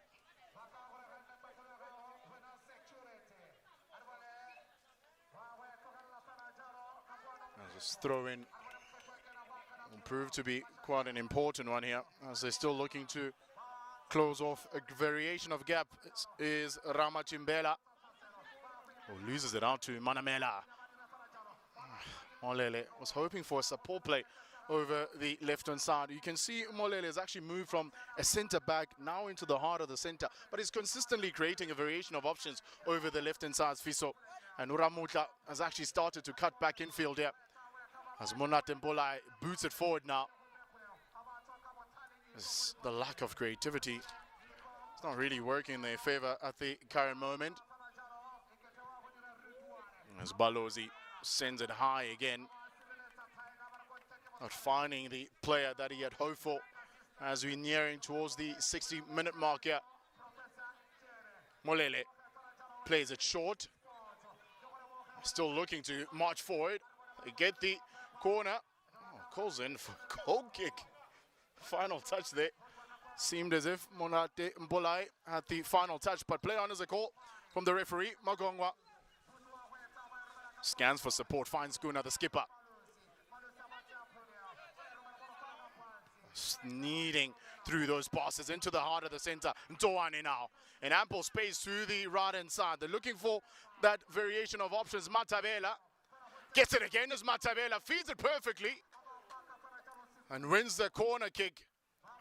I'll just throw in proved to be quite an important one here, as they're still looking to close off a variation of gap. Is Ramachimbela, who loses it out to Manamela. Molele was hoping for a support play over the left-hand side. You can see Molele has actually moved from a centre back now into the heart of the centre, but he's consistently creating a variation of options over the left-hand side. Fiso and Uramutla has actually started to cut back infield here, as Monate Mbolai boots it forward now. It's the lack of creativity. It's not really working in their favour at the current moment. As Balozi sends it high again, not finding the player that he had hoped for as we're nearing towards the 60-minute mark here. Molele plays it short, still looking to march forward. They get the corner. Calls in for a goal kick. Final touch there. Seemed as if Monate Mbolai had the final touch, but play on as a call from the referee, Magongwa. Scans for support, finds Guna, the skipper. Sneeding through those passes into the heart of the centre. Ntowane now in ample space to the right hand side. They're looking for that variation of options. Matabela gets it again as Matabela feeds it perfectly and wins the corner kick.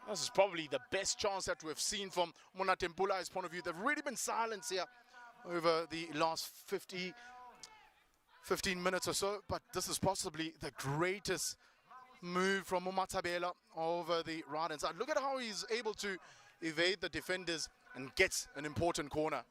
This is probably the best chance that we've seen from Monate Mbulai's point of view. They've really been silent here over the last 15 minutes or so, but this is possibly the greatest move from Matabela over the right hand side. Look at how he's able to evade the defenders and gets an important corner.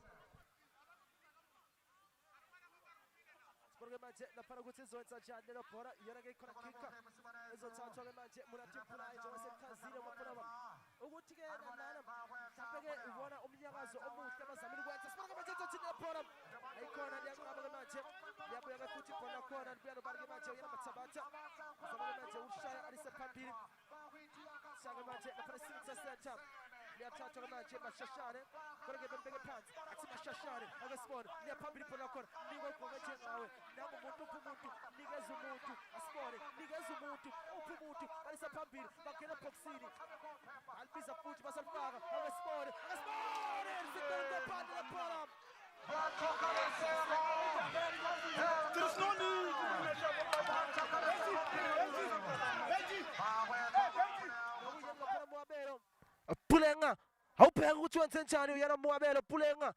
Pulenga, awubheka ukuthi wenze njani uyena Moabelo. Pulenga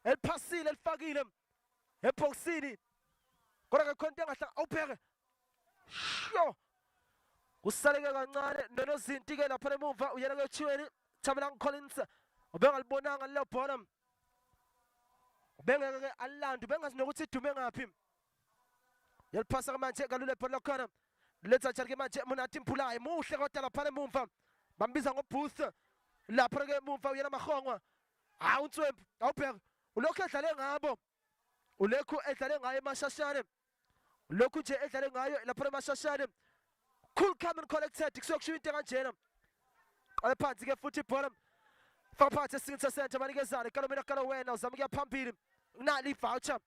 eliphasile elifakile eboxini, kodwa ke khona into engahla awubheke sho kusaleke kancane nonozinti ke lapha emuva uyena ke Chiweni Thabelang Collins ubengalibonanga lelo bhola, ubengeke ke alanda, ubengazi nokuthi idume ngaphi. Yaliphasa ke manje kalule bhola khona letha ke manje Monate Mbolai muhle kodwa lapha emuva bambiza ngoboost lapha ke emuva uyena Mahongwa. Hawu Ntswempu awubheka ulokhu edlale ngabo, ulokhu edlale ngayo eMashashane, ulokhu nje edlale ngayo lapha eMashashane. Cool, calm and collected kusokushiya into kanjena. Qale phansi ke futhi ibhola faka phansi esigcinisa center banikezana kalo mina kalo wena uzama ukuya phambili. Nali i-voucher,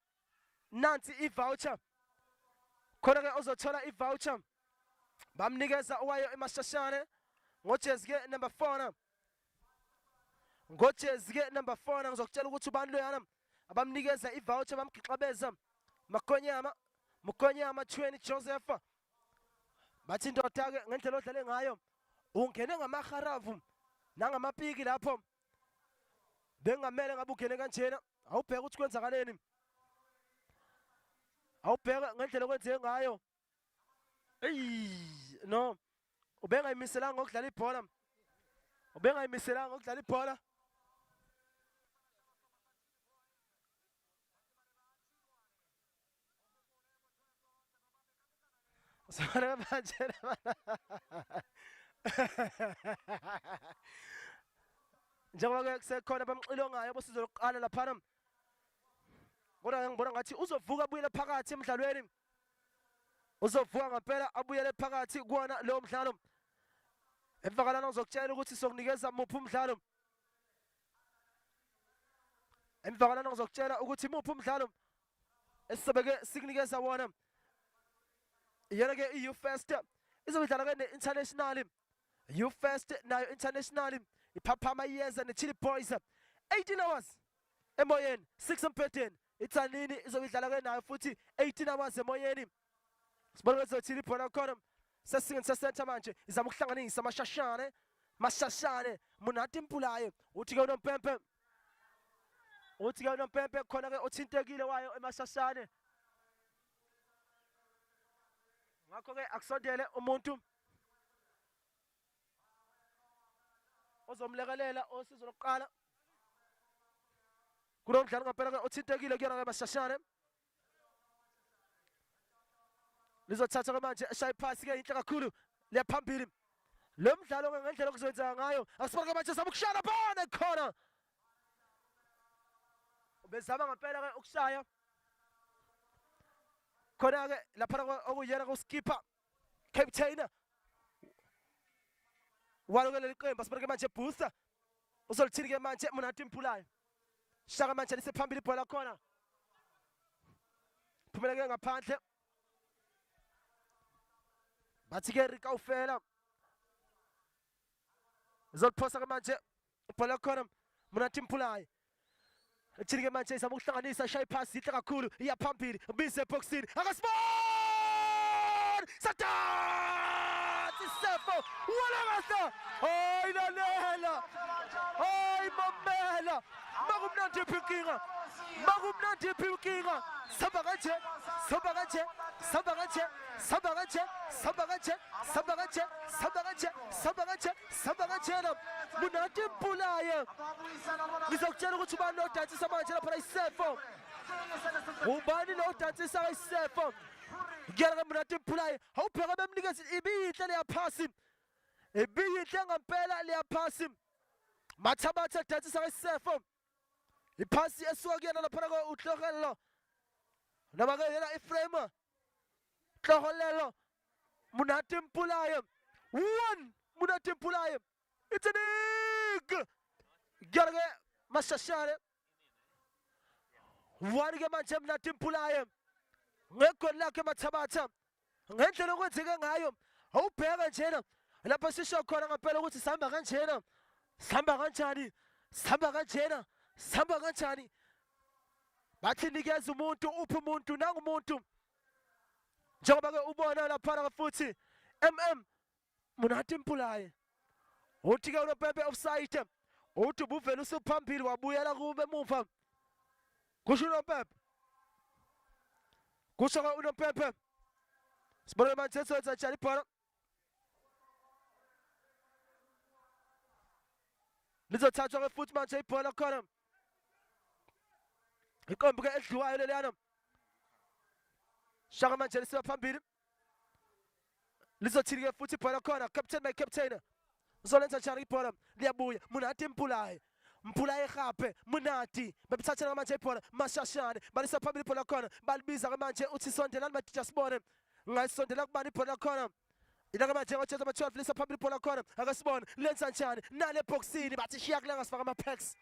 nansi i-voucher khona ke uzothola i-voucher bamnikeza owayo eMashashane ngojezi ke number 4 ngojezi ke number 4 ngizokutshela ukuthi ubani loyana abamnikeza i-voucher bamgixabeza Mukonyama 20 Joseph bathi ndoda ke ngendlela odlale ngayo ungene ngamaharavu nangamapiki lapho bengamele ngabe ungene kanjena. Awubheka ukuthi kwenzakaleni, awubheka ngendlela okwenzeke ngayo. No, ubengayimiselanga ukudlala ibhola, ubengayimiselanga ukudlala ibhola. Sara manje njengoba kusekhona bamxilongayo bosizo lokuqala laphana, kodwa ngibona ngathi uzovuka abuyele phakathi emidlalweni, uzovuka ngempela abuyele phakathi kuwona lowo mdlalo. Emva kalana ngizokutshela ukuthi sokunikeza muphi umdlalo, emva kalana ngizokutshela ukuthi muphi umdlalo esisobeke sikunikeza wona. Yena ke EU First izobidlala ke international you first nayo international iphaphama iyeza ne-Chili Boys 18 hours emoyeni 6 empedeni ithanini izobidlala ke nayo futhi 18 hours emoyeni sibona kwezothini ibhola khona sesingeni sesenta manje izama ukuhlanganisa mashashane munati impulayo uthi ke unompempe khona ke othintekile wayo emashashane ngakho ke akusondele umuntu ozomlekelela osizo lokuqala kulo mdlalo ngampela ke othintekile kuyona ke mashashane lizothatha ke manje eshaya iphasi ke inhle kakhulu liyaphambili lo mdlalo ke ngendlela okuzowenza ngayo asibona ke manje zama ukushaya bone khona bezama ngampela ke ukushaya khona ke lapha okuyena kuskipper captain walokele liqembu asibona ke manje booster uzolithini ke manje munati impulayo Shaka manje lisephambili ibhola khona phumela ke ngaphandle bathi ke Rika ufela uzoliphosa ke manje ibhola khona munati impulayo ethini ke manje izama ukuhlanganisa shaya iphasi ihle kakhulu iyaphambili ubise boxini akasibon sathi sefo wala ngasa hoy lalela hoy mamela makumnandi iphinkinga saba kanje munati impulayo ngizokutshela ukuthi ubani lo dansisa manje lapha isefo ubani lo dansisa isefo ngiyala munati impulayo awubheka bemnikeza ibiyinhle leyaphasi ibiyinhle ngampela leyaphasi mathabatha dansisa isefo iphasi esuka kuyena lapha ko uhlokelo noma ke yena iframe hlokolelo munati impulayo munati impulayo itinik gyarge mashashare wani ke manje munati impulayo ngegoli lakhe mathabatha ngendlela okwenzeke ngayo awubheka njena lapha sisho khona ngampela ukuthi sihamba kanjena sihamba kanjani bathi nikeza umuntu uphi umuntu nangumuntu njengoba ke ubona lapha futhi munati impulayo uthi ke unopepe offside uthi buvela usuphambili wabuyela kube emuva kusho unopepe sibona manje senza njani ibhola lizothathwa ke futhi manje ibhola khona iqembu ke edliwayo leliyana Shaka manje lisiba phambili lizothini ke futhi ibhola khona captain uzolenza njani ibhola liyabuya munati impulayo ehape munati bebithathela manje ibhola mashashane balisa phambili ibhola khona balibiza ke manje uthi sondelani madija sibone ngayisondela kubani ibhola khona Ilaka manje ngotheza ama-12 lisa phambili ibhola khona akasibona lenza njani nale boxini bathi shiya kulenga sifaka ama-packs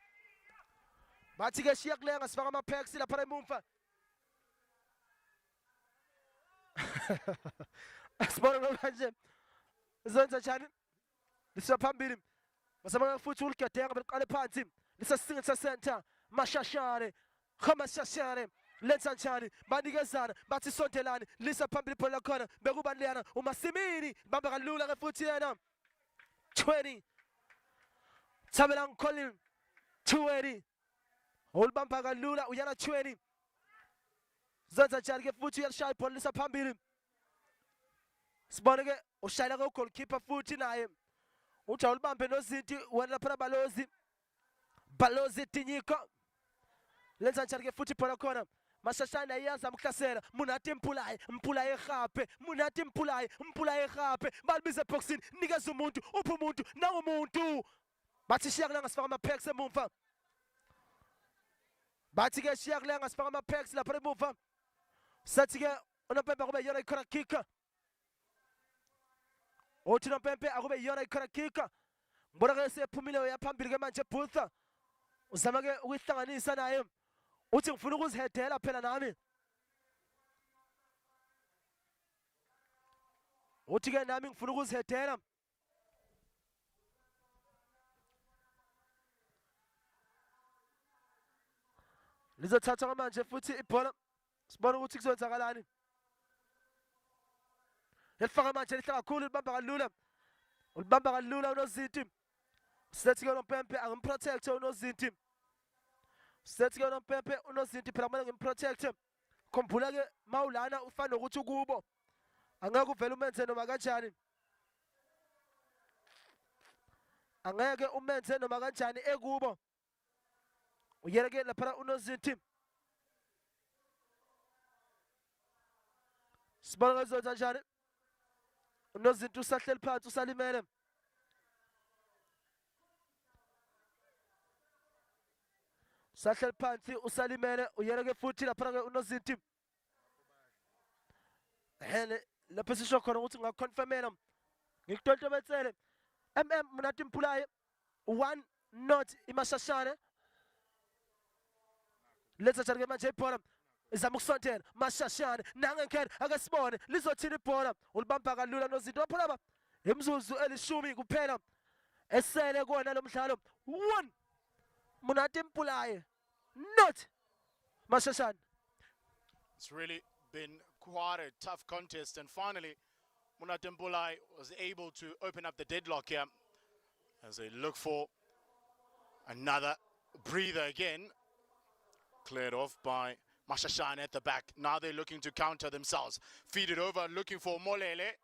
bathi ke shiya kulenga sifaka ama-packs lapha emumva asibona manje zenza njani lisa phambili basema futhi uligedenga beliqale phansi lisasingeni sesenta mashashane khamashashane lenza njani banikezana bathi sondelani lisa phambili ibhola khona bekubani liyana umasimini bamba kalula ke futhi yena 20 Thabela Colin 20 ulibamba kalula uyana 20 zenza njani ke futhi uyalishaya ibhola lisa phambili sibone ke ushayela ke ugoalkeeper futhi naye uthi awulibambe nozinti wena lapha balozi tinyiko lenza njani ke futhi ibhola khona mashashane ayazama ukuhlasela munati impulayo ehape munati impulayo ehape balibize eboxini nikeza umuntu uphi umuntu nangumuntu bathi shiya kulenga sifaka ama-packs emumva bathi ke shiya kulenga sifaka ama-packs lapha emumva sathi ke unompempe akube yona ikhona kika uthi unompempe akube yona ikhona kika ngibona ke sephumile uyaphambili ke manje ebutha uzama ke ukuyihlanganisa naye uthi ngifuna ukuzihedela phela nami uthi ke nami ngifuna ukuzihedela lizothatha manje futhi ibhola sibona ukuthi kuzoyenzakalani yalifaka manje lihle kakhulu libamba kalula ulibamba kalula unozinti sithi ke unompempe angimprotect unozinti sithi ke unompempe unozinti phela kumele ngimprotect khumbula ke mawulana ufana nokuthi ukubo angeke uvele umenze noma kanjani angeke umenze noma kanjani ekubo uyele ke lapha unozinti sibona ngazoza kanjani unozinti usahleli phansi usalimele sahleli phansi usalimele uyele ke futhi lapha ke unozinti hele lapha sisho khona ukuthi ngakonfirmela ngikutontobetsele mnathi mpulaye 1 not imashashane let's ke manje ibhola izama ukusondela mashashane nangenkene ake sibone lizothina ibhola ulibamba kalula nozinto lapha lapha imzuzu elishumi kuphela esele kona lo mdlalo 1 mnathi mpulaye not mashashane. It's really been quite a tough contest, and finally Munatempulai was able to open up the deadlock here as they look for another breather again. Cleared off by Mashashan at the back. Now they're looking to counter themselves. Feed it over, looking for Molele.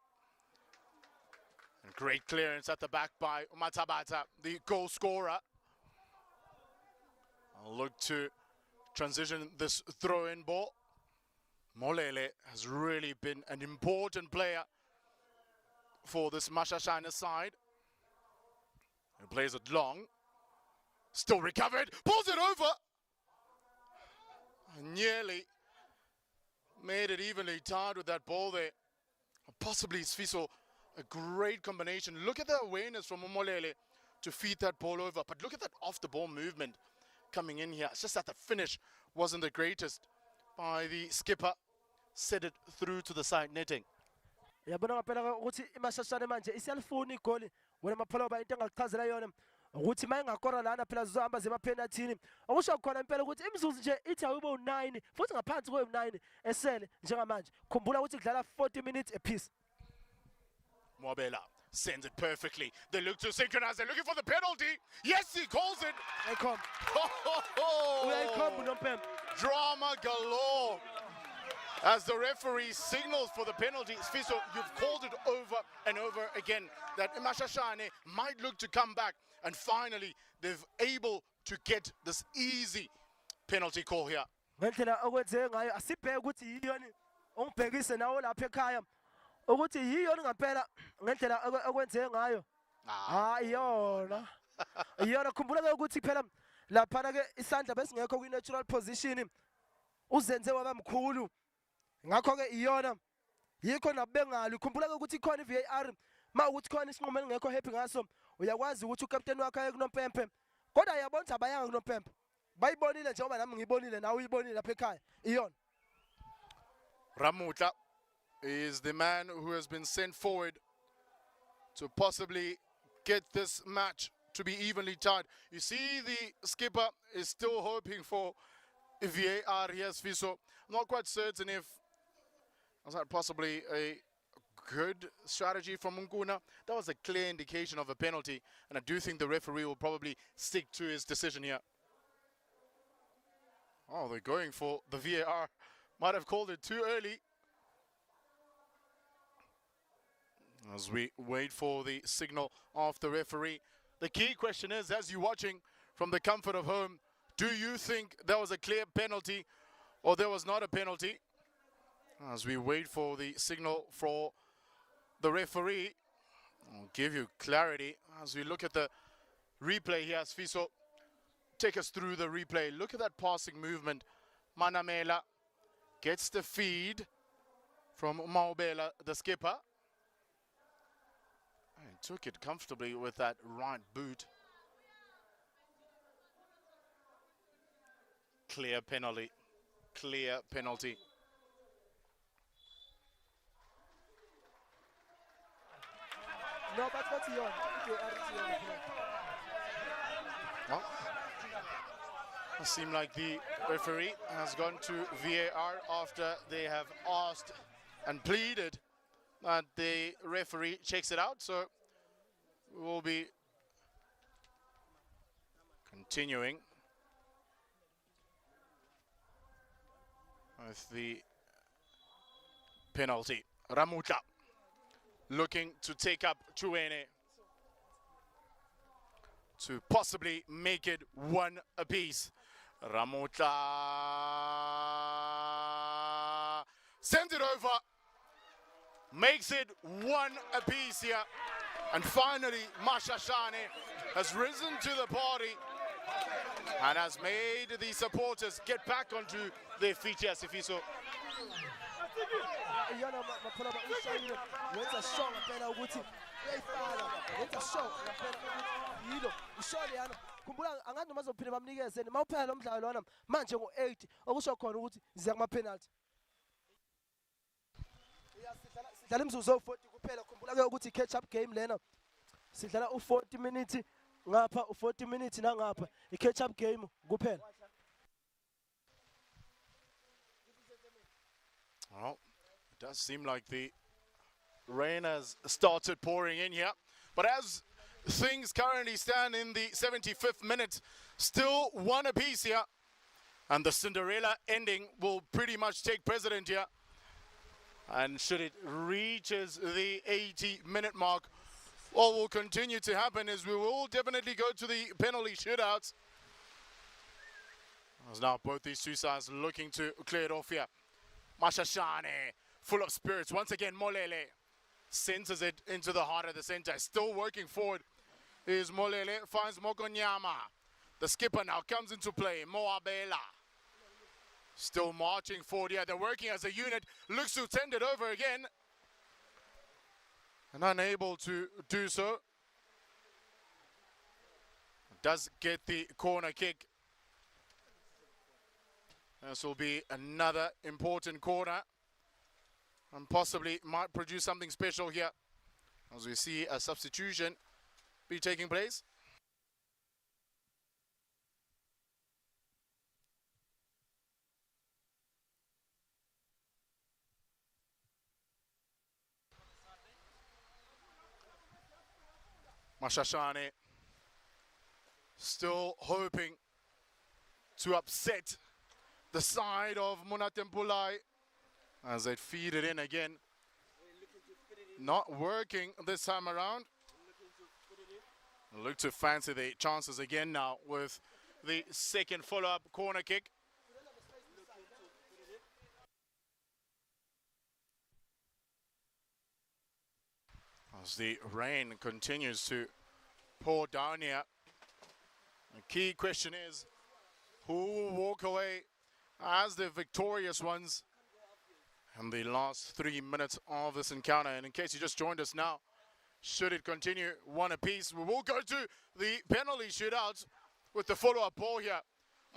And great clearance at the back by Umatabata, the goal scorer. I'll look to transition this throw-in ball. Molele has really been an important player for this Mashashana side. He plays it long. Still recovered. Pulls it over. Nearly made it evenly tied with that ball there. Possibly Sfiso, a great combination. Look at the awareness from Molele to feed that ball over. But look at that off-the-ball movement coming in here. It's just that the finish wasn't the greatest by the skipper. Set it through to the side netting. Yabona ngaphela ukuthi imashashane manje isiyalifuna igoli wena maphela ba into engakuchazela yona ukuthi mayengakora lana phela zizohamba zemapenalty okusho khona impela ukuthi imzuzu nje ithi awube u9 futhi ngaphansi kwe9 esele njengamanje khumbula ukuthi kudlala 40 minutes apiece. Mwabela sends it perfectly. They look to synchronize. They're looking for the penalty. Yes, he calls it. Drama galore. As the referee signals for the penalty, Sfiso, you've called it over and over again that Mashashane might look to come back, and finally they've able to get this easy penalty call here. Ngendlela okwenze ngayo asibheke ukuthi yiyona ongibhekise nawo lapha ekhaya ukuthi yiyona ngempela ngendlela okwenze ngayo iyona iyona khumbula ke ukuthi phela lapha ke isandla besingekho kwi natural position uzenze waba mkhulu ngakho ke iyona yikho nabengali khumbula ukuthi khona iVAR ma ukuthi khona isinqumo engekho happy ngaso uyakwazi ukuthi ucaptain wakhe aye kunompempe kodwa yabona abayanga kunompempe bayibonile njengoba nami ngibonile nawe uyibonile lapha ekhaya iyona. Ramutla is the man who has been sent forward to possibly get this match to be evenly tied. You see the skipper is still hoping for VAR here, Sfiso. I'm not quite certain if was that possibly a good strategy from Munguna. That was a clear indication of a penalty, and I do think the referee will probably stick to his decision here. Oh, they're going for the VAR. Might have called it too early. As we wait for the signal of the referee. The key question is, as you're watching from the comfort of home, do you think there was a clear penalty or there was not a penalty? As we wait for the signal for the referee, I'll give you clarity as we look at the replay here. Sfiso, take us through the replay. Look at that passing movement. Manamela gets the feed from Maubela, the skipper. And took it comfortably with that right boot. Clear penalty. Clear penalty. No, but what's your? Well, it seems like the referee has gone to VAR after they have asked and pleaded that the referee checks it out. So we'll be continuing with the penalty. Ramuta looking to take up Chuene to possibly make it one apiece. Ramuta sends it over, makes it one apiece here. And finally, Mashashane has risen to the party and has made the supporters get back onto their feet here, Sifiso. Iyona maphela ushayile wenza show ngempela ukuthi uyayifaka wenza show ngempela ukuthi yilo ushole yana khumbula angathi noma bazophinde bamnikezeni mawuphela lo mdlalo lona manje ngo8 okusho khona ukuthi ziya kuma penalty sidlala imzuzu o40 kuphela khumbula ke ukuthi catch up game lena sidlala u40 minutes ngapha u40 minutes nangapha I catch up game kuphela. Well, it does seem like the rain has started pouring in here. But as things currently stand in the 75th minute, still one apiece here. And the Cinderella ending will pretty much take precedent here. And should it reaches the 80-minute mark, what will continue to happen is we will definitely go to the penalty shootouts. As now both these two sides looking to clear it off here. Mashashane, full of spirits. Once again, Molele centers it into the heart of the center. Still working forward is Molele, finds Mokonyama. The skipper now comes into play, Moabela. Still marching forward here. They're working as a unit. Looks to send it over again. And unable to do so. Does get the corner kick. This will be another important corner and possibly might produce something special here as we see a substitution be taking place. Mashashane still hoping to upset the side of Munatempulai as they feed it in again. Not working this time around. Look to fancy the chances again now with the second follow-up corner kick. As the rain continues to pour down here, the key question is who will walk away as the victorious ones in the last 3 minutes of this encounter. And in case you just joined us now, should it continue one apiece, we will go to the penalty shootouts with the follow-up ball here.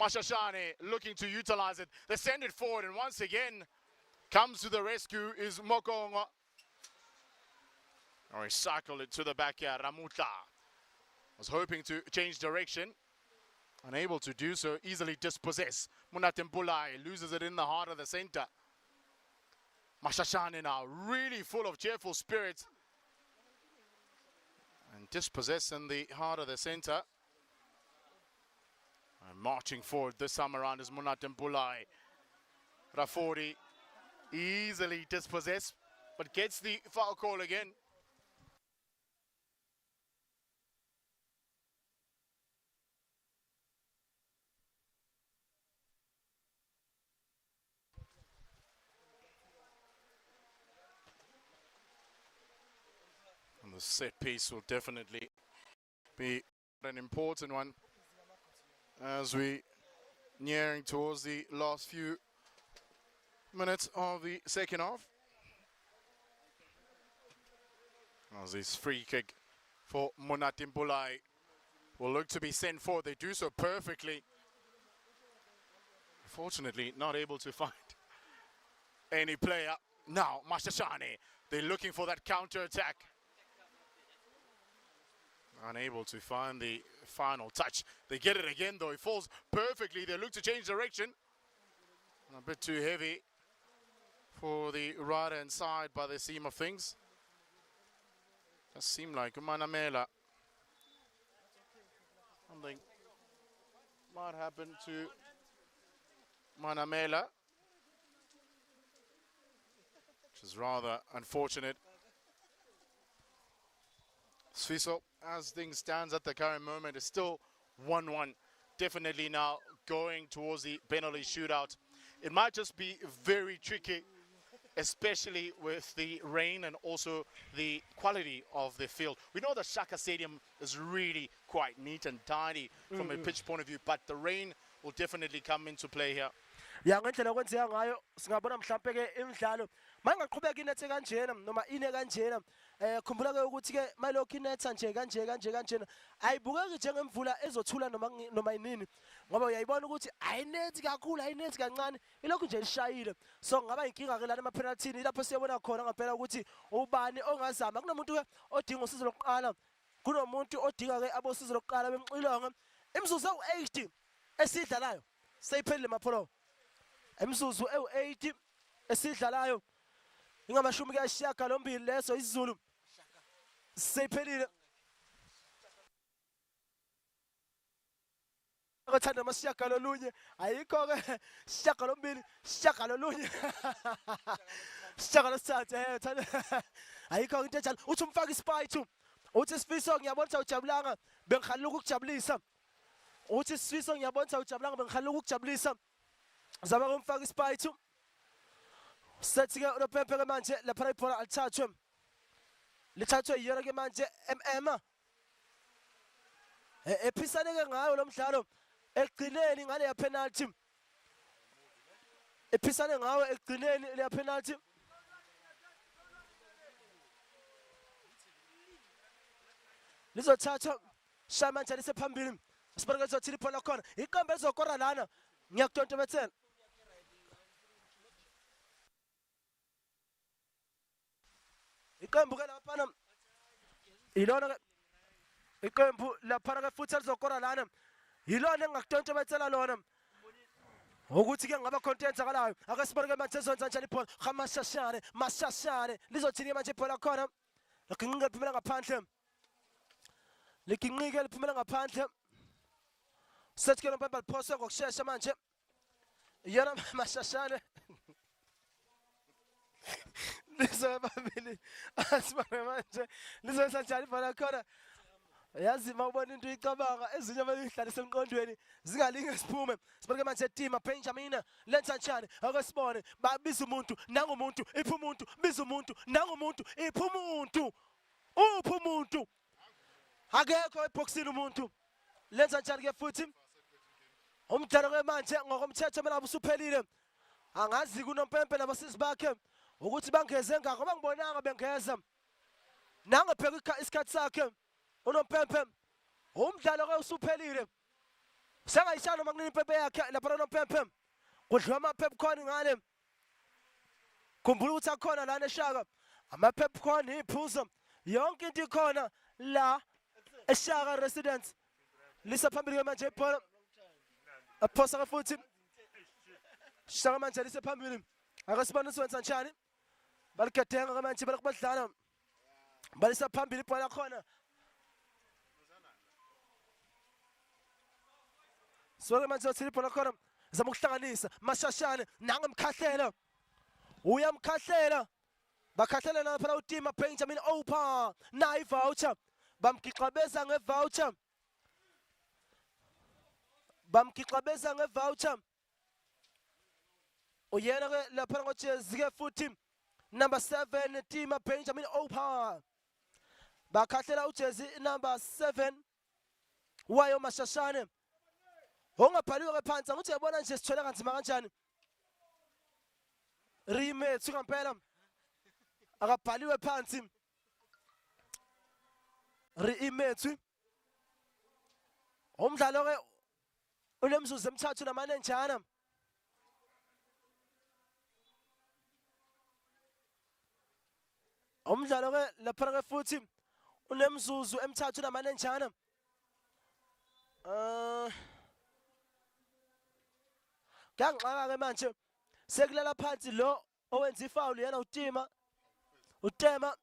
Mashashane looking to utilize it. They send it forward, and once again comes to the rescue is Mokongo. Or he cycled it to the back here. Ramuta was hoping to change direction. Unable to do so, easily dispossess. Munatempulai loses it in the heart of the center. Mashashane now really full of cheerful spirits. And dispossess in the heart of the center. And marching forward this time around is Munatempulai. Rafori easily dispossessed, but gets the foul call again. The set piece will definitely be an important one as we nearing towards the last few minutes of the second half. As this free kick for Munatimpulai will look to be sent forward. They do so perfectly. Fortunately, not able to find any player. Now, Mashashane, they're looking for that counter attack. Unable to find the final touch. They get it again though. It falls perfectly. They look to change direction. A bit too heavy for the right hand side by the seam of things. Does seem like Manamela. Something might happen to Manamela, which is rather unfortunate. Sfiso, as things stands at the current moment, is still 1-1. Definitely now going towards the penalty shootout. It might just be very tricky, especially with the rain and also the quality of the field. We know the Shaka Stadium is really quite neat and tidy from a pitch point of view, but the rain will definitely come into play here. Ya ngendlela okwenzeka ngayo singabona mhlambe ke imidlalo mangaqhubeka inethe kanjena noma ine kanjena khumbula ke ukuthi ke malokhu inetha nje kanjena ayibukeki njengemvula ezothula noma inini ngoba uyayibona ukuthi ayinethi kakhulu ayinethi kancane ilokhu nje lishayile so ngaba inkinga ke lana ama penalty lapho siyabona khona ngempela ukuthi ubani ongazama kunomuntu ke odinga usizo lokuqala kunomuntu odinga ke abosizo lokuqala bemxilonga imzuzu ewu80 esidlalayo seyiphelile mapholo emzuzu ewu80 esidlalayo ingamashumi ke Shaka lombili leso isiZulu seyiphelile akathanda amasiyaka lolunye ayikho ke Shaka lombili Shaka lolunye Shaka losithathe thanda ayikho into enjalo uthi umfaka isipayithu uthi Sifiso ngiyabona ujabulanga bengikhalela ukukujabulisa uthi Sifiso ngiyabona ujabulanga bengikhalela ukukujabulisa zama kumfaka isipayithu sethi ke unophephe ke manje lapha ibhola lithathwe yena ke manje ephisane ke ngayo lo mdlalo egcineni ngale ya penalty ephisane ngayo egcineni le penalty lizothatha shama manje lisephambili sibona ke zothi ibhola khona iqembu elizokora lana ngiyakutontobethela iqembu ke lapha ilona ke iqembu lapha ke futhi elizokora lana yilona engakutontobethela lona ukuthi ke ngaba content akalayo ake sibone ke manje ezonza njalo ibhola mashashane lizothini manje ibhola khona liginqike liphumela ngaphandle liginqike liphumela ngaphandle sethi ke lompemba liphoswe ngokusheshsha manje yena mashashane lizophambili asibone manje lizoyenza njani ibhola khona yazi mawubona into icabanga ezinye abayihlalisa emqondweni zingalinge siphume sibone manje team Benjamin lenza njani ake sibone babiza umuntu nangumuntu ipha umuntu biza umuntu nangumuntu ipha umuntu upha umuntu akekho eboxini umuntu lenza njani ke futhi umdlalo ke manje ngokomthetho mina abusuphelile angazi kunompempe nabasisi bakhe ukuthi bangeze ngakho bangibonanga bengeza nangabheka isikhathi sakhe unompempe umdlalo ke usuphelile sengayishana noma kunini impempe yakhe lapha unompempe kudliwa ama popcorn ngale khumbula ukuthi akhona lana eShaka ama popcorn iphuzo yonke into ikhona la eShaka residents lisa phambili manje ibhola aphosa ke futhi Shaka manje lisa phambili ake sibone siwenza njani baligedenga ke manje balakubadlala balisa phambili ibhola khona sibone manje uthi ibhola khona zama ukuhlanganisa mashashane nangemkhahlela uyamkhahlela bakhahlela lapha uTima Benjamin Opa nayi voucher bamgixabeza ngevoucher uyena ke lapha ngojezi ke futhi number 7 Tima Benjamin Opa bakhahlela ujezi number 7 wayo mashashane ongabhaliwe ke phansi ukuthi uyabona nje sithwele kanzima kanjani Rimethu ngempela akabhaliwe phansi Rimethu umdlalo ke unemzuzu emithathu namanenjana umdlalo ke lapha ke futhi unemzuzu emithathu namanenjana. Kuyangixaka ke manje sekulala phansi lo owenza ifoul yena utema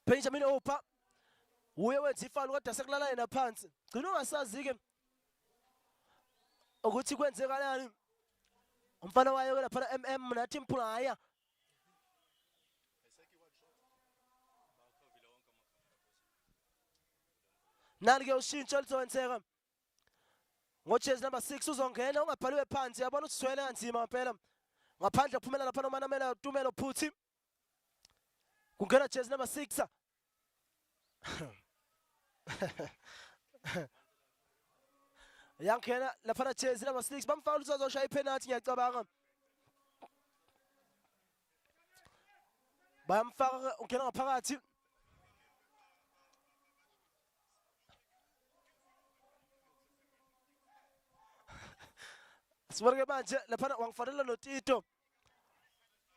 Benjamin Opa uye wenza ifoul kodwa sekulala yena phansi. Gcina ungasazi ke ukuthi kwenzekalani. Umfana wayo ke lapha MM nathi mphulaya. Nani ke ushintsho lizowenzeka. Ngojezi number 6 uzongena ungabhaliwe phansi yabona ukuthi swele kanzima phela. Ngaphandle kuphumela lapha nomanamela Tumelo Phuthi. Kungena jezi number 6. Yankena lapha jezi number 6 bamfawula uzoshaya ipenalty ngiyacabanga. Bayamfaka ungena ngaphakathi. Sibonke manje lapha wangifanele noTito.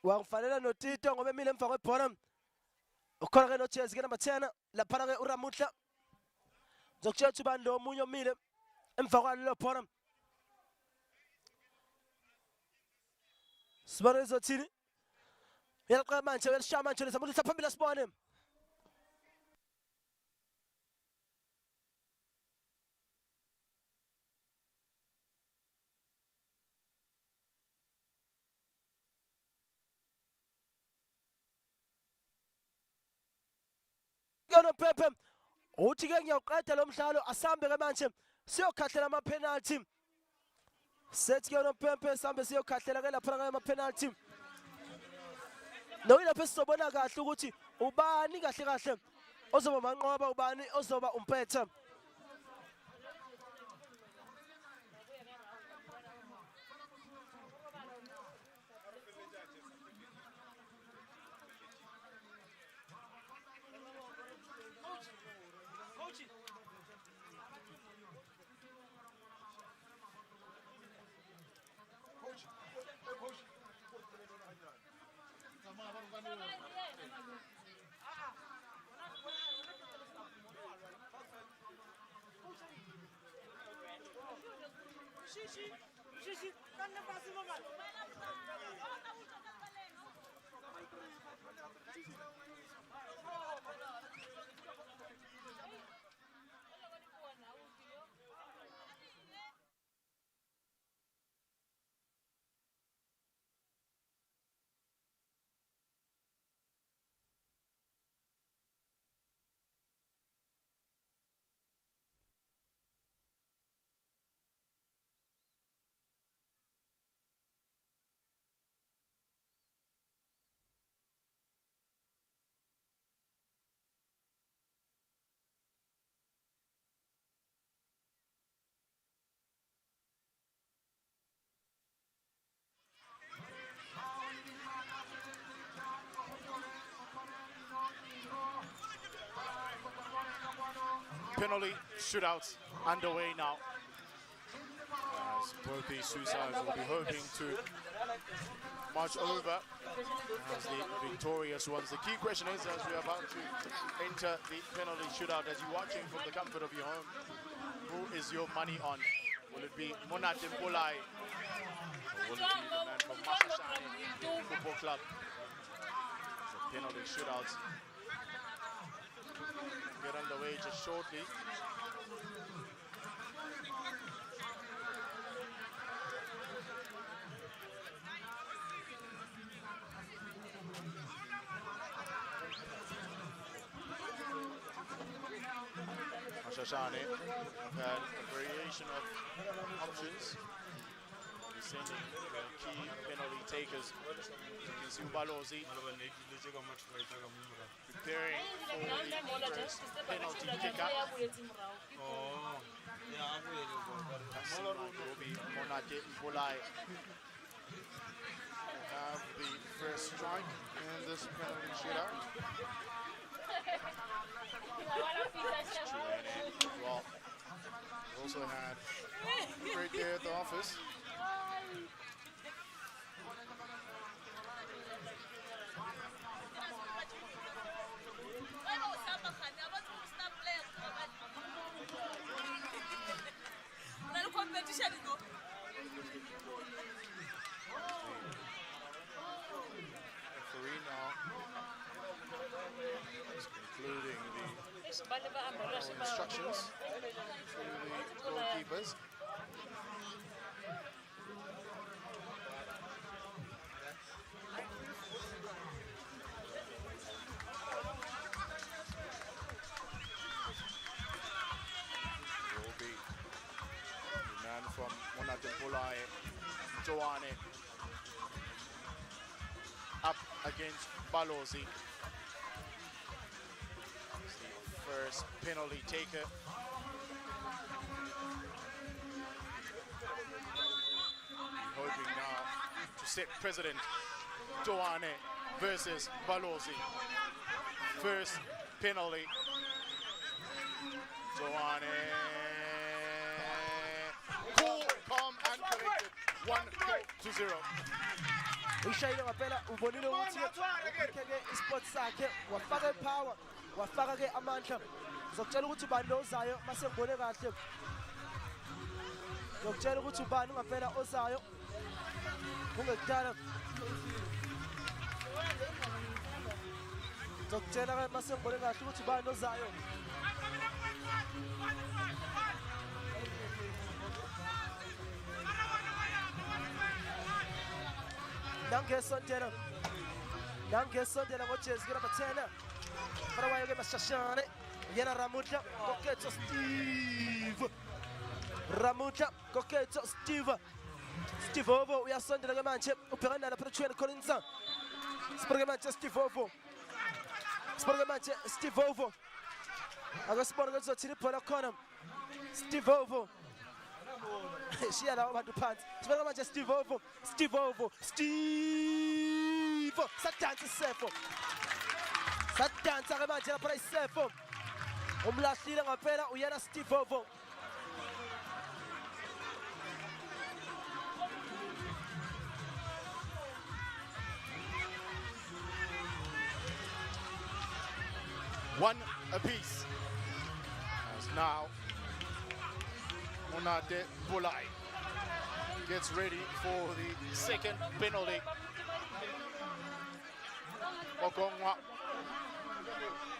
Wangifanele noTito ngoba emile emva kwebhola. Ukhona ke nojezi ke number 10 lapha ke uRamutla. Ngizokutshela ubani lo omunye omile emva kwalo bhola. Sibone izothini. Yaqala manje welishaya manje lesamulisa phambili sibone. Yona Pepe uthi ke ngiyaqeda lo mdlalo asambe ke manje siyokhahlela ama penalty. Sethi ke yona Pepe sambe siyokhahlela ke lapha ke ama penalty. No ilapha sizobona kahle ukuthi ubani kahle kahle ozoba manqoba ubani ozoba umpetha. Penalty shootouts underway now. As both these suicides will be hoping to march over as the victorious ones. The key question is, as we are about to enter the penalty shootout, as you're watching from the comfort of your home, who is your money on? Will it be Monat Mbolai? Or will it be the man from Masashane Football Club? The penalty shootouts get underway just shortly. Masashane had a variation of options, sending key penalty takers. You can see Ubalozi preparing for the first penalty kicker. Will be Monate Mbolai have the first strike in this penalty shootout. Well, we also had great day at the office. instructions to the goalkeepers. Will be the man from Monatempulai, Joane, up against Balozi. First penalty taker. Hoping now to set precedent. Joane versus Balozi. First penalty. Joane. Cool, calm and collected. 1-0. Ishayile ngaphela ubonile ukuthi ke isport sakhe wafaka ipower wafaka ke amandla ngizokutshela ukuthi ubani lo ozayo mase ngibone kahle ngizokutshela ukuthi ubani ngaphela ozayo kungekudala ngizokutshela ke mase ngibone kahle ukuthi ubani ozayo nangesondela ngojezi ke namathena farawayo ke masashane yena ramutla koketso Steve ramutla koketso Steve Ovo uyasondela ke manje ubhekana lapha eThweni Collinson sibonke manje Steve Ovo akasibona ukuthi uzothina ibhola khona Steve Ovo shiya lawo bantu phansi sibona manje Steve Ovo sadansa isefo sadansa ke manje lapha isefo umlahlile ngaphela uyena Steve Ovo One apiece. As now Monate Bulai gets ready for the second penalty. Okongwa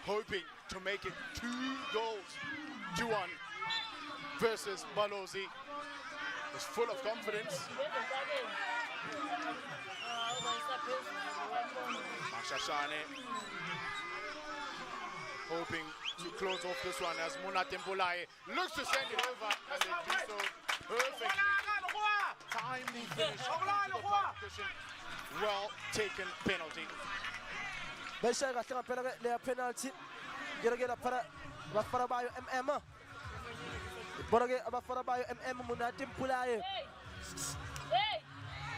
hoping to make it 2 goals to 1 versus Balozi. Is full of confidence. Mashashane hoping to close off this one as Monatempulai looks to send it over and they do so perfectly. Timely finish into the competition. Well taken penalty. Besha kahle ngaphela ke leya penalty ngerekela para abafana bayo MM ibona ke abafana bayo MM Monatempulai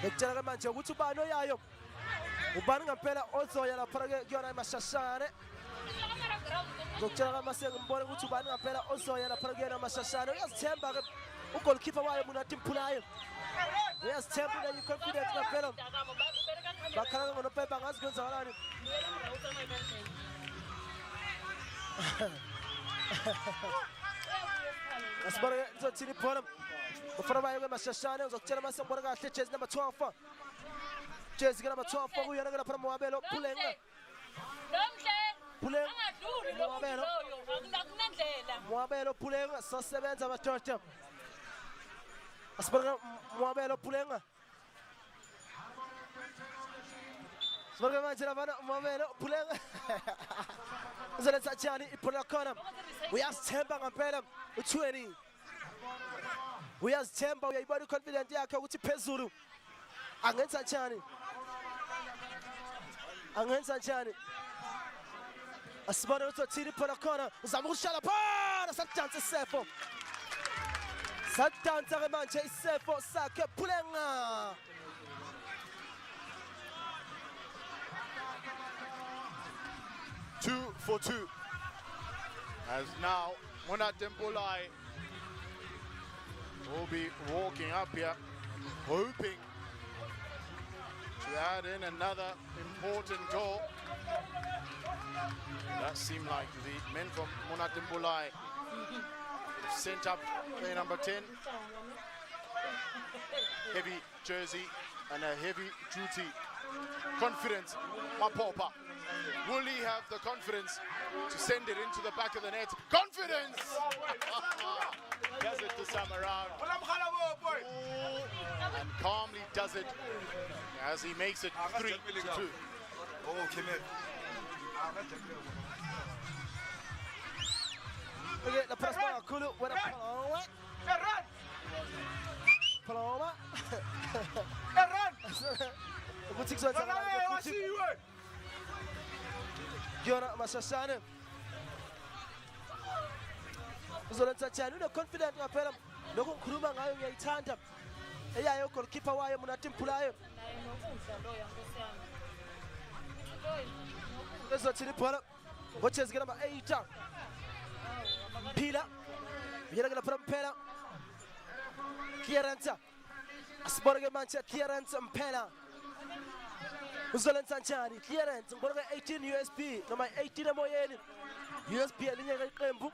ngitshela ke manje ukuthi ubani oyayo ubani ngaphela ozoya lapha ke kuyona imashashane ngokutshela kamase ngimbone ukuthi ubani ngaphela ozoya lapha kuyona imashashane uyazithemba ke ugolkeeper wayo Monatempulai uyazithemba une confidence ngaphela bakhala ngonopepa ngazi kwenzakalani asibona ke nizothina ibhola ufana bayo ke mashashane ngizokutshela mase ngibona kahle jezi number 12 jezi ke number 12 kuyona ke lapha Mwabelo Pulenga Mwabelo Pulenga sosebenza madoda asibona Mwabelo Pulenga sibona manje lapha Mwabelo Pulenga uzoletha njani ibhola khona uyazithemba ngampela u20 uyazithemba uyayibona iconfidence yakhe ukuthi phezulu angenza njani asibona ukuthi uthini ibhola khona uzama ukushala phana sadansa isefo sadansa ke manje isefo sakhe Pulenga Two for two. As now Monatempulai will be walking up here, hoping to add in another important goal. That seemed like the men from Monatempulai sent up player number 10. Heavy jersey and a heavy duty confidence. Mapopa. Will he have the confidence to send it into the back of the net? Confidence! Does it this time around. And calmly does it as he makes it 3-2. Okay, the press ball, Kulu, with a Paloma. Giora Masasane. Uzoleta chani no confident ngapela lokho ngikhuluma ngayo ngiyayithanda eyayo goalkeeper wayo munatimpulayo ezothini ibhola ngochezike number 8 Pila yena ngala phela mphela clearance asiboneke manje clearance mphela uzolenza njani clearance ngibona 18 USP noma 18 emoyeni USP elinye iqembu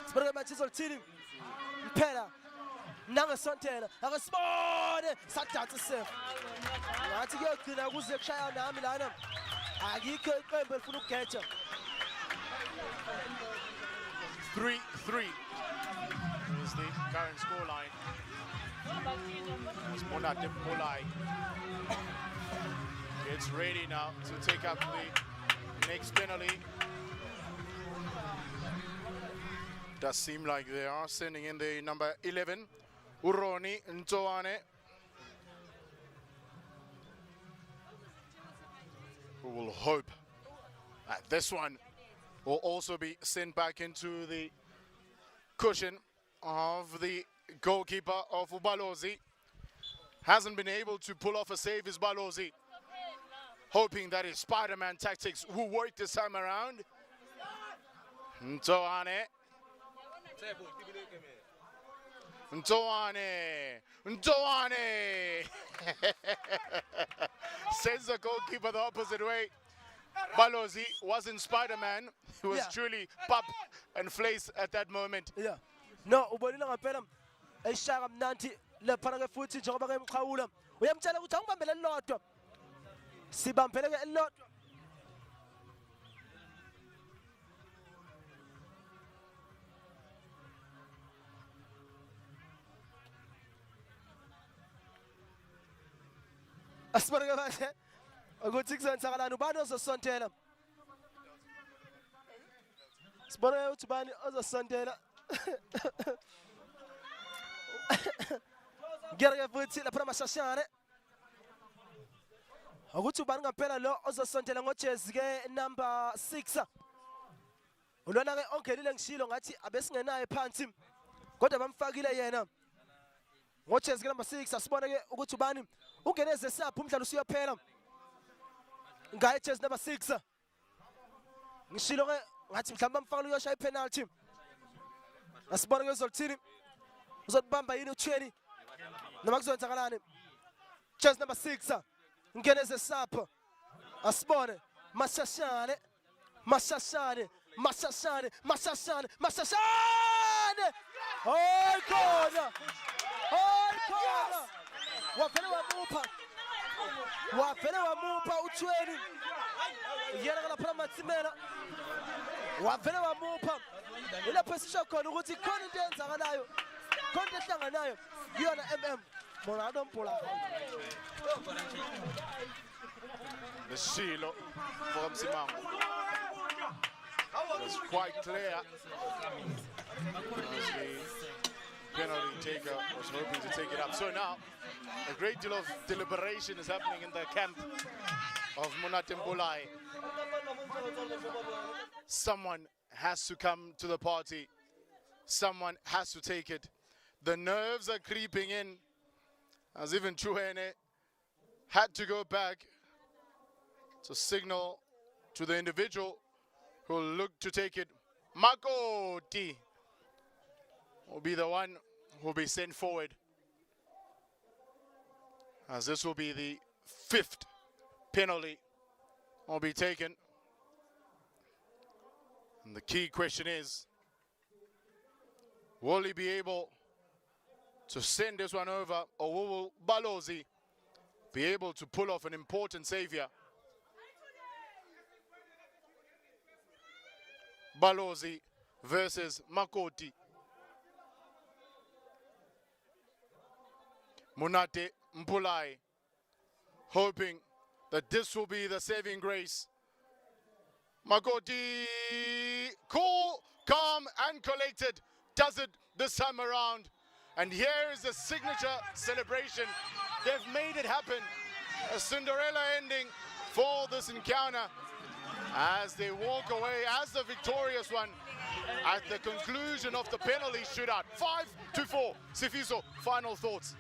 siboneke manje izolithini mphela nangesontela akasibone sadatha sef ngathi kuyogcina kuze kushaya nami lana akikho iqembu elifuna ukugeja 3-3 is the current scoreline. As Monate Polai gets ready now to take up the next penalty. Does seem like they are sending in the number 11, Uroni Ntoane, who will hope that this one will also be sent back into the cushion of the goalkeeper of Ubalozi. Hasn't been able to pull off a save, is Balozi. Hoping that his Spider-Man tactics will work this time around. Ntoane. Sends the goalkeeper the opposite way. Balozi wasn't Spider-Man. He was truly pop and Flace at that moment. Yeah. No, ubonile ngaphela eShaka mnanti lephana ke futhi njengoba ke emqhawula. Uyamtshela ukuthi angibambele elilodwa. Sibambele ke elilodwa. Asiboneke manje ukuthi kuzenzakalani ubani ozosontela. Siboneke ukuthi ubani ozosontela. Ngiyake futhi lapha Masashane. Ukuthi ubani ngaphela lo ozosontela ngojezi ke number 6. Ulona ke ongenile ngishilo ngathi abesingenayo phansi. Kodwa bamfakile yena. Ngojezi ke number 6 asibone ke ukuthi ubani ungeneze sapho umdlalo usiyophela. Ngaye jezi number 6. Ngishilo ke ngathi mhlawumbe bamfakile uyoshaya ipenalty. Asibone ke uzolithini. Uzobamba yini u20. Noma kuzoyenzakalani. Jezi number 6. Ngeneze sapho. Asibone Masashane. Masashane. Masashane. Masashane. Masashane. Oh God. Oh God. Wavele wamupha u20 yena ngalaphana matsimela wavele wamupha ilapho esisho khona ukuthi khona into eyenzakalayo khona into ehlanganayo kuyona bona adompula Leshilo for Msimango. It's quite clear as the penalty taker was hoping to take it up. So now a great deal of deliberation is happening in the camp of Munatembulai. Someone has to come to the party. Someone has to take it. The nerves are creeping in, as even Chuhene had to go back to signal to the individual who will look to take it. Makoti will be the one who will be sent forward, as this will be the 5th penalty will be taken. And the key question is, will he be able to send this one over, or will Balozi be able to pull off an important save here. Balozi versus Makoti. Munate Mpulai, hoping that this will be the saving grace. Makoti, cool, calm, and collected, does it this time around. And here is the signature celebration. They've made it happen. A Cinderella ending for this encounter as they walk away as the victorious one at the conclusion of the penalty shootout. 5-4. Sifiso, final thoughts.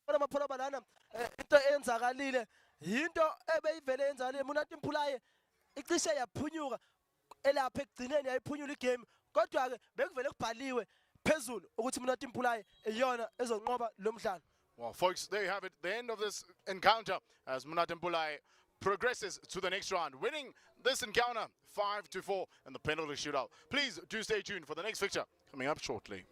Amapholo balana into eyenzakalile into ebeyivele yenzakale Munati Mpulaye icishe yaphunyuka elapha ekugcineni yayiphunyula igame kodwa ke bekuvele kubhaliwe phezulu ukuthi Munati Mpulaye iyona ezonqoba lo mdlalo. Well, folks, there you have it. The end of this encounter as Munati Mpulaye progresses to the next round, winning this encounter 5-4 in the penalty shootout. Please do stay tuned for the next fixture coming up shortly.